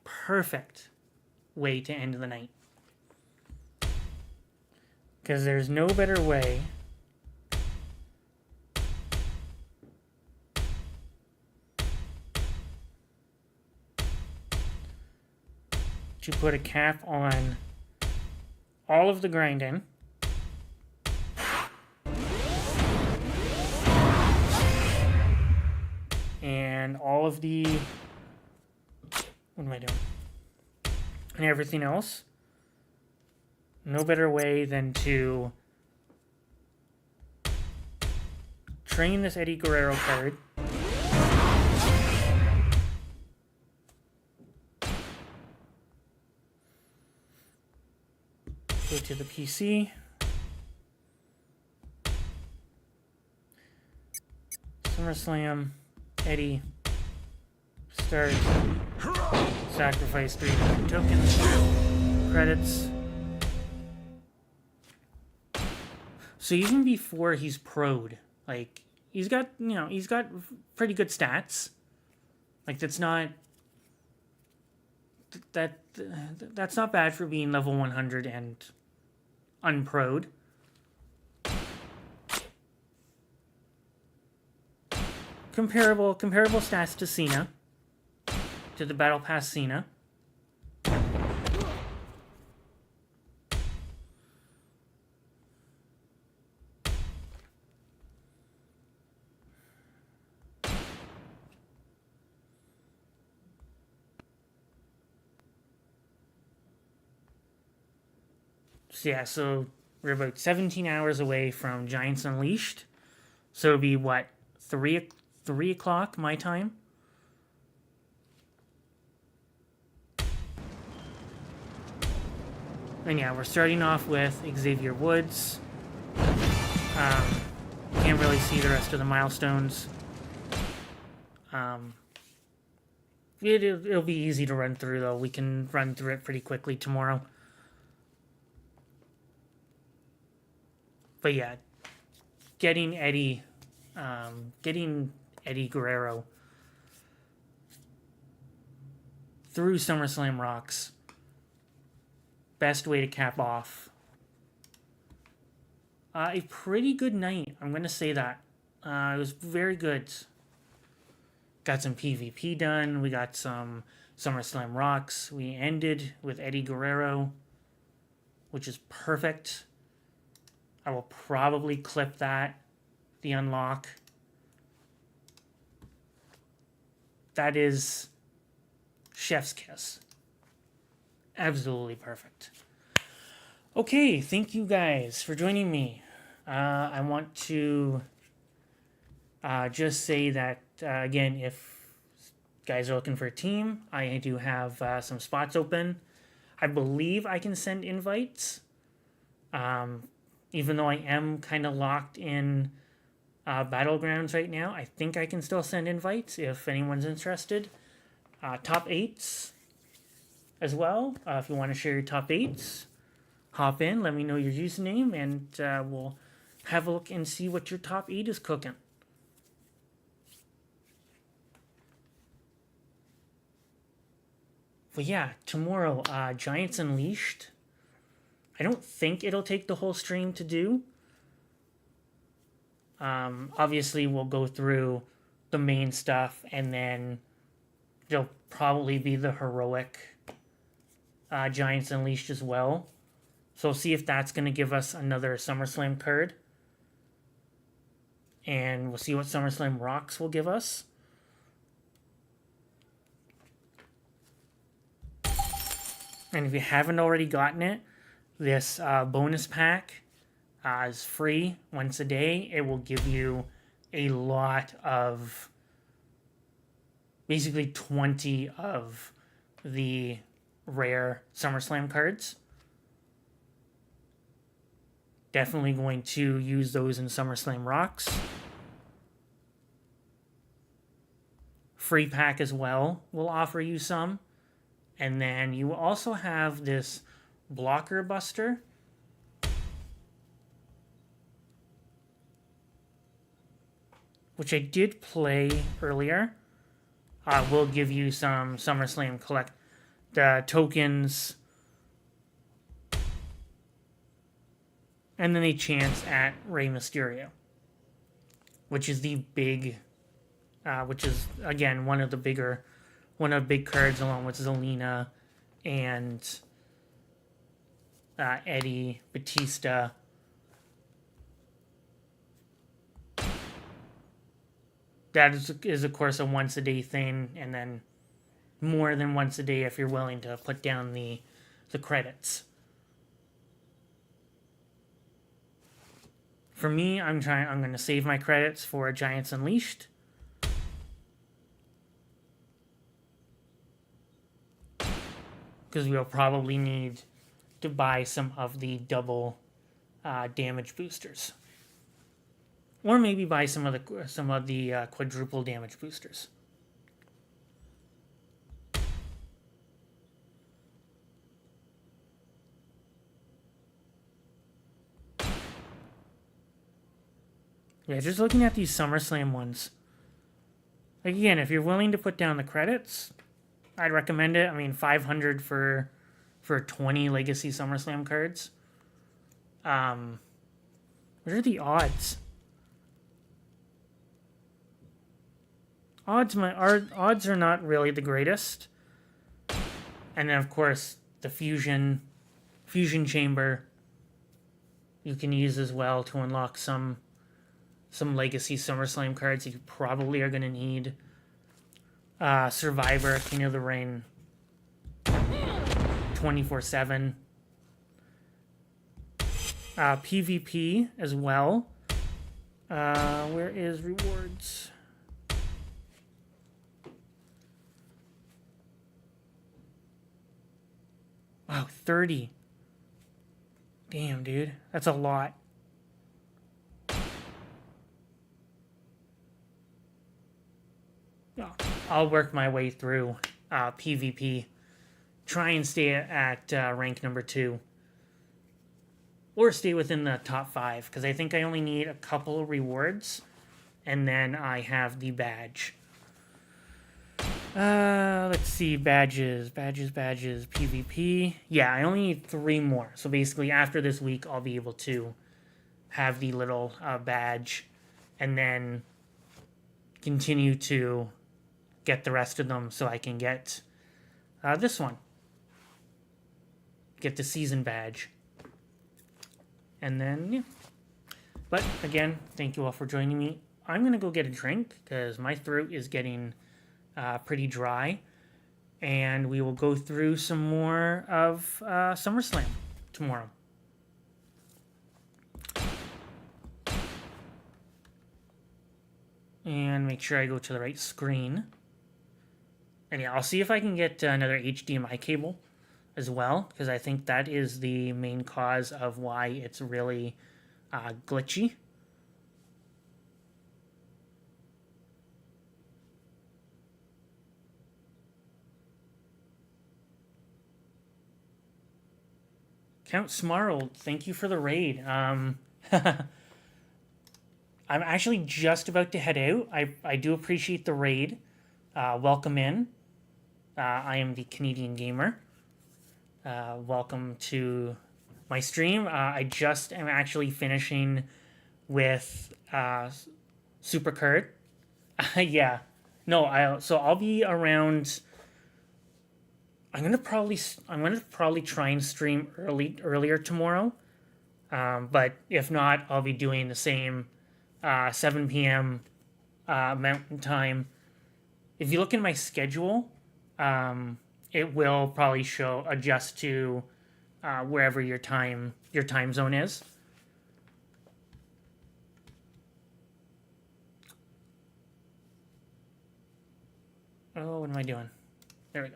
Perfect way to end the night. Because there's no better way to put a cap on all of the grinding and all of the, what am I doing? And everything else. No better way than to train this Eddie Guerrero card. Go to the PC. SummerSlam, Eddie, start, sacrifice 3 tokens, credits. So even before he's pro'd, like, he's got, you know, he's got pretty good stats. Like, that's not, that's not bad for being level 100 and unpro'd. Comparable stats to Cena, to the Battle Pass Cena. So yeah, so we're about 17 hours away from Giants Unleashed. So it'll be what, 3 o'clock my time? And yeah, we're starting off with Xavier Woods. Can't really see the rest of the milestones. It'll be easy to run through, though. We can run through it pretty quickly tomorrow. But yeah, getting Eddie Guerrero through SummerSlam Rocks. Best way to cap off a pretty good night. I'm going to say that. It was very good. Got some PvP done. We got some SummerSlam Rocks. We ended with Eddie Guerrero, which is perfect. I will probably clip that, the unlock. That is chef's kiss. Absolutely perfect. Okay, thank you guys for joining me. I want to just say that, again, if guys are looking for a team, I do have some spots open. I believe I can send invites. Even though I am kind of locked in Battlegrounds right now, I think I can still send invites if anyone's interested. Top 8s as well. If you want to share your top 8s, hop in, let me know your username, and we'll have a look and see what your top 8 is cooking. But yeah, tomorrow, Giants Unleashed. I don't think it'll take the whole stream to do. Obviously, we'll go through the main stuff, and then there'll probably be the heroic Giants Unleashed as well. So we'll see if that's going to give us another SummerSlam card. And we'll see what SummerSlam Rocks will give us. And if you haven't already gotten it, this bonus pack is free once a day. It will give you a lot of, basically 20 of the rare SummerSlam cards. Definitely going to use those in SummerSlam Rocks. Free pack as well will offer you some. And then you also have this blocker buster. Which I did play earlier. Will give you some SummerSlam collect tokens. And then a chance at Rey Mysterio. Which is the big, which is, again, one of the big cards along with Zelina and Eddie, Batista. That is, of course, a once-a-day thing, and then more than once a day if you're willing to put down the credits. For me, I'm going to save my credits for Giants Unleashed. Because we'll probably need to buy some of the double damage boosters. Or maybe buy some of the quadruple damage boosters. Yeah, just looking at these SummerSlam ones. Again, if you're willing to put down the credits, I'd recommend it. I mean, 500 for 20 Legacy SummerSlam cards. What are the odds? Odds are not really the greatest. And then, of course, the fusion chamber you can use as well to unlock some Legacy SummerSlam cards that you probably are going to need. Survivor, King of the Ring, 24/7. PvP as well. Where is rewards? Wow, 30. Damn, dude. That's a lot. I'll work my way through PvP. Try and stay at rank number 2. Or stay within the top 5, because I think I only need a couple of rewards, and then I have the badge. Let's see, badges, PvP. Yeah, I only need 3 more. So basically, after this week, I'll be able to have the little badge, and then continue to get the rest of them so I can get this one. Get the season badge. And then, yeah. But, again, thank you all for joining me. I'm going to go get a drink, because my throat is getting pretty dry. And we will go through some more of SummerSlam tomorrow. And make sure I go to the right screen. And yeah, I'll see if I can get another HDMI cable as well, because I think that is the main cause of why it's really glitchy. Count Smarl, thank you for the raid. I'm actually just about to head out. I do appreciate the raid. Welcome in. I am the Canadian Gamer. Welcome to my stream. I just am actually finishing with Super Kurt. Yeah. No, I'll be around. I'm gonna probably try and stream earlier tomorrow. But if not, I'll be doing the same 7 p.m. Mountain Time. If you look in my schedule, it will probably adjust to wherever your time zone is. Oh, what am I doing? There we go.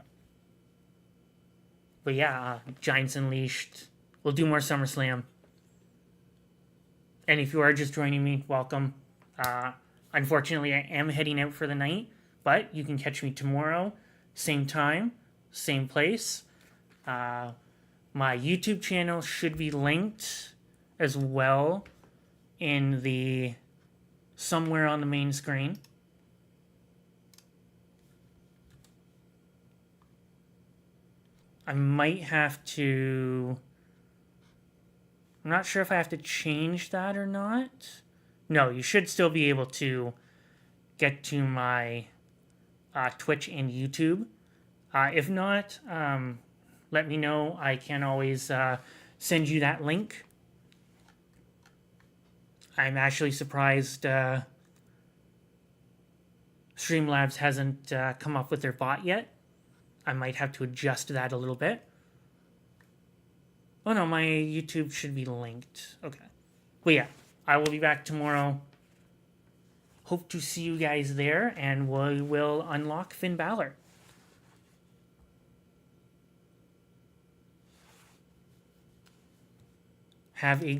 But yeah, Giants Unleashed. We'll do more SummerSlam. And if you are just joining me, welcome. Unfortunately, I am heading out for the night, but you can catch me tomorrow, same time, same place. My YouTube channel should be linked as well in the somewhere on the main screen. I might have to. I'm not sure if I have to change that or not. No, you should still be able to get to my Twitch and YouTube. If not, let me know. I can always send you that link. I'm actually surprised Streamlabs hasn't come up with their bot yet. I might have to adjust that a little bit. Oh no, my YouTube should be linked. Okay. Well, yeah, I will be back tomorrow. Hope to see you guys there, and we will unlock Finn Balor. Have a